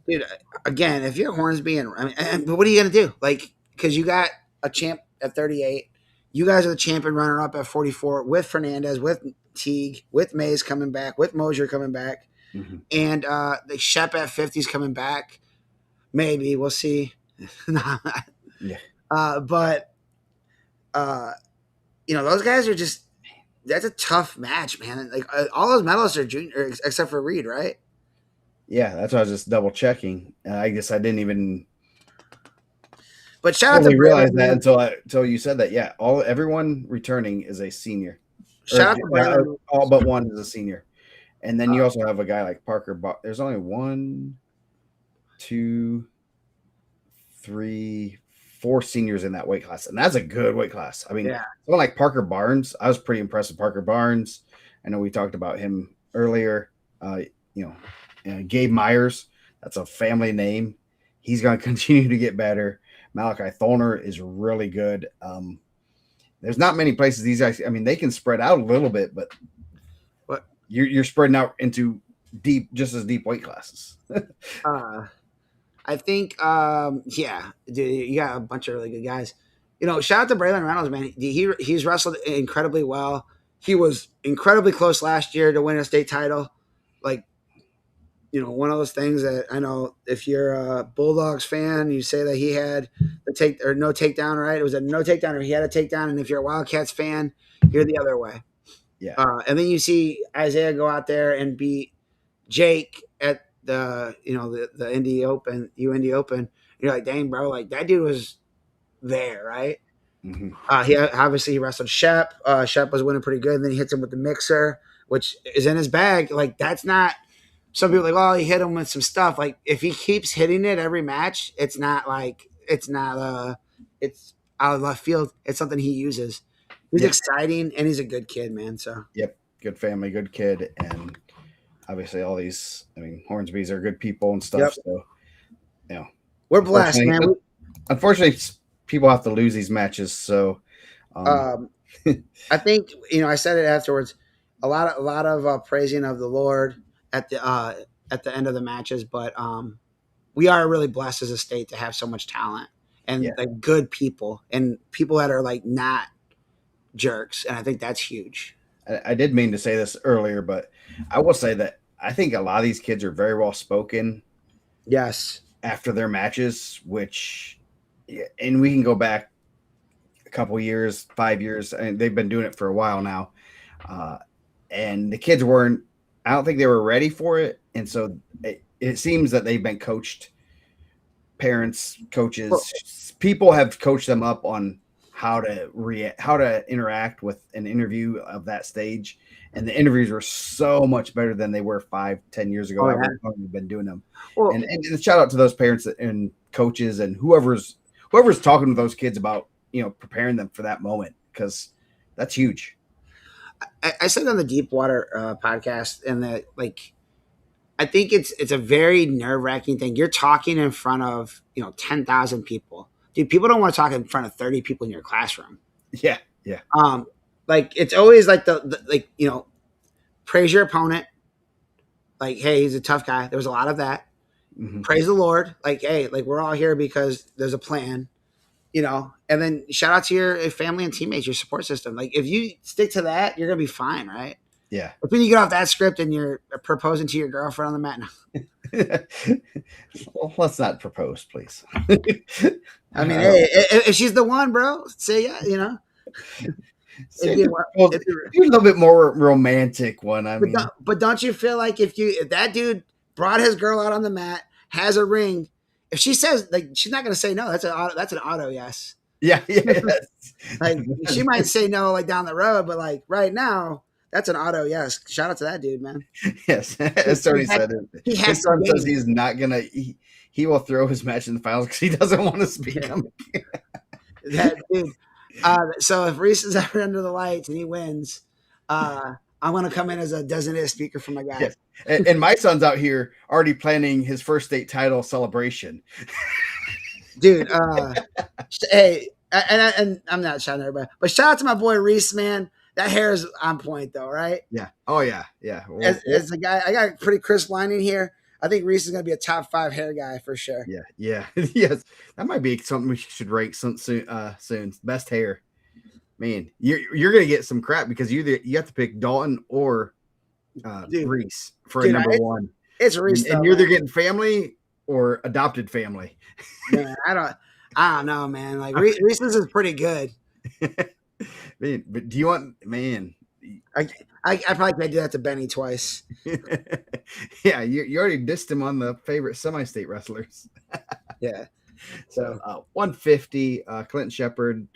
dude, again, if you're Hornsby, but what are you gonna do? Like, because you got a champ at 38, you guys are the champion runner up at 44 with Fernandez, with Teague, with Mays coming back, with Mosier coming back, Mm-hmm. and the Shep at 50 is coming back. Maybe we'll see. Yeah. But those guys are just. That's a tough match, man. Like all those medalists are junior, except for Reed, right? Yeah, that's why I was just double checking. I guess I didn't even But shout out to totally realize Braylon, that until you said that. Yeah, everyone returning is a senior. shout out to Braylon. All but one is a senior, and then you also have a guy like Parker. There's only 1, 2, 3, 4 seniors in that weight class, and that's a good weight class. I mean, Yeah. someone like Parker Barnes, I was pretty impressed with Parker Barnes. I know we talked about him earlier. Gabe Myers, that's a family name. He's going to continue to get better. Malachi Tholner is really good. There's not many places these guys. I mean, they can spread out a little bit, but What? You're spreading out into just as deep weight classes. I think, yeah, dude, you got a bunch of really good guys. Shout out to Braylon Reynolds, man. He's wrestled incredibly well. He was incredibly close last year to win a state title. like, one of those things that I know if you're a Bulldogs fan, you say that he had the take or no takedown, right? It was a no takedown or he had a takedown. And if you're a Wildcats fan, you're the other way. Yeah. And then you see Isaiah go out there and beat Jake at the Indy Open, UND Open. You're like, dang, bro, like that dude was there, right? Mm-hmm. He obviously he wrestled Shep. Shep was winning pretty good, and then he hits him with the mixer, which is in his bag. Like that's not. Some people are like, oh, he hit him with some stuff. Like if he keeps hitting it every match, it's not it's out of left field. It's something he uses. He's exciting and he's a good kid, man. So Yep, good family, good kid, and obviously all these. I mean, Hornsby's are good people and stuff. So, we're blessed, man. Unfortunately, people have to lose these matches. So, I think I said it afterwards. A lot of praising of the Lord at the end of the matches, but we are really blessed as a state to have so much talent and like good people and people that are like not jerks, and I think that's huge. I did mean to say this earlier, but I will say that I think a lot of these kids are very well spoken. Yes. After their matches, and we can go back a couple years, 5 years, and they've been doing it for a while now. And the kids weren't. I don't think they were ready for it, and so it seems that they've been coached. Parents, coaches, people have coached them up on how to interact with an interview of that stage, and the interviews were so much better than they were 5-10 years ago. I've been doing them, and shout out to those parents and coaches and whoever's talking to those kids about preparing them for that moment, because that's huge. I said on the Deepwater podcast, and that I think it's a very nerve-wracking thing. You're talking in front of 10,000 people, dude. People don't want to talk in front of 30 people in your classroom. Yeah. Like it's always like praise your opponent. Like, hey, he's a tough guy. There was a lot of that. Mm-hmm. Praise the Lord. Like, hey, like we're all here because there's a plan. And then shout out to your family and teammates, your support system. Like if you stick to that, you're gonna be fine, right? Yeah. But then you get off that script and you're proposing to your girlfriend on the mat. No. Well, let's not propose, please. I mean, hey, if she's the one, bro, say yeah. It'd be a little bit more romantic one. But don't you feel like if that dude brought his girl out on the mat, has a ring, if she says she's not gonna say no, that's an auto yes. Yeah. Like she might say no down the road, but right now that's an auto yes. Shout out to that dude, man. Yes, as Tony said, his son says he's not gonna. He will throw his match in the finals because he doesn't want to speak. That dude. So if Reese is ever under the lights and he wins, I'm gonna come in as a designated speaker for my guy. Yes. And my son's out here already planning his first state title celebration. Dude, hey, and I'm not shouting at everybody, but shout out to my boy Reese, man. That hair is on point though, right? Yeah. Oh yeah. As a guy, I got a pretty crisp lining here. I think Reese is going to be a top 5 hair guy for sure. Yeah. Yes. That might be something we should rank soon. Best hair. Man, you're going to get some crap because you have to pick Dalton or Reese for a number one. It's Reese, and you're either getting family or adopted family. Man, I don't know, man. Like Reese's is pretty good. Man, but do you want I probably can't do that to Benny twice. Yeah, you already dissed him on the favorite semi-state wrestlers. Yeah. So 150, Clinton Shepard,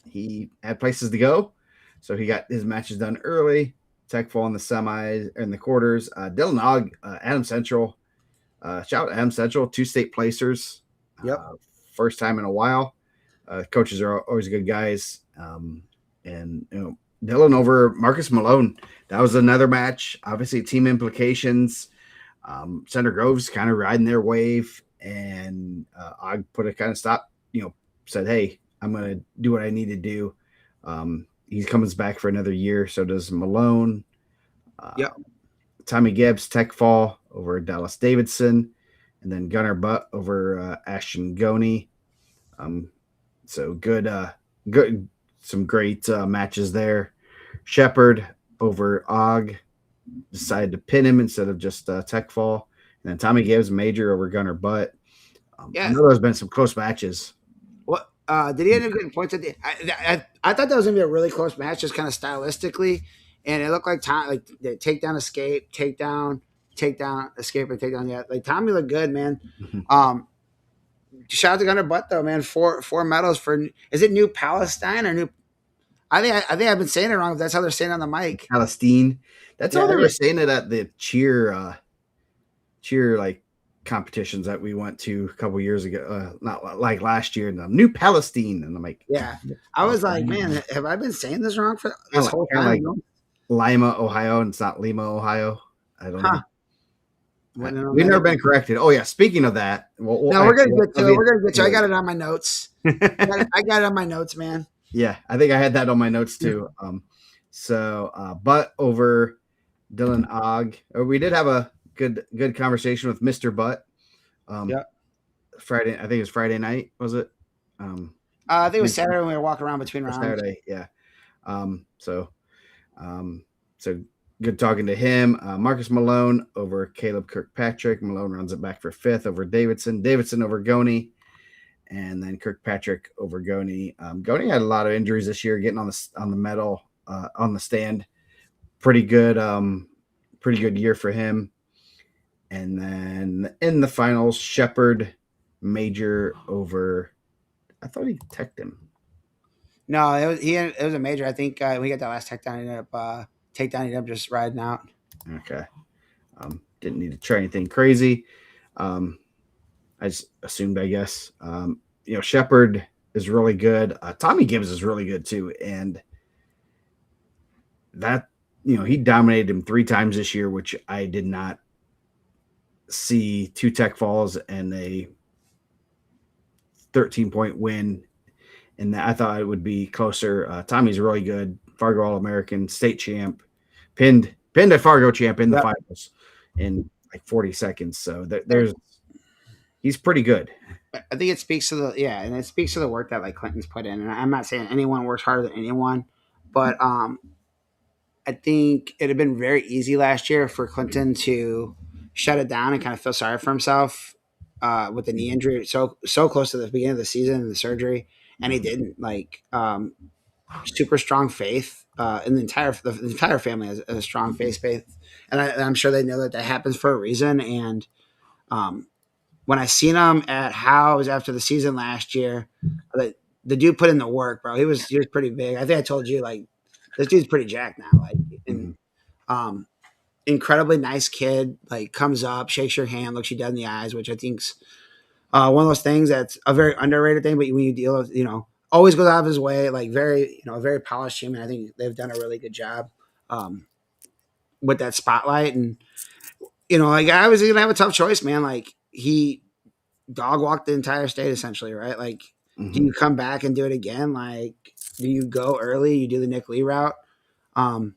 he had places to go, so he got his matches done early. Tech fall in the semis and the quarters. Dylan Ogg, Adam Central. Shout out to Adam Central, 2 state placers. Yep. First time in a while. Coaches are always good guys. And Dylan over Marcus Malone. That was another match. Obviously, team implications. Center Grove's kind of riding their wave, and I put a kind of stop. Said, "Hey, I'm going to do what I need to do." He comes back for another year. So does Malone. Yep. Tommy Gibbs, Tech fall over Dallas Davidson, and then Gunnar Butt over Ashton Goney. So good. Some great matches there. Shepard over Ogg. decided to pin him instead of just tech fall. And then Tommy Gibbs major over Gunner Butt. I Yeah. know there's been some close matches. What did he end up getting points at the? I thought that was gonna be a really close match, just kind of stylistically, and it looked like Tom like the takedown, escape, takedown, escape, and takedown. Yeah, like Tommy looked good, man. Um, Shout out to Gunner Butt though, man. Four medals for is it New Palestine or New? I think I've been saying it wrong. If that's how they're saying it on the mic. Palestine. That's Yeah, how they were saying it at the cheer like competitions that we went to a couple years ago. Not like last year. No, New Palestine, and I'm like, yeah. I was like, man, have I been saying this wrong for this whole kind time? of like Lima, Ohio, and it's not Lima, Ohio. I don't know. We've never been corrected. Oh yeah. Speaking of that, no, we're gonna get to it. We're gonna get to it. I got it on my notes. I got it on my notes, man. Yeah, I think I had that on my notes too. Butt over Dylan Ogg. We did have a good conversation with Mr. Butt. Yeah. Friday, I think it was Friday night, was it? I think it was Saturday when we were walking around between rounds. Saturday, yeah. So good talking to him. Marcus Malone over Caleb Kirkpatrick. Malone runs it back for fifth over Davidson. Davidson over Goney. And then Kirkpatrick over Goney. Goney had a lot of injuries this year, getting on the medal on the stand. Pretty good year for him. And then in the finals, Shepard major over. I thought he teched him. No, it was a major. I think we got that last takedown. Ended up just riding out. Okay. Didn't need to try anything crazy. I just assumed, I guess. Shepard is really good. Tommy Gibbs is really good too. And that, he dominated him 3 times this year, which I did not see. 2 tech falls and a 13-point win. And I thought it would be closer. Tommy's really good. Fargo All-American, state champ, pinned a Fargo champ in the finals in like 40 seconds. So he's pretty good. I think it speaks to the work that like Clinton's put in. And I'm not saying anyone works harder than anyone, but I think it had been very easy last year for Clinton to shut it down and kind of feel sorry for himself with the knee injury so close to the beginning of the season and the surgery, and he didn't. Like super strong faith, and the entire family has a strong faith, and I'm sure they know that happens for a reason. And when I seen him at Howe's after the season last year, the dude put in the work, bro. He was pretty big. I think I told you, like, this dude's pretty jacked now. Like, and, incredibly nice kid. Like, comes up, shakes your hand, looks you dead in the eyes, which I think's one of those things that's a very underrated thing. But when you deal with, always goes out of his way. Like, very, a very polished human. I think they've done a really good job with that spotlight. And like, I was gonna have a tough choice, man. Like, he dog walked the entire state essentially, right? Like, do you come back and do it again? Like, do you go early? You do the Nick Lee route, and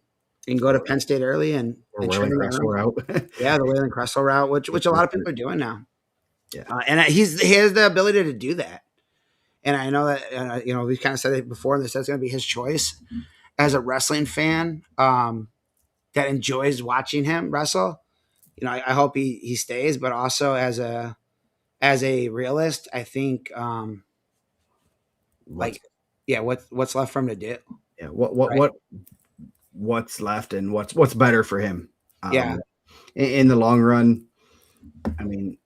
go to Penn State early and train Kressel route. Yeah, the Waylon Kressel route, which a lot of people are doing now. Yeah, and he has the ability to do that. And I know that we've kind of said it before, and that's going to be his choice as a wrestling fan that enjoys watching him wrestle. I hope he stays, but also as a realist, I think what's left for him to do? Yeah, what's left and what's better for him? In the long run, I mean,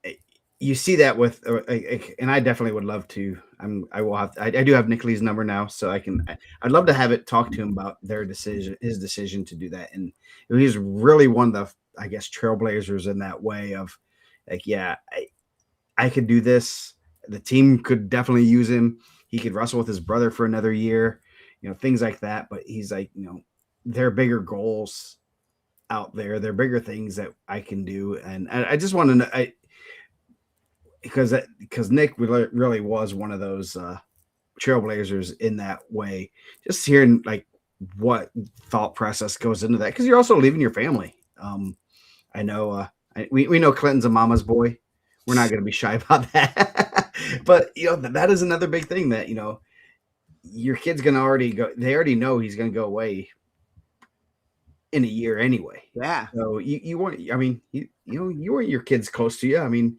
you see that with, and I definitely would love to. I do have Nick Lee's number now, so I'd love to have it talk to him about his decision to do that. And he's really one of the, I guess, trailblazers in that way of like, yeah, I could do this. The team could definitely use him. He could wrestle with his brother for another year, things like that. But he's like, there are bigger goals out there. There are bigger things that I can do. And I just want to know, because Nick really was one of those trailblazers in that way. Just hearing like what thought process goes into that, because you're also leaving your family. I know we know Clinton's a mama's boy. We're not going to be shy about that. But that is another big thing that your kid's going to already go. They already know he's going to go away in a year anyway. Yeah, So you want, I mean, you want your kids close to you. I mean,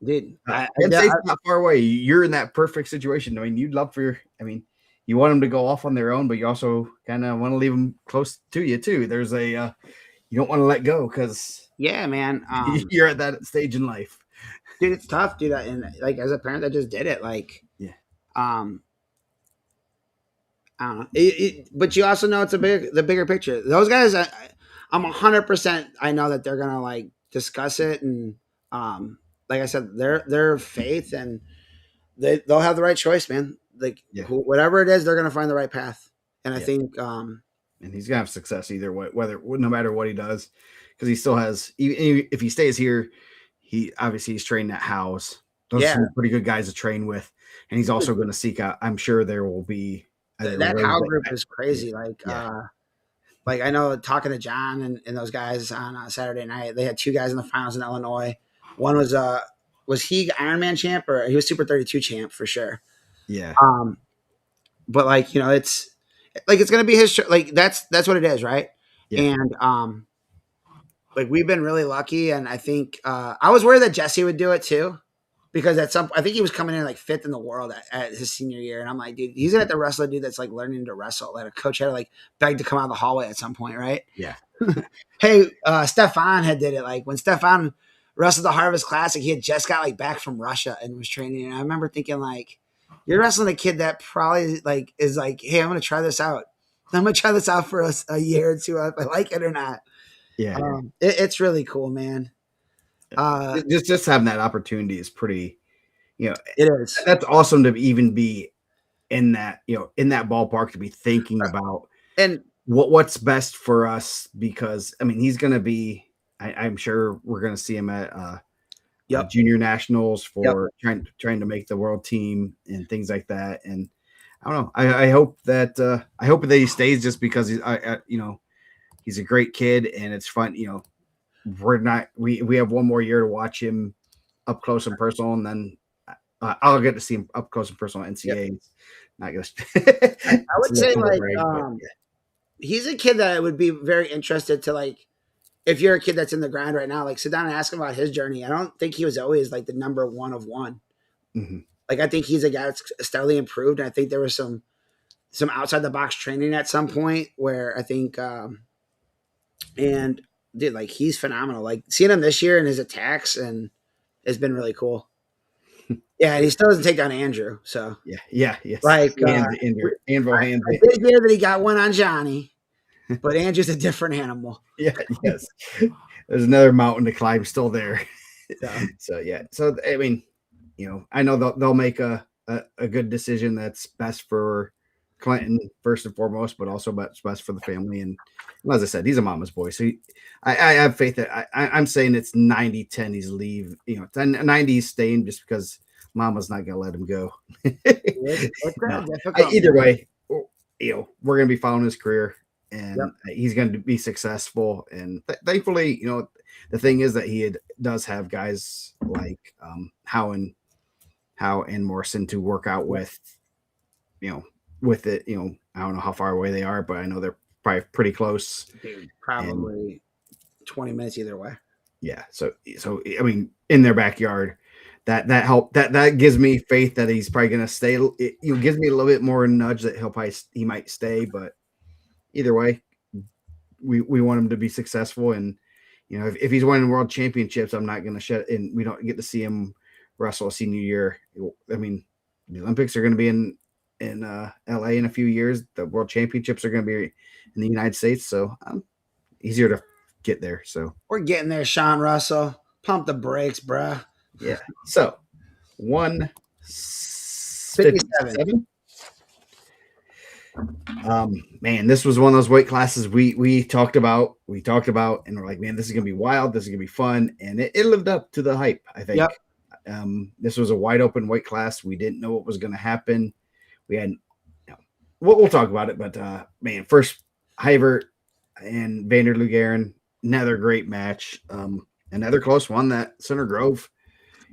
dude. Penn State's not far away. You're in that perfect situation. I mean, you'd love for, I mean, you want them to go off on their own, but you also kind of want to leave them close to you too. There's you don't want to let go because Yeah, man. you're at that stage in life. Dude, it's tough, dude. And like as a parent that just did it, like, Yeah. um, I don't know. But you also know it's the bigger picture. Those guys, I'm 100%. I know that they're gonna like discuss it, and like I said, their faith, and they'll have the right choice, man. Like Yeah. whatever it is, they're gonna find the right path. And I Yeah. think, And he's gonna have success either way, whether no matter what he does, because he still has. Even if he stays here, he's trained at House. Those are yeah, some pretty good guys to train with, and he's also going to seek out. I'm sure there will be that Howe group is crazy. Yeah. Like I know talking to John and those guys on Saturday night, they had two guys in the finals in Illinois. One was he Ironman champ, or he was Super 32 champ for sure. Yeah. But like it's gonna be his show. Like that's what it is, right? Yeah. And like we've been really lucky, and I think I was worried that Jesse would do it too, because I think he was coming in like fifth in the world at his senior year, and I'm like, dude, he's gonna have to wrestle a dude that's like learning to wrestle. Like a coach had to like beg to come out of the hallway at some point, right? Yeah. Hey, Stefan had did it. Like when Stefan wrestled the Harvest Classic, he had just got like back from Russia and was training. And I remember thinking like, you're wrestling a kid that probably like is like, hey, I'm gonna try this out. I'm gonna try this out for a year and see if I like it or not. Yeah. It's really cool, man. Just having that opportunity is pretty. It is. That's awesome to even be in that in that ballpark, to be thinking about And what's best for us, because I mean he's going to be. I'm sure we're going to see him at junior nationals for trying to make the world team and things like that. And I don't know. I hope that he stays, just because he's he's a great kid and it's fun. We have one more year to watch him up close and personal, and then I'll get to see him up close and personal at NCAA. Yep. Not just. I would say like he's a kid that I would be very interested to like. If you're a kid that's in the grind right now, like sit down and ask him about his journey. I don't think he was always like the number one of one. Mm-hmm. Like I think he's a guy that's steadily improved. And I think there was some outside the box training at some point where I think, and dude, like he's phenomenal. Like seeing him this year and his attacks and has been really cool. Yeah, and he still doesn't take down Andrew. So yes. Like Anvil hands. I did hear that he got one on Johnny, but Andrew's a different animal. Yeah, yes. There's another mountain to climb still there. So yeah. So I mean, I know they'll make a good decision that's best for Clinton first and foremost, but also best for the family. And as I said, he's a mama's boy. So I have faith that I'm saying it's 90-10 he's leave. 90 he's staying just because mama's not gonna let him go. Either way, we're gonna be following his career. And he's going to be successful. And thankfully, the thing is that he does have guys like Howe and Morrison to work out with, with it. I don't know how far away they are, but I know they're probably pretty close. Dude, probably 20 minutes either way. Yeah. So I mean, in their backyard, that help that gives me faith that he's probably going to stay. It gives me a little bit more nudge that he might stay, but. Either way, we want him to be successful, and if he's winning world championships, I'm not going to shut. And we don't get to see him wrestle a senior year. I mean, the Olympics are going to be in LA in a few years. The world championships are going to be in the United States, so easier to get there. So we're getting there, Sean Russell. Pump the brakes, bruh. Yeah. So 157. Man, this was one of those weight classes we talked about, and we're like, man, this is gonna be wild, this is gonna be fun, and it lived up to the hype, I think. This was a wide open weight class. We didn't know what was gonna happen. We had we'll talk about it, but man, first Hyvert and Vander Lugaren, another great match, another close one. That Center Grove,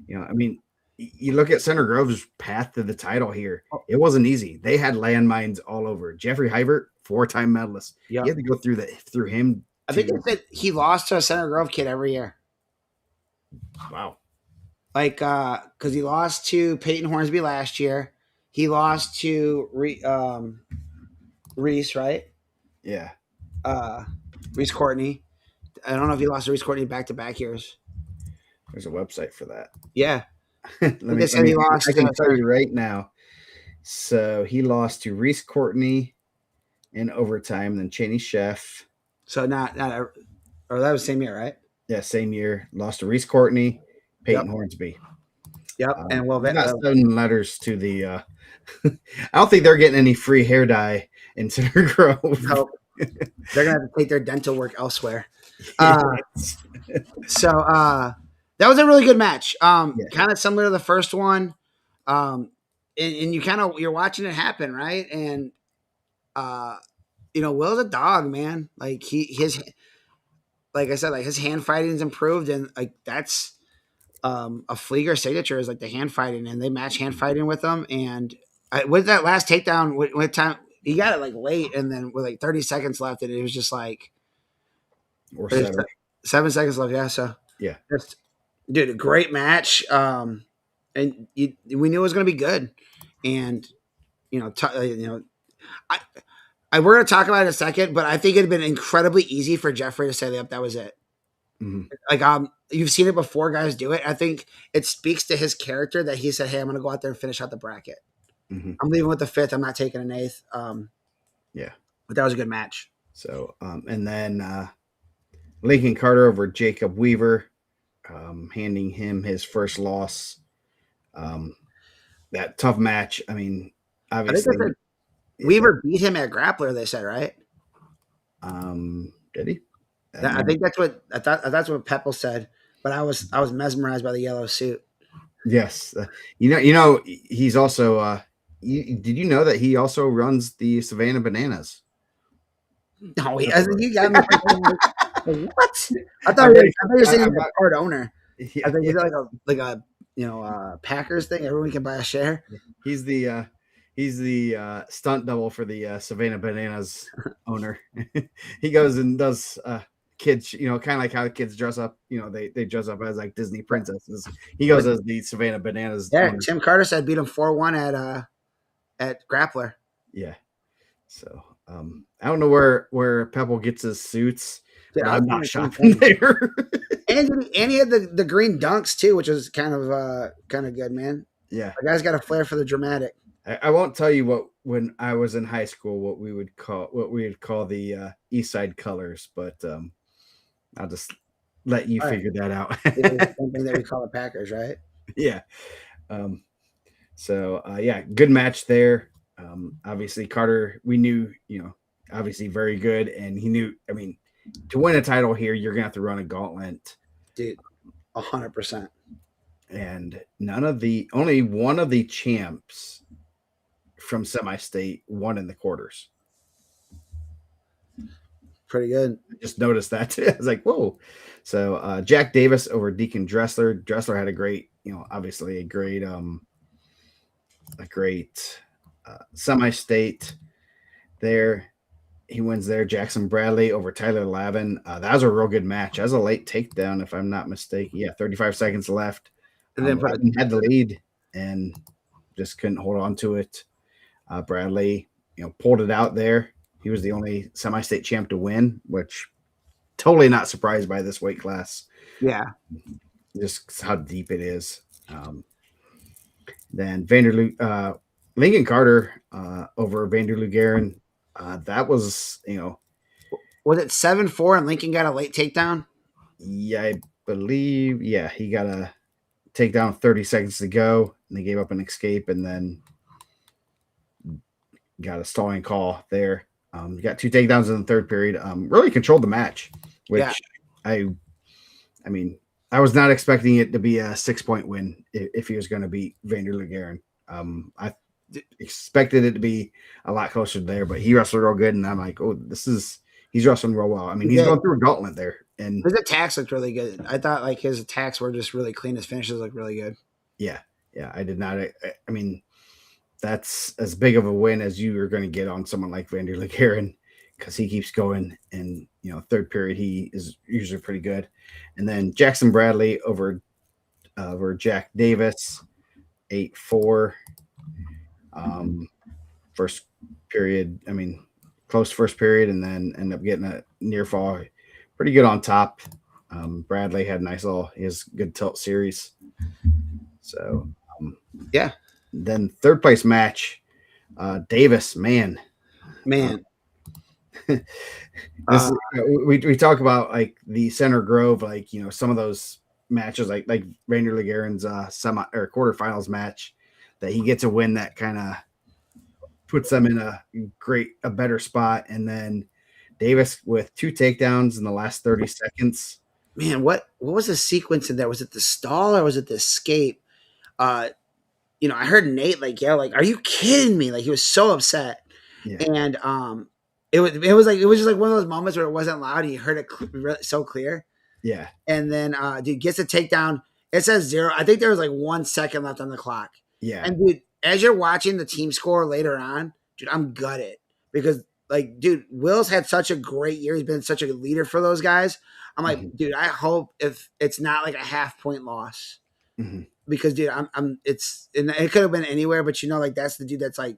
I mean, you look at Center Grove's path to the title here. It wasn't easy. They had landmines all over. Jeffrey Hyvert 4-time medalist. Yeah. You have to go through him. I think they said he lost to a Center Grove kid every year. Wow. Like, because he lost to Peyton Hornsby last year. He lost to Reese, right? Yeah. Reese Courtney. I don't know if he lost to Reese Courtney back to back years. There's a website for that. Yeah. They said he lost. I can tell you right now. So he lost to Reese Courtney in overtime, then Cheney Chef. So not or that was the same year, right? Yeah, same year. Lost to Reese Courtney, Peyton Hornsby. Yep. And well, got 7 letters to the. I don't think they're getting any free hair dye in Center Grove. No, they're gonna have to take their dental work elsewhere. So that was a really good match. Kind of similar to the first one. And you you're watching it happen, right? And Will's a dog, man. Like his like I said, like his hand fighting's improved, and like that's a Flieger signature is like the hand fighting, and they match hand fighting with them. And with that last takedown, with time he got it like late, and then with like 30 seconds left, and it was just like or 7 seconds left. Yeah, so yeah, dude, a great match. And we knew it was going to be good, and we're going to talk about it in a second, but I think it'd been incredibly easy for Jeffrey to say, "Yep, that was it." Mm-hmm. Like, you've seen it before, guys do it. I think it speaks to his character that he said, "Hey, I'm going to go out there and finish out the bracket. Mm-hmm. I'm leaving with the 5th. I'm not taking an 8th." Yeah, but that was a good match. So, and then Lincoln Carter over Jacob Weaver, handing him his first loss. That tough match. I mean, obviously, Weaver beat him at grappler. They said, right? Did he? I think that's what I thought. That's what Peppel said. But I was mesmerized by the yellow suit. Yes, he's also. Did you know that he also runs the Savannah Bananas? No, you got me. What? I thought you were saying he's a part owner. Yeah, I think he's like a Packers thing. Everyone can buy a share. He's the stunt double for the Savannah Bananas owner. He goes and does kids, kind of like how the kids dress up. They dress up as like Disney princesses. He goes as the Savannah Bananas. Yeah, owner. Tim Carter said beat him 4-1 at grappler. Yeah. So I don't know where Pebble gets his suits. Yeah, I'm not shopping there. and he had the green dunks too, which was kind of good, man. Yeah, the guy's got a flair for the dramatic. I won't tell you when I was in high school what we would call the East Side colors, but I'll just let you figure that out. Something that we call the Packers, right? Yeah. So good match there. Obviously Carter, we knew, obviously very good, and he knew. I mean, to win a title here, you're gonna have to run a gauntlet, dude. 100%. And only one of the champs from semi-state won in the quarters. Pretty good. I just noticed that too. I was like, whoa. So Jack Davis over Deacon Dressler. Dressler had a great, obviously a great semi-state there. He wins there. Jackson Bradley over Tyler Lavin. That was a real good match. That was a late takedown, if I'm not mistaken. Yeah, 35 seconds left. And then had the lead and just couldn't hold on to it. Bradley, pulled it out there. He was the only semi-state champ to win, which totally not surprised by this weight class. Yeah. Just how deep it is. Then Lincoln Carter over Vanderloo Guerin. That was, was it 7-4 and Lincoln got a late takedown? Yeah, I believe. Yeah, he got a takedown 30 seconds to go, and they gave up an escape, and then got a stalling call there. Got 2 takedowns in the third period. Really controlled the match, which I mean, I was not expecting it to be a 6-point win if he was going to beat Vanderloo Guerin. I expected it to be a lot closer there, but he wrestled real good, and I'm like, oh, he's wrestling real well. I mean, he's going through a gauntlet there, and his attacks looked really good. I thought like his attacks were just really clean. His finishes looked really good. Yeah, I did not. I mean, that's as big of a win as you are going to get on someone like Vanderloo Guerin. because he keeps going. And third period he is usually pretty good. And then Jackson Bradley over Jack Davis, 8-4. First period, I mean, close first period, and then end up getting a near fall. Pretty good on top. Bradley had his good tilt series. So Yeah, then third place match, Davis, man. man. This Uh, we talk about like the Center Grove, like some of those matches, like Rainier Legaren's semi or quarterfinals match, that he gets a win that kind of puts them in a better spot, and then Davis with 2 takedowns in the last 30 seconds. man, what was the sequence in there? Was it the stall or was it the escape? Uh, I heard Nate like yell, like, "Are you kidding me?" Like he was so upset, Yeah, and it was just like one of those moments where it wasn't loud. And you heard it so clear, yeah, and then dude gets a takedown. It says 0. I think there was like 1 second left on the clock, yeah. and dude, as you're watching the team score later on, dude, I'm gutted because like, dude, Will's had such a great year. He's been such a leader for those guys. I'm like, Mhm, dude, I hope if it's not like a half-point loss mhm. because, dude, and it could have been anywhere, but like that's the dude that's like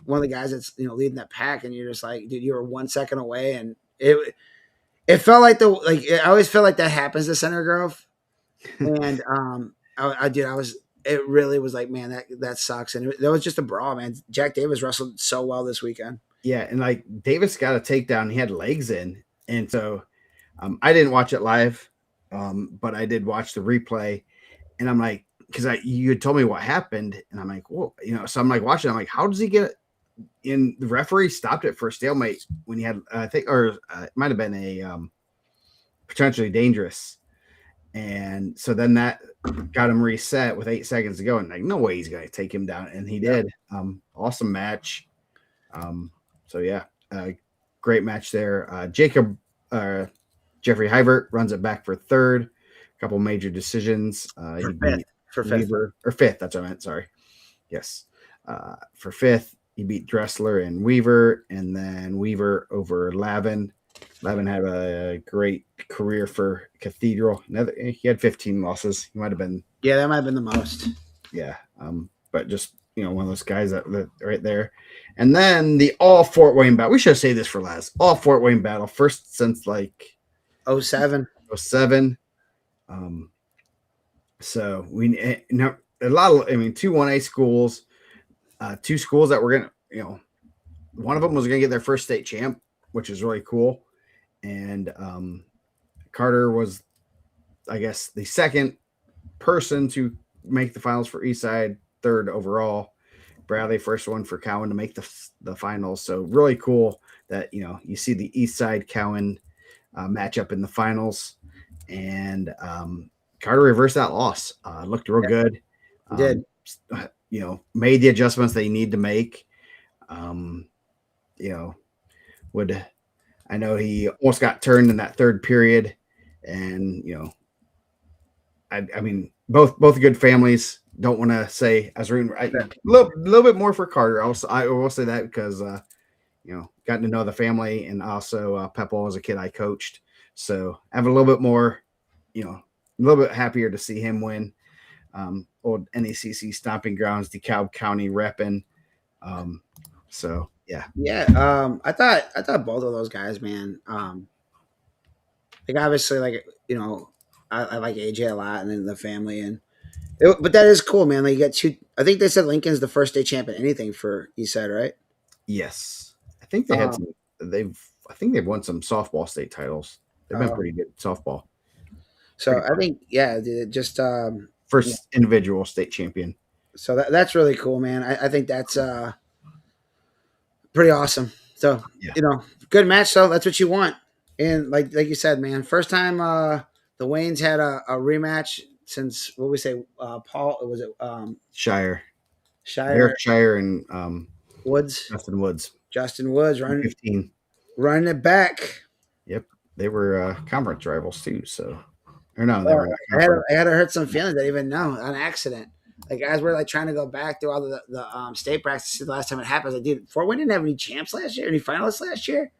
one of the guys that's leading that pack, and you're just like, dude, you were 1 second away, and it felt like I always feel like that happens to Center Grove, and I did I was it really was like, man, that sucks, and that was just a brawl, man. Jack Davis wrestled so well this weekend. Yeah, and like Davis got a takedown, he had legs in, and so I didn't watch it live, but I did watch the replay, and I'm like, because you had told me what happened, and I'm like, whoa, so I'm like watching, I'm like, how does he get in? The referee stopped it for a stalemate when he had, I think, or it might have been a potentially dangerous, and so then that got him reset with 8 seconds to go, and like, no way he's gonna take him down, and he Yep. did. Awesome match. So yeah, great match there. Jacob Jeffrey Hivert runs it back for third. A couple major decisions. For He fifth. beat For fifth. Weaver, or fifth. That's what I meant. Sorry. Yes. For fifth, he beat Dressler and Weaver, and then Weaver over Lavin. Lavin had a great career for Cathedral. He had 15 losses. He might have been, Yeah, that might have been the most. yeah. But just one of those guys that right there. And then the all Fort Wayne battle. We should say this for last. All Fort Wayne battle, first since like '07. '07. Um, so we know a lot of, I mean, 2 1A schools, 2 schools that were gonna, one of them was gonna get their first state champ, which is really cool. And Carter was, I guess, the second person to make the finals for Eastside, third overall. Bradley, first one for Cowan to make the finals. So really cool that you see the Eastside Cowan matchup in the finals, and Carter reversed that loss. Looked real good. Did. Made the adjustments they need to make. Um, you know, would I know he almost got turned in that third period, and I mean, both good families. Don't want to say as a little bit more for Carter. I will say that because gotten to know the family, and also Peppo as a kid I coached, so I have a little bit more, a little bit happier to see him win. Old NECC stomping grounds, DeKalb County repping. So yeah, Yeah. I thought both of those guys, man. Like obviously, like I like AJ a lot, and then the family, but that is cool, man. Like you got two. I think they said Lincoln's the first state champion anything for Eastside, right? yes, I think they had Um, some. I think they've won some softball state titles. They've been uh, pretty good softball. so Pretty I think yeah, dude, just yeah. first individual state champion. So that's really cool, man. I think that's pretty awesome. So Yeah. good match. So that's what you want. And like you said, man, first time the Waynes had a rematch since what we say, Paul was it Shire, Shire Derek Shire, and Woods, Justin Woods. Justin Woods 15. running it back. Yep, they were conference rivals too. So, or no, they Well, were not I had conference. I had to hurt some feelings. I didn't even know on accident. Like as we're like trying to go back through all the state practices the last time it happened, I was like, dude, Fort Wayne didn't have any champs last year, any finalists last year.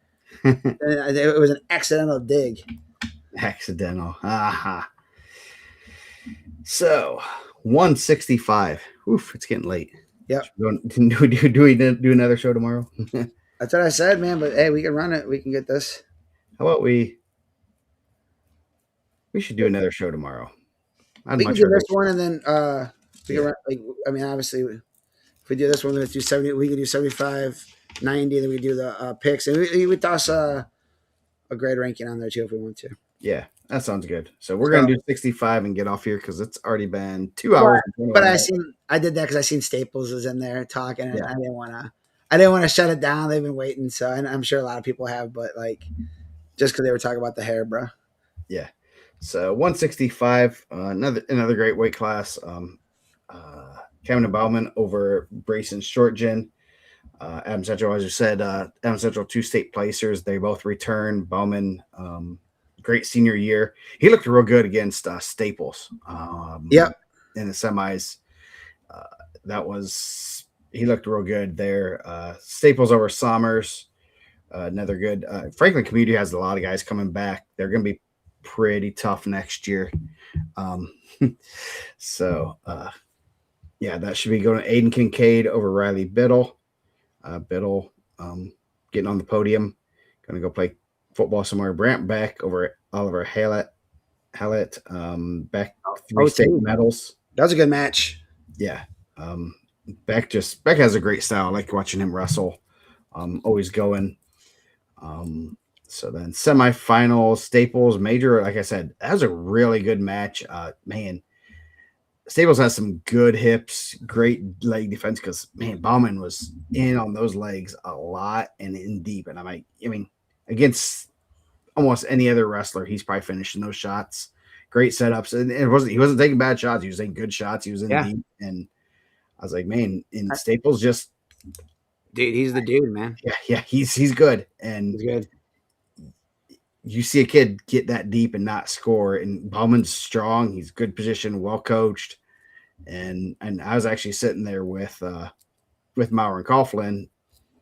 It was an accidental dig. Accidental. Aha. So 165. Oof, it's getting late. Yep. Do we do another show tomorrow? That's what I said, man. But hey, we can run it. We can get this. How about we should do another show tomorrow. I'd We can much do rather. this one and then we can Yeah. run. Like, I mean, obviously, if we do this one, let's do 70. We can do 75, 90. Then we do the picks, and we toss a grade ranking on there too if we want to. Yeah, that sounds good. So we're So, gonna do 65 and get off here because it's already been 2 but, hours and but 21 minutes. I did that because I seen Staples was in there talking, and Yeah. I didn't want to shut it down. They've been waiting, so and I'm sure a lot of people have, but like just because they were talking about the hair, bro. Yeah. So 165, another great weight class. Cameron Bauman over Brayson Shortgen. Adam Central, as you said, Adam Central, 2 state placers. They both return. Bauman, great senior year. He looked real good against Staples. Yep. In the semis. He looked real good there. Staples over Sommers, another good. Franklin Community has a lot of guys coming back. They're going to be pretty tough next year. So, yeah, that should be going to Aiden Kincaid over Riley Biddle. Biddle getting on the podium. Going to go play football somewhere. Brant Beck over Oliver Hallett. Beck 3 state medals. That was a good match. Yeah. Beck has a great style. I like watching him wrestle. Always going. So then semifinals, Staples, Major. Like I said, that was a really good match. Man, Staples has some good hips, great leg defense because man, Bauman was in on those legs a lot and in deep. And I mean, against almost any other wrestler, he's probably finishing those shots. Great setups, and he wasn't taking bad shots. He was taking good shots. He was in deep, and I was like, man, in Staples, just dude, he's the dude, man. Yeah, he's good, and he's good. You see a kid get that deep and not score, and Bauman's strong. He's good position, well coached, and I was actually sitting there with Maurer and Coughlin,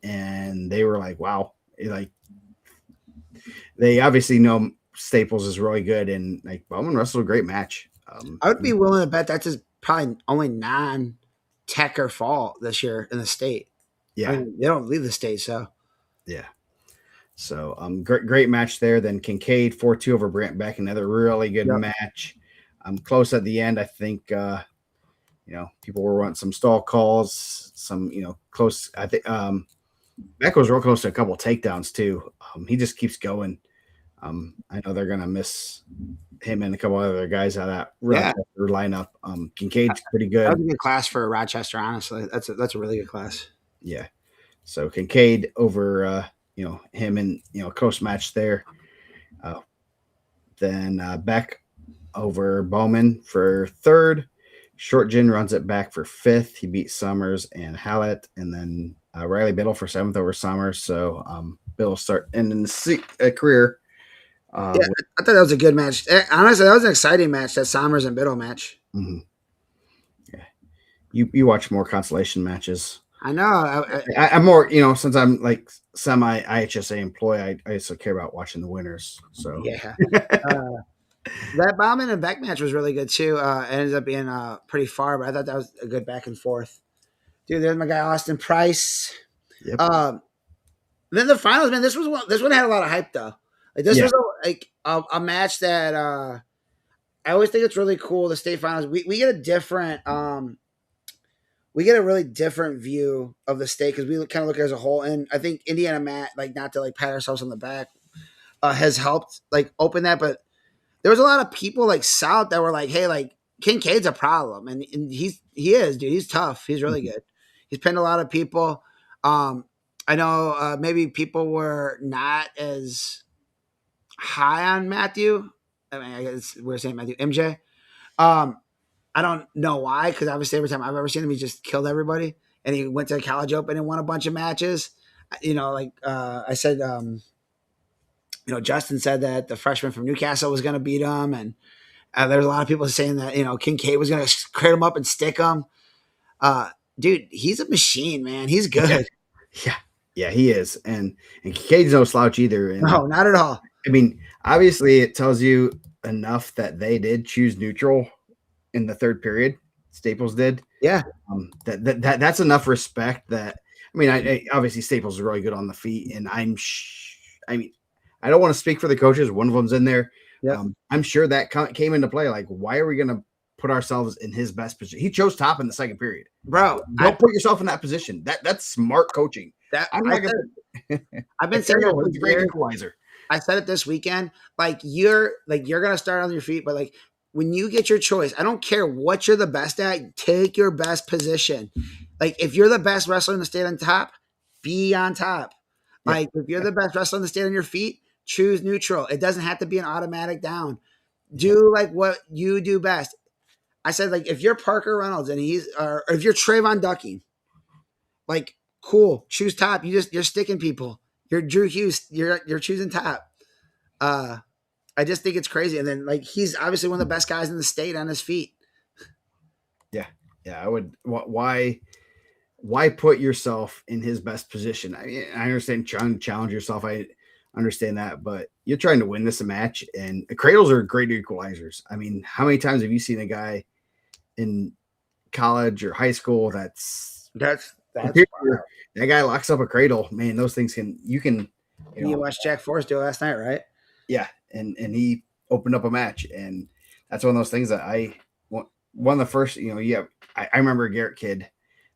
and they were like, wow, like they obviously know Staples is really good, and like Bauman wrestled a great match. I would be willing to bet that's his probably only non-Tecker fault this year in the state. Yeah, I mean, they don't leave the state, so yeah. So great match there. Then Kincaid 4-2 over Brant Beck, another really good match. Close at the end. I think people were wanting some stall calls, some close. I think Beck was real close to a couple of takedowns too. He just keeps going. I know they're gonna miss him and a couple other guys out of that Rochester lineup. Kincaid's pretty good. That was a good class for Rochester, honestly. That's a really good class. Yeah. So Kincaid over him and close match there. Then Beck over Bowman for third. Shortgen runs it back for fifth. He beat Summers and Hallett, and then Riley Biddle for seventh over Summers. So Biddle start ending the career. I thought that was a good match. Honestly, that was an exciting match. That Summers and Biddle match. Mm-hmm. Yeah, you watch more consolation matches. I know. I'm more, since I'm like semi IHSA employee, I also care about watching the winners. So yeah, that Bauman and Beck match was really good too. It ended up being pretty far, but I thought that was a good back and forth. Dude, there's my guy Austin Price. Yep. Then the finals, man. This one had a lot of hype though. Like this was a match that I always think it's really cool. The state finals, we get a different. We get a really different view of the state because we kind of look at it as a whole. And I think Indiana Matt, like not to like pat ourselves on the back, has helped like open that. But there was a lot of people like South that were like, hey, like Kincaid's a problem. And he is, dude. He's tough. He's really good. He's pinned a lot of people. I know maybe people were not as high on Matthew. I mean, I guess we're saying Matthew MJ. I don't know why, because obviously every time I've ever seen him, he just killed everybody. And he went to the college open and won a bunch of matches. I said, Justin said that the freshman from Newcastle was going to beat him. And there's a lot of people saying that, Kincaid was going to crate him up and stick him. Dude, he's a machine, man. He's good. Yeah. Yeah, he is, and Kincaid's no slouch either. And No, not at all. I mean, obviously, it tells you enough that they did choose neutral in the third period. Staples did. Yeah, That's enough respect. That I mean, I obviously Staples is really good on the feet, and I mean, I don't want to speak for the coaches. One of them's in there. yep, I'm sure that came into play. Like, why are we going to put ourselves in his best position? He chose top in the second period. bro. Don't put yourself in that position. That's smart coaching. That I'm I not going to. I've been saying it It's a great equalizer. I said it this weekend. You're gonna start on your feet, but like when you get your choice, I don't care what you're the best at. Take your best position. Like if you're the best wrestler in the state on top, be on top. Yeah. Like if you're the best wrestler in the state on your feet, choose neutral. It doesn't have to be an automatic down. Do like what you do best. I said like if you're Parker Reynolds and or if you're Trayvon Ducking, like cool, choose top. You're sticking people. You're Drew Hughes. You're choosing top. Uh, I just think it's crazy. And then like he's obviously one of the best guys in the state on his feet. Yeah. I would. Why put yourself in his best position? I understand trying to challenge yourself. I understand that, but you're trying to win this match, and cradles are great equalizers. I mean, how many times have you seen a guy in college or high school that's that guy locks up a cradle? Man, those things can you watched Jack Forrest do it last night, right? Yeah, and he opened up a match, and that's one of those things that one of the first, I remember Garrett Kidd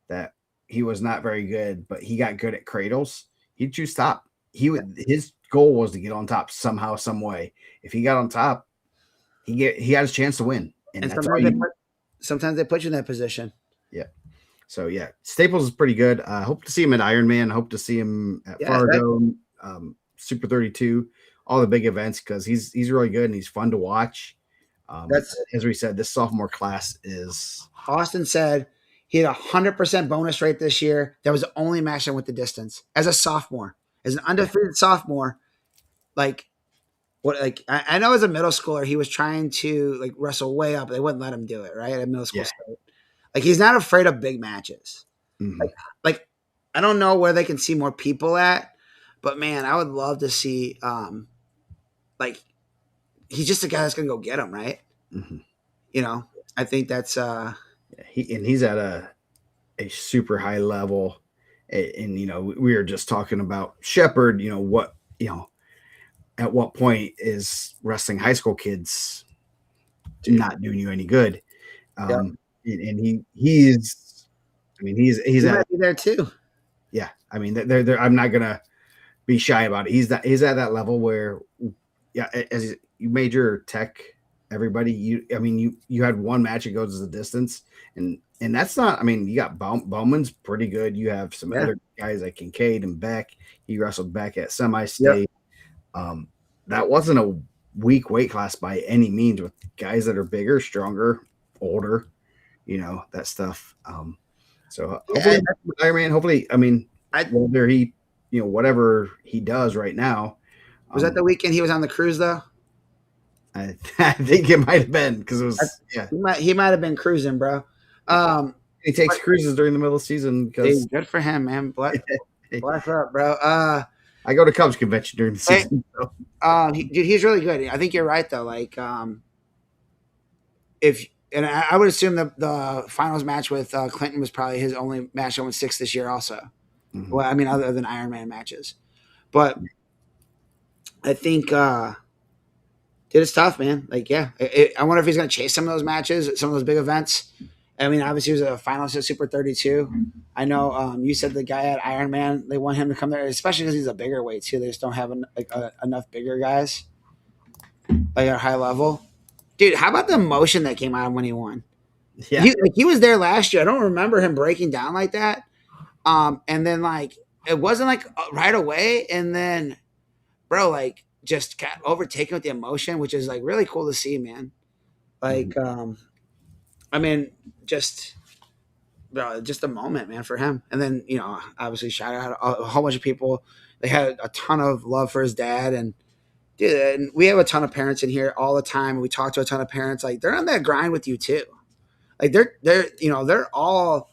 that he was not very good, but he got good at cradles. He'd choose top. His goal was to get on top somehow, some way. If he got on top, he had his chance to win, and that's sometimes they put you in that position. Yeah. So yeah, Staples is pretty good. I hope to see him at Ironman. I hope to see him at Fargo, Super 32, all the big events because he's really good and he's fun to watch. That's as we said, this sophomore class is. Austin said he had 100% bonus rate this year. That was the only match that went the distance as a sophomore, as an undefeated sophomore. Like what? Like I know as a middle schooler, he was trying to like wrestle way up. They wouldn't let him do it right at middle school state. Like he's not afraid of big matches. Mm-hmm. Like I don't know where they can see more people at, but man, I would love to see. Like he's just a guy that's gonna go get him, right? Mm-hmm. I think that's he's at a super high level, and we were just talking about Shepherd. At what point is wrestling high school kids not doing you any good? And he's might be there too. Yeah, I mean, they're, I'm not gonna be shy about it. He's at that level where, yeah, as you major tech, everybody, you had one match that goes the distance, and that's not. I mean, you got Bowman's pretty good. You have some other guys like Kincaid and Beck. He wrestled Beck at semi-state. That wasn't a weak weight class by any means with guys that are bigger, stronger, older. That stuff. So hopefully, Ironman. Hopefully, I mean, whether he, whatever he does right now. Was that the weekend he was on the cruise though? I think it might have been because it was. He might have been cruising, bro. He takes cruises during the middle of the season because good for him, man. Bless up, bro. I go to Cubs convention during the season. Dude, he's really good. I think you're right though. Like, I would assume that the finals match with Clinton was probably his only match that went 6 this year, also. Mm-hmm. Well, I mean, other than Ironman matches, but I think, dude, it's tough, man. Like, yeah, I wonder if he's going to chase some of those matches, some of those big events. I mean, obviously, he was a finalist at Super 32. I know you said the guy at Ironman, they want him to come there, especially because he's a bigger weight, too. They just don't have enough bigger guys like at high level. Dude, how about the emotion that came out when he won? Yeah. He was there last year. I don't remember him breaking down like that. And then, like, it wasn't, like, right away. And then, bro, like, just got overtaken with the emotion, which is, like, really cool to see, man. Like, I mean, just a moment, man, for him. And then, obviously shout out a whole bunch of people. They had a ton of love for his dad. And, dude, and we have a ton of parents in here all the time. And we talk to a ton of parents. Like, they're on that grind with you, too. Like, they're all,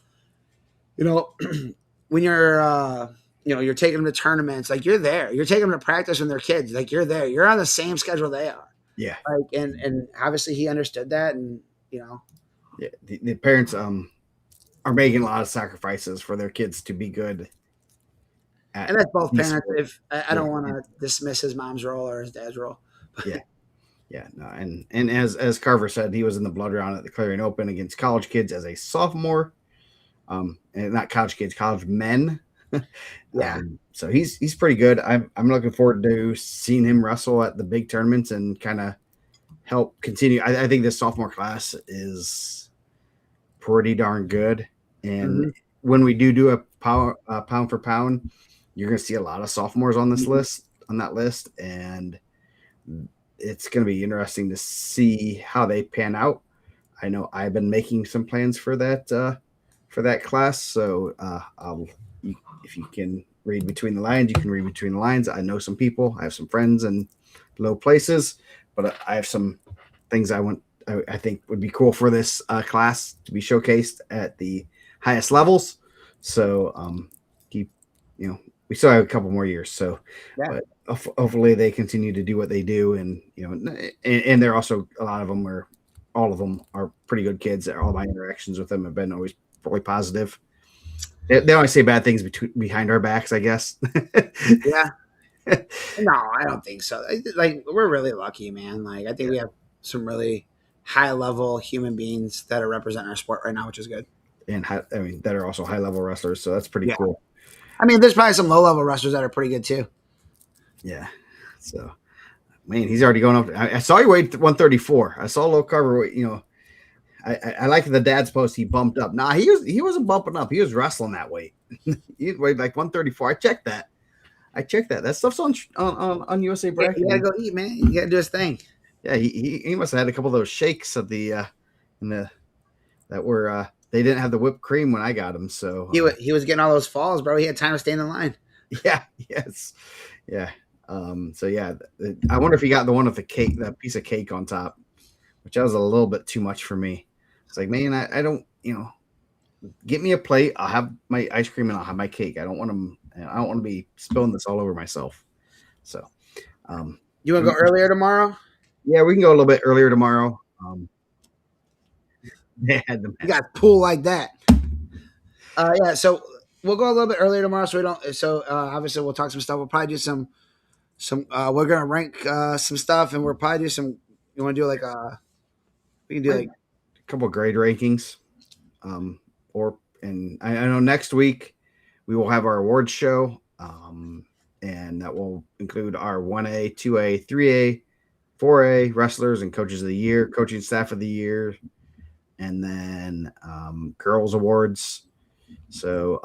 when you're, you're taking them to tournaments. Like, you're there. You're taking them to practice when they're kids. Like, you're there. You're on the same schedule they are. Yeah. Like, and obviously he understood that, and Yeah. The parents are making a lot of sacrifices for their kids to be good at and that's both these parents. sports. If I don't want to dismiss his mom's role or his dad's role. Yeah. Yeah, no, and as Carver said, he was in the blood round at the Clarion Open against college kids as a sophomore, and not college kids, college men. Yeah. So he's pretty good. I'm looking forward to seeing him wrestle at the big tournaments and kind of help continue. I think this sophomore class is pretty darn good, and Mhm. when we do a pound for pound, you're going to see a lot of sophomores on this Mhm. list on that list, and it's going to be interesting to see how they pan out. I know I've been making some plans for that class, so if you can read between the lines, you can read between the lines. I know some people, I have some friends in low places, but I have some things I think would be cool for this class to be showcased at the highest levels. So keep, we still have a couple more years, so Yeah. but hopefully they continue to do what they do, and and they're also, a lot of them are, all of them are pretty good kids. All my interactions with them have been always really positive. They always say bad things behind our backs, I guess. Yeah. No, I don't think so. Like, we're really lucky, man. Like, I think we have some really high level human beings that are representing our sport right now, which is good. And that are also high level wrestlers, so that's pretty Yeah. cool. I mean, there's probably some low level wrestlers that are pretty good too. Yeah. So, man, he's already going up. I saw you weighed 134. I saw low cover. I like the dad's post. He bumped up. Nah, he wasn't bumping up. He was wrestling that weight. He weighed like 134. I checked that. That stuff's on USA Yeah, Bracket. you gotta go eat, man. You gotta do his thing. Yeah, he must have had a couple of those shakes of the in the that were they didn't have the whipped cream when I got them. So He was getting all those falls, bro. He had time to stand in line. yeah, yes, yeah. So yeah, I wonder if he got the one with the cake, that piece of cake on top, which was a little bit too much for me. It's like, man, I don't, get me a plate. I'll have my ice cream and I'll have my cake. I don't want to be spilling this all over myself. So, You want to go earlier tomorrow? yeah, we can go a little bit earlier tomorrow. They had the You got pool like that. Yeah, so we'll go a little bit earlier tomorrow, so we don't. So obviously we'll talk some stuff. We'll probably do some. We're gonna rank some stuff, and we'll probably do some. You want to do like we can do like a couple of grade rankings, and I know next week we will have our awards show, and that will include our 1A, 2A, 3A, 4A wrestlers and coaches of the year, coaching staff of the year, and then girls awards. So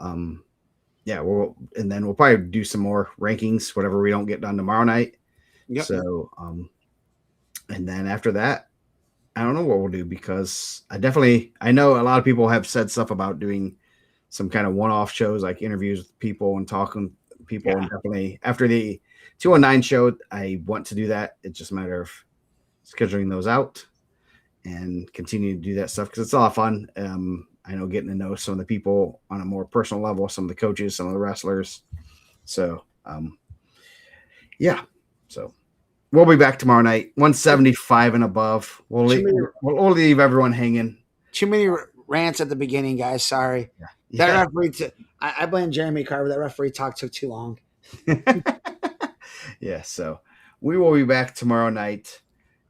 yeah, we'll probably do some more rankings, whatever we don't get done tomorrow night. Yep. So and then after that, I don't know what we'll do, because I know a lot of people have said stuff about doing some kind of one-off shows, like interviews with people and talking to people. Yeah. And definitely after the 209 show, I want to do that. It's just a matter of scheduling those out and continue to do that stuff, because it's a lot of fun. I know getting to know some of the people on a more personal level, some of the coaches, some of the wrestlers. So, yeah. So we'll be back tomorrow night, 175 and above. We'll leave everyone hanging. Too many rants at the beginning, guys. Sorry. Yeah. That referee, I blame Jeremy Carver. That referee talk took too long. Yeah, so we will be back tomorrow night,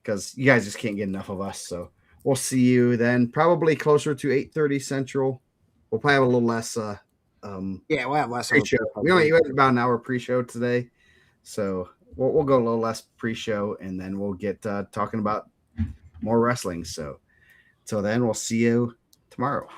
because you guys just can't get enough of us. So we'll see you then, probably closer to 8:30 Central. We'll probably have a little less. Yeah, we'll have less pre-show. We only had about an hour pre-show today, so we'll go a little less pre-show, and then we'll get talking about more wrestling. So till then, we'll see you tomorrow.